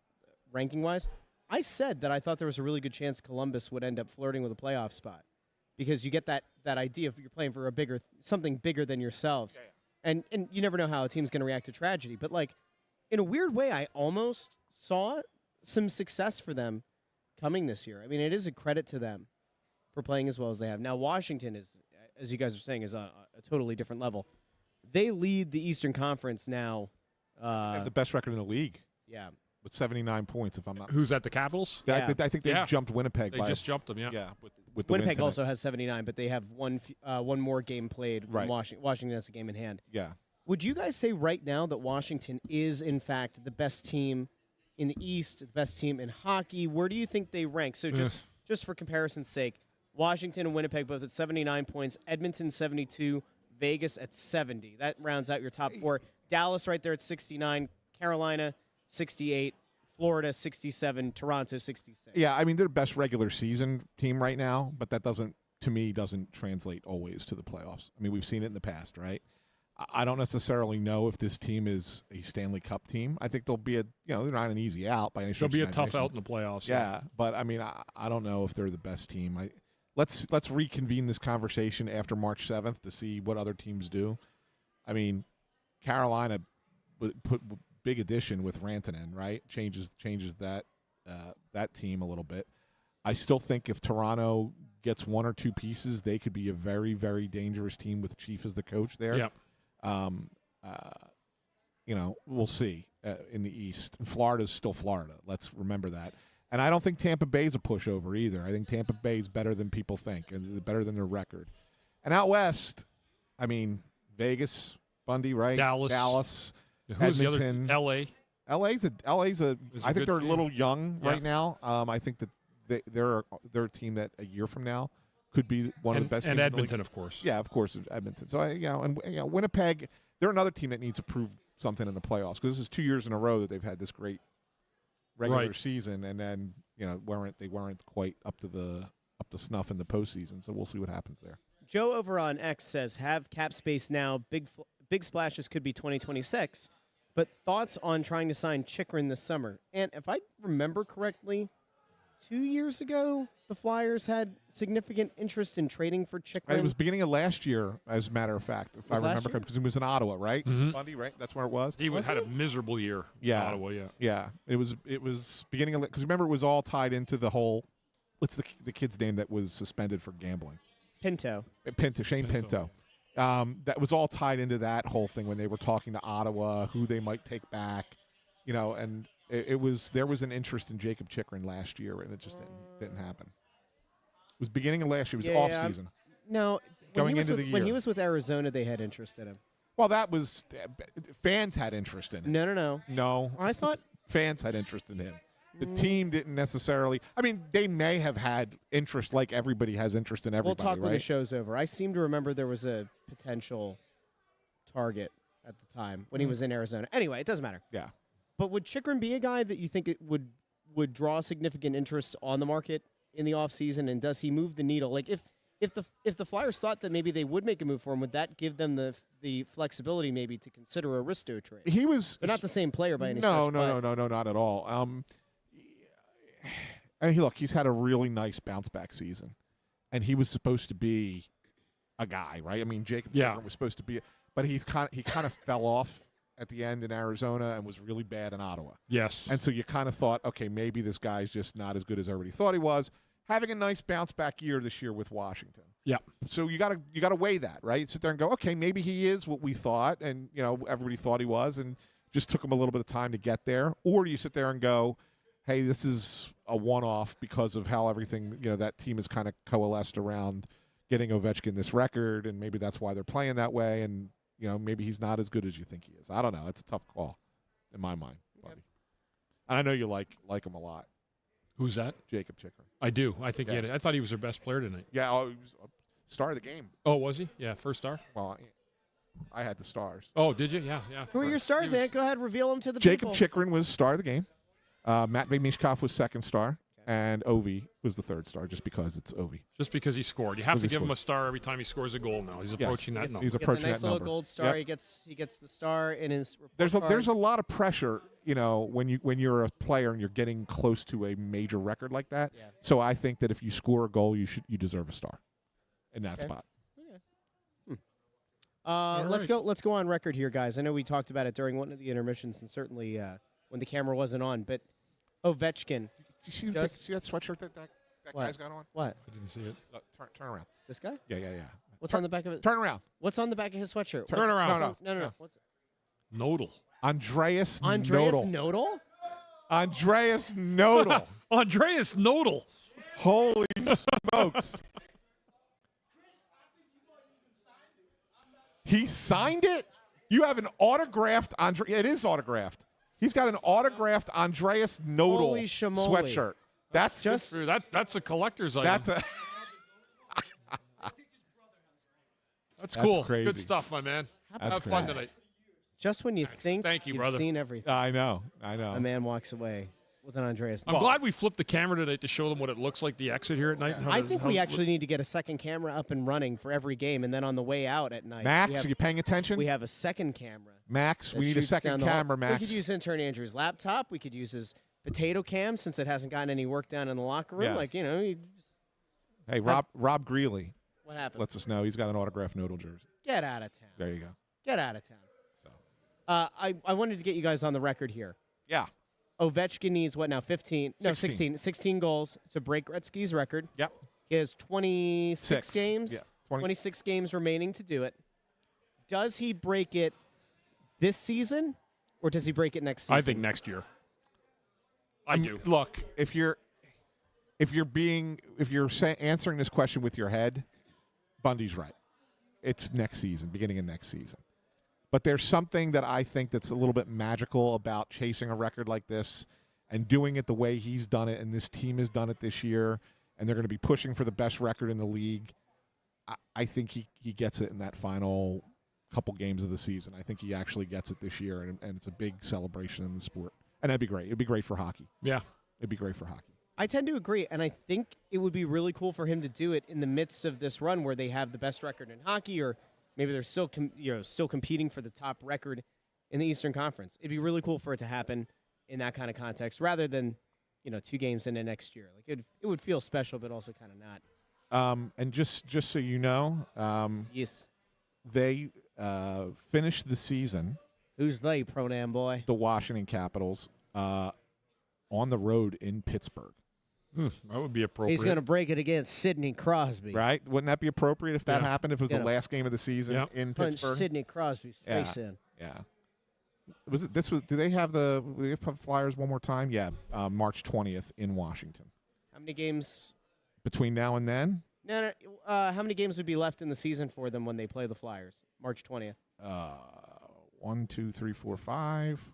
[SPEAKER 1] ranking wise, I said that I thought there was a really good chance Columbus would end up flirting with a playoff spot because you get that idea of you're playing for something bigger than yourselves, and you never know how a team's going to react to tragedy. But like in a weird way, I almost saw some success for them coming this year. I mean, it is a credit to them for playing as well as they have. Now, Washington is, as you guys are saying, is a totally different level. They lead the Eastern Conference now.
[SPEAKER 2] They have the best record in the league.
[SPEAKER 1] Yeah.
[SPEAKER 2] With 79 points, if I'm not.
[SPEAKER 4] Who's at the Capitals?
[SPEAKER 2] Yeah. I think they jumped Winnipeg.
[SPEAKER 4] They just jumped them. Yeah.
[SPEAKER 2] Yeah. With the
[SPEAKER 1] Winnipeg also has 79, but they have one more game played.
[SPEAKER 2] Right.
[SPEAKER 1] Washington has a game in hand.
[SPEAKER 2] Yeah.
[SPEAKER 1] Would you guys say right now that Washington is in fact the best team in the East, the best team in hockey? Where do you think they rank? So just for comparison's sake, Washington and Winnipeg both at 79 points, Edmonton 72, Vegas at 70. That rounds out your top four. Dallas right there at 69, Carolina 68, Florida 67, Toronto 66.
[SPEAKER 2] Yeah, I mean they're the best regular season team right now, but that doesn't translate always to the playoffs. I mean, we've seen it in the past, right? I don't necessarily know if this team is a Stanley Cup team. I think they'll be they're not an easy out by any stretch.
[SPEAKER 4] They'll be a tough out in the playoffs.
[SPEAKER 2] Yeah, but I mean, I don't know if they're the best team. Let's reconvene this conversation after March 7th to see what other teams do. I mean, Carolina put big addition with Rantanen, right? Changes that team a little bit. I still think if Toronto gets one or two pieces, they could be a very, very dangerous team with Chief as the coach there.
[SPEAKER 4] Yep.
[SPEAKER 2] We'll see in the East. Florida's still Florida. Let's remember that. And I don't think Tampa Bay's a pushover either. I think Tampa Bay's better than people think and better than their record. And out West, I mean, Vegas, Bundy, right?
[SPEAKER 4] Dallas.
[SPEAKER 2] Edmonton.
[SPEAKER 4] The other? L.A.
[SPEAKER 2] LA's a I think they're a little young right now. I think that they're a team that a year from now could be one of the best teams.
[SPEAKER 4] And Edmonton,
[SPEAKER 2] in the league.
[SPEAKER 4] of course.
[SPEAKER 2] Yeah, of course, Edmonton. So Winnipeg, they're another team that needs to prove something in the playoffs because this is 2 years in a row that they've had this great regular season, and then they weren't quite up to snuff in the postseason. So we'll see what happens there.
[SPEAKER 1] Joe over on X says, have cap space now. Big splashes could be 2026. But thoughts on trying to sign Chychrun this summer? And if I remember correctly, 2 years ago, the Flyers had significant interest in trading for Chychrun.
[SPEAKER 2] It was beginning of last year, as a matter of fact, if I remember correctly, because he was in Ottawa, right?
[SPEAKER 4] Mm-hmm.
[SPEAKER 2] Bundy, right? That's where it was.
[SPEAKER 4] He had a miserable year in Ottawa, yeah.
[SPEAKER 2] Yeah, it was beginning of, because remember it was all tied into the whole, what's the kid's name that was suspended for gambling? Shane Pinto. That was all tied into that whole thing when they were talking to Ottawa, who they might take back, and there was an interest in Jacob Chikrin last year, and it just didn't happen. It was beginning of last year. It was off season.
[SPEAKER 1] No,
[SPEAKER 2] going into the year.
[SPEAKER 1] When he was with Arizona, they had interest in him.
[SPEAKER 2] Well, that was fans had interest in him.
[SPEAKER 1] No. I thought
[SPEAKER 2] fans had interest in him. The team didn't necessarily. I mean, they may have had interest, like everybody has interest in everybody.
[SPEAKER 1] We'll talk when
[SPEAKER 2] right?
[SPEAKER 1] the show's over. I seem to remember there was a potential target at the time when he was in Arizona. Anyway, it doesn't matter.
[SPEAKER 2] Yeah.
[SPEAKER 1] But would Chikrin be a guy that you think it would draw significant interest on the market in the offseason, and does he move the needle? Like if the Flyers thought that maybe they would make a move for him, would that give them the flexibility maybe to consider a Risto trade? They're not the same player by any stretch.
[SPEAKER 2] No, not at all. And look, he's had a really nice bounce back season, and he was supposed to be a guy, right? I mean, Jacob Chikrin was supposed to be, but he kind of fell off at the end in Arizona and was really bad in Ottawa.
[SPEAKER 4] Yes.
[SPEAKER 2] And so you kind of thought, okay, maybe this guy's just not as good as everybody thought he was. Having a nice bounce back year this year with Washington.
[SPEAKER 4] Yeah.
[SPEAKER 2] So you gotta weigh that, right? Sit there and go, okay, maybe he is what we thought, and everybody thought he was, and just took him a little bit of time to get there. Or do you sit there and go, hey, this is a one-off because of how everything, that team is kind of coalesced around getting Ovechkin this record, and maybe that's why they're playing that way, and maybe he's not as good as you think he is. I don't know. It's a tough call in my mind, buddy. And I know you like him a lot.
[SPEAKER 4] Who's that?
[SPEAKER 2] Jacob Chikrin.
[SPEAKER 4] I do. I think I thought he was their best player tonight.
[SPEAKER 2] Yeah, he was a star of the game.
[SPEAKER 4] Oh, was he? Yeah, first star?
[SPEAKER 2] Well, I had the stars.
[SPEAKER 4] Oh, did you? Yeah.
[SPEAKER 1] Who are your stars, Ant? Go ahead, reveal them to the
[SPEAKER 2] people.
[SPEAKER 1] people.
[SPEAKER 2] Chikrin was star of the game. Matvei Mishkov was second star. And Ovi was the third star, just because it's Ovi.
[SPEAKER 4] Just because he scored. You have to give him a star every time he scores a goal now. He's approaching that number.
[SPEAKER 2] He's approaching
[SPEAKER 1] that number. He gets a nice little gold star.
[SPEAKER 2] Yep.
[SPEAKER 1] He gets the star in his report
[SPEAKER 2] There's
[SPEAKER 1] card.
[SPEAKER 2] a lot of pressure, when you're a player and you're getting close to a major record like that. Yeah. So I think that if you score a goal, you deserve a star in that spot.
[SPEAKER 1] Okay. Let's go on record here, guys. I know we talked about it during one of the intermissions, and certainly when the camera wasn't on, but Ovechkin.
[SPEAKER 2] See that sweatshirt that guy's got on?
[SPEAKER 1] What?
[SPEAKER 4] I didn't see it.
[SPEAKER 2] Look, turn around.
[SPEAKER 1] This guy?
[SPEAKER 2] Yeah.
[SPEAKER 1] What's on the back of it?
[SPEAKER 2] Turn around.
[SPEAKER 1] What's on the back of his sweatshirt?
[SPEAKER 4] Turn around.
[SPEAKER 1] No. What's it?
[SPEAKER 4] Nodal.
[SPEAKER 2] Andreas
[SPEAKER 1] Nodal?
[SPEAKER 2] Andreas Nodal.
[SPEAKER 4] Andreas Nodal.
[SPEAKER 2] Holy smokes. He signed it? You have an autographed it is autographed. He's got an autographed Andreas Nodal sweatshirt. That's
[SPEAKER 4] just that's a collector's item. That's cool.
[SPEAKER 2] Crazy.
[SPEAKER 4] Good stuff, my man. Have
[SPEAKER 2] crazy.
[SPEAKER 4] fun tonight.
[SPEAKER 1] Just when you think
[SPEAKER 4] Thank you,
[SPEAKER 1] you've
[SPEAKER 4] brother.
[SPEAKER 1] seen everything.
[SPEAKER 2] I know.
[SPEAKER 1] A man walks away with an Andreas
[SPEAKER 4] I'm glad we flipped the camera tonight to show them what it looks like the exit here at night.
[SPEAKER 1] I think we actually need to get a second camera up and running for every game, and then on the way out at night.
[SPEAKER 2] Max, are you paying attention?
[SPEAKER 1] We have a second camera.
[SPEAKER 2] Max, we need a second camera, Max.
[SPEAKER 1] We could use intern Andrew's laptop. We could use his potato cam since it hasn't gotten any work done in the locker room.
[SPEAKER 2] Yeah. Hey, Rob Greeley.
[SPEAKER 1] What happened?
[SPEAKER 2] Lets us know he's got an autographed Nodal jersey.
[SPEAKER 1] Get out of town.
[SPEAKER 2] There you go.
[SPEAKER 1] Get out of town.
[SPEAKER 2] So,
[SPEAKER 1] I wanted to get you guys on the record here.
[SPEAKER 2] Yeah.
[SPEAKER 1] Ovechkin needs what now? 16 goals to break Gretzky's record.
[SPEAKER 2] Yep.
[SPEAKER 1] He has 26 games.
[SPEAKER 2] Yeah.
[SPEAKER 1] 26 games remaining to do it. Does he break it this season, or does he break it next season?
[SPEAKER 4] I think next year. I do.
[SPEAKER 2] Look, if you're answering this question with your head, Bundy's right. It's next season, beginning of next season. But there's something that I think that's a little bit magical about chasing a record like this and doing it the way he's done it, and this team has done it this year, and they're going to be pushing for the best record in the league. I think he gets it in that final couple games of the season. I think he actually gets it this year, and it's a big celebration in the sport. And that'd be great. It'd be great for hockey.
[SPEAKER 4] Yeah.
[SPEAKER 2] It'd be great for hockey.
[SPEAKER 1] I tend to agree, and I think it would be really cool for him to do it in the midst of this run where they have the best record in hockey, or maybe they're still still competing for the top record in the Eastern Conference. It'd be really cool for it to happen in that kind of context, rather than 2 games into next year. Like it would feel special, but also kind of not.
[SPEAKER 2] And just so you know,
[SPEAKER 1] yes,
[SPEAKER 2] they finished the season.
[SPEAKER 1] Who's they, Pronam boy?
[SPEAKER 2] The Washington Capitals on the road in Pittsburgh.
[SPEAKER 4] That would be appropriate.
[SPEAKER 1] He's going to break it against Sidney Crosby.
[SPEAKER 2] Right? Wouldn't that be appropriate if that
[SPEAKER 4] Yeah.
[SPEAKER 2] happened, if it was the
[SPEAKER 1] Gonna
[SPEAKER 2] last game of the season in
[SPEAKER 1] Punch
[SPEAKER 2] Pittsburgh?
[SPEAKER 1] Sidney Crosby's face in.
[SPEAKER 2] Yeah. Do they have the Flyers one more time? Yeah, March 20th in Washington.
[SPEAKER 1] How many games?
[SPEAKER 2] Between now and then?
[SPEAKER 1] No. How many games would be left in the season for them when they play the Flyers? March 20th.
[SPEAKER 2] 1, 2, 3, 4, 5,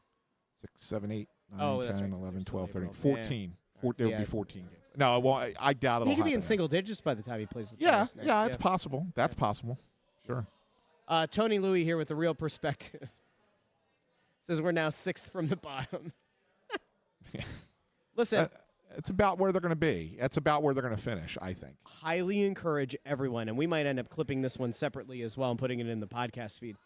[SPEAKER 2] 6, 7, 8, 9, 10,
[SPEAKER 1] that's right.
[SPEAKER 2] 11, 12, 13,
[SPEAKER 1] 12.
[SPEAKER 2] 14.
[SPEAKER 1] Yeah.
[SPEAKER 2] There will be 14 games. No, well, I doubt it'll
[SPEAKER 1] He could be in
[SPEAKER 2] happen
[SPEAKER 1] single digits by the time he plays the
[SPEAKER 2] then.
[SPEAKER 1] Flyers next.
[SPEAKER 2] Yeah, it's possible. That's possible. Sure.
[SPEAKER 1] Tony Louie here with the real perspective. Says we're now 6th from the bottom. Listen.
[SPEAKER 2] It's about where they're going to be. It's about where they're going to finish, I think.
[SPEAKER 1] Highly encourage everyone, and we might end up clipping this one separately as well and putting it in the podcast feed.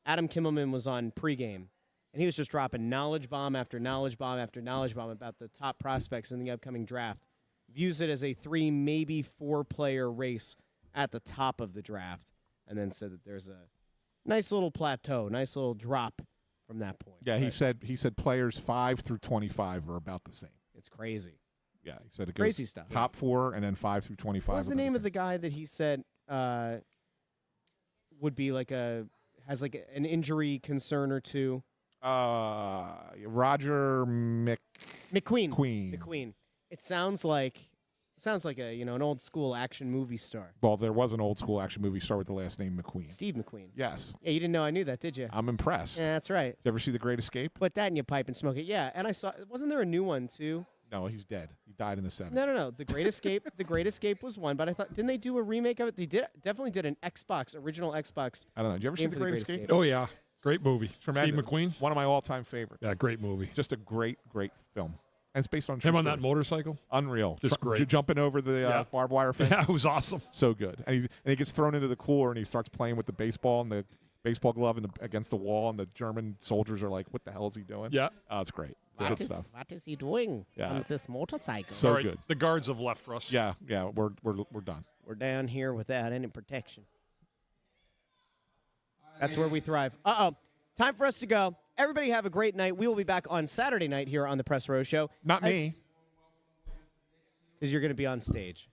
[SPEAKER 1] Adam Kimmelman was on Pregame, and he was just dropping knowledge bomb after knowledge bomb after knowledge bomb about the top prospects in the upcoming draft. Views it as a 3, maybe 4-player race at the top of the draft, and then said that there's a nice little plateau, nice little drop from that point.
[SPEAKER 2] Yeah, he said players 5 through 25 are about the same.
[SPEAKER 1] It's crazy.
[SPEAKER 2] Yeah, he said it goes
[SPEAKER 1] Crazy stuff.
[SPEAKER 2] top 4 and then 5 through 25.
[SPEAKER 1] What was the name of the guy that he said would be has an injury concern or two?
[SPEAKER 2] Roger
[SPEAKER 1] McQueen.
[SPEAKER 2] McQueen.
[SPEAKER 1] It sounds like a an old school action movie star.
[SPEAKER 2] Well, there was an old school action movie star with the last name McQueen.
[SPEAKER 1] Steve McQueen.
[SPEAKER 2] Yes.
[SPEAKER 1] Yeah, you didn't know I knew that, did you?
[SPEAKER 2] I'm impressed.
[SPEAKER 1] Yeah, that's right.
[SPEAKER 2] Did you ever see The Great Escape?
[SPEAKER 1] Put that in your pipe and smoke it. Yeah, and I saw. Wasn't there a new one too?
[SPEAKER 2] No, he's dead. He died in the 70s.
[SPEAKER 1] No. The Great Escape. The Great Escape was one, but I thought didn't they do a remake of it? They definitely did an original Xbox.
[SPEAKER 2] I don't know. Did you ever see
[SPEAKER 1] game
[SPEAKER 2] The
[SPEAKER 1] for
[SPEAKER 2] Great Escape?
[SPEAKER 4] Oh, yeah. Great movie.
[SPEAKER 2] Tremendous.
[SPEAKER 4] Steve McQueen.
[SPEAKER 2] One of my all-time favorites.
[SPEAKER 4] Yeah, great movie.
[SPEAKER 2] Just a great film. And it's based on true
[SPEAKER 4] Him on
[SPEAKER 2] story.
[SPEAKER 4] that motorcycle.
[SPEAKER 2] Unreal.
[SPEAKER 4] Just great.
[SPEAKER 2] Jumping over the barbed wire fence.
[SPEAKER 4] Yeah, it was awesome.
[SPEAKER 2] So good. And he gets thrown into the cooler and he starts playing with the baseball and the baseball glove against the wall, and the German soldiers are like, "What the hell is he doing?"
[SPEAKER 4] Yeah.
[SPEAKER 2] Oh, it's great. Good stuff.
[SPEAKER 1] What is he doing
[SPEAKER 2] Yeah.
[SPEAKER 1] on this motorcycle?
[SPEAKER 2] So
[SPEAKER 4] All right,
[SPEAKER 2] good.
[SPEAKER 4] The guards have left, Russ.
[SPEAKER 2] Yeah. We're done.
[SPEAKER 1] We're down here without any protection. That's where we thrive. Time for us to go. Everybody have a great night. We will be back on Saturday night here on the Press Row Show.
[SPEAKER 2] Not me.
[SPEAKER 1] Because you're going to be on stage.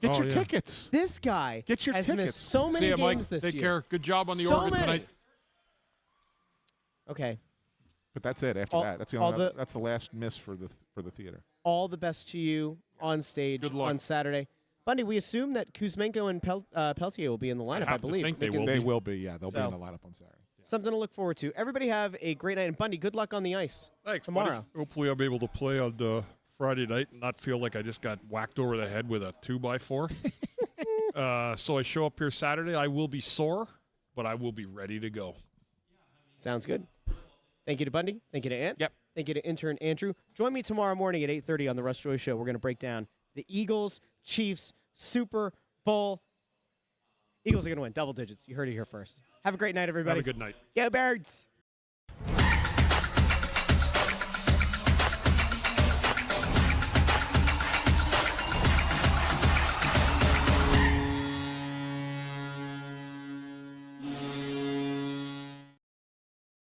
[SPEAKER 2] Get your tickets.
[SPEAKER 1] This guy
[SPEAKER 2] Get your
[SPEAKER 1] has
[SPEAKER 2] tickets.
[SPEAKER 1] missed so many
[SPEAKER 4] See ya, Mike.
[SPEAKER 1] games this
[SPEAKER 4] Take
[SPEAKER 1] year.
[SPEAKER 4] care. Good job on the
[SPEAKER 1] So
[SPEAKER 4] organ
[SPEAKER 1] many.
[SPEAKER 4] tonight.
[SPEAKER 1] Okay.
[SPEAKER 2] But that's it. After that, that's the only. That's the last miss for the theater.
[SPEAKER 1] All the best to you on stage
[SPEAKER 4] Good luck.
[SPEAKER 1] on Saturday. Bundy, we assume that Kuzmenko and Peltier will be in the lineup, I
[SPEAKER 4] have to
[SPEAKER 1] believe.
[SPEAKER 4] think they will
[SPEAKER 2] They
[SPEAKER 4] be.
[SPEAKER 2] will be. Yeah, they'll be
[SPEAKER 1] So-
[SPEAKER 2] in the lineup on Saturday.
[SPEAKER 1] Something to look forward to. Everybody have a great night. And Bundy, good luck on the ice
[SPEAKER 4] Thanks,
[SPEAKER 1] tomorrow.
[SPEAKER 4] buddy. Hopefully I'll be able to play on Friday night and not feel like I just got whacked over the head with a 2x4. So I show up here Saturday. I will be sore, but I will be ready to go.
[SPEAKER 1] Sounds good. Thank you to Bundy. Thank you to Ant.
[SPEAKER 2] Yep.
[SPEAKER 1] Thank you to intern Andrew. Join me tomorrow morning at 8:30 on the Russ Joy Show. We're going to break down the Eagles-Chiefs Super Bowl. Eagles are going to win double digits. You heard it here first. Have a great night, everybody.
[SPEAKER 4] Have a good night.
[SPEAKER 1] Go Birds!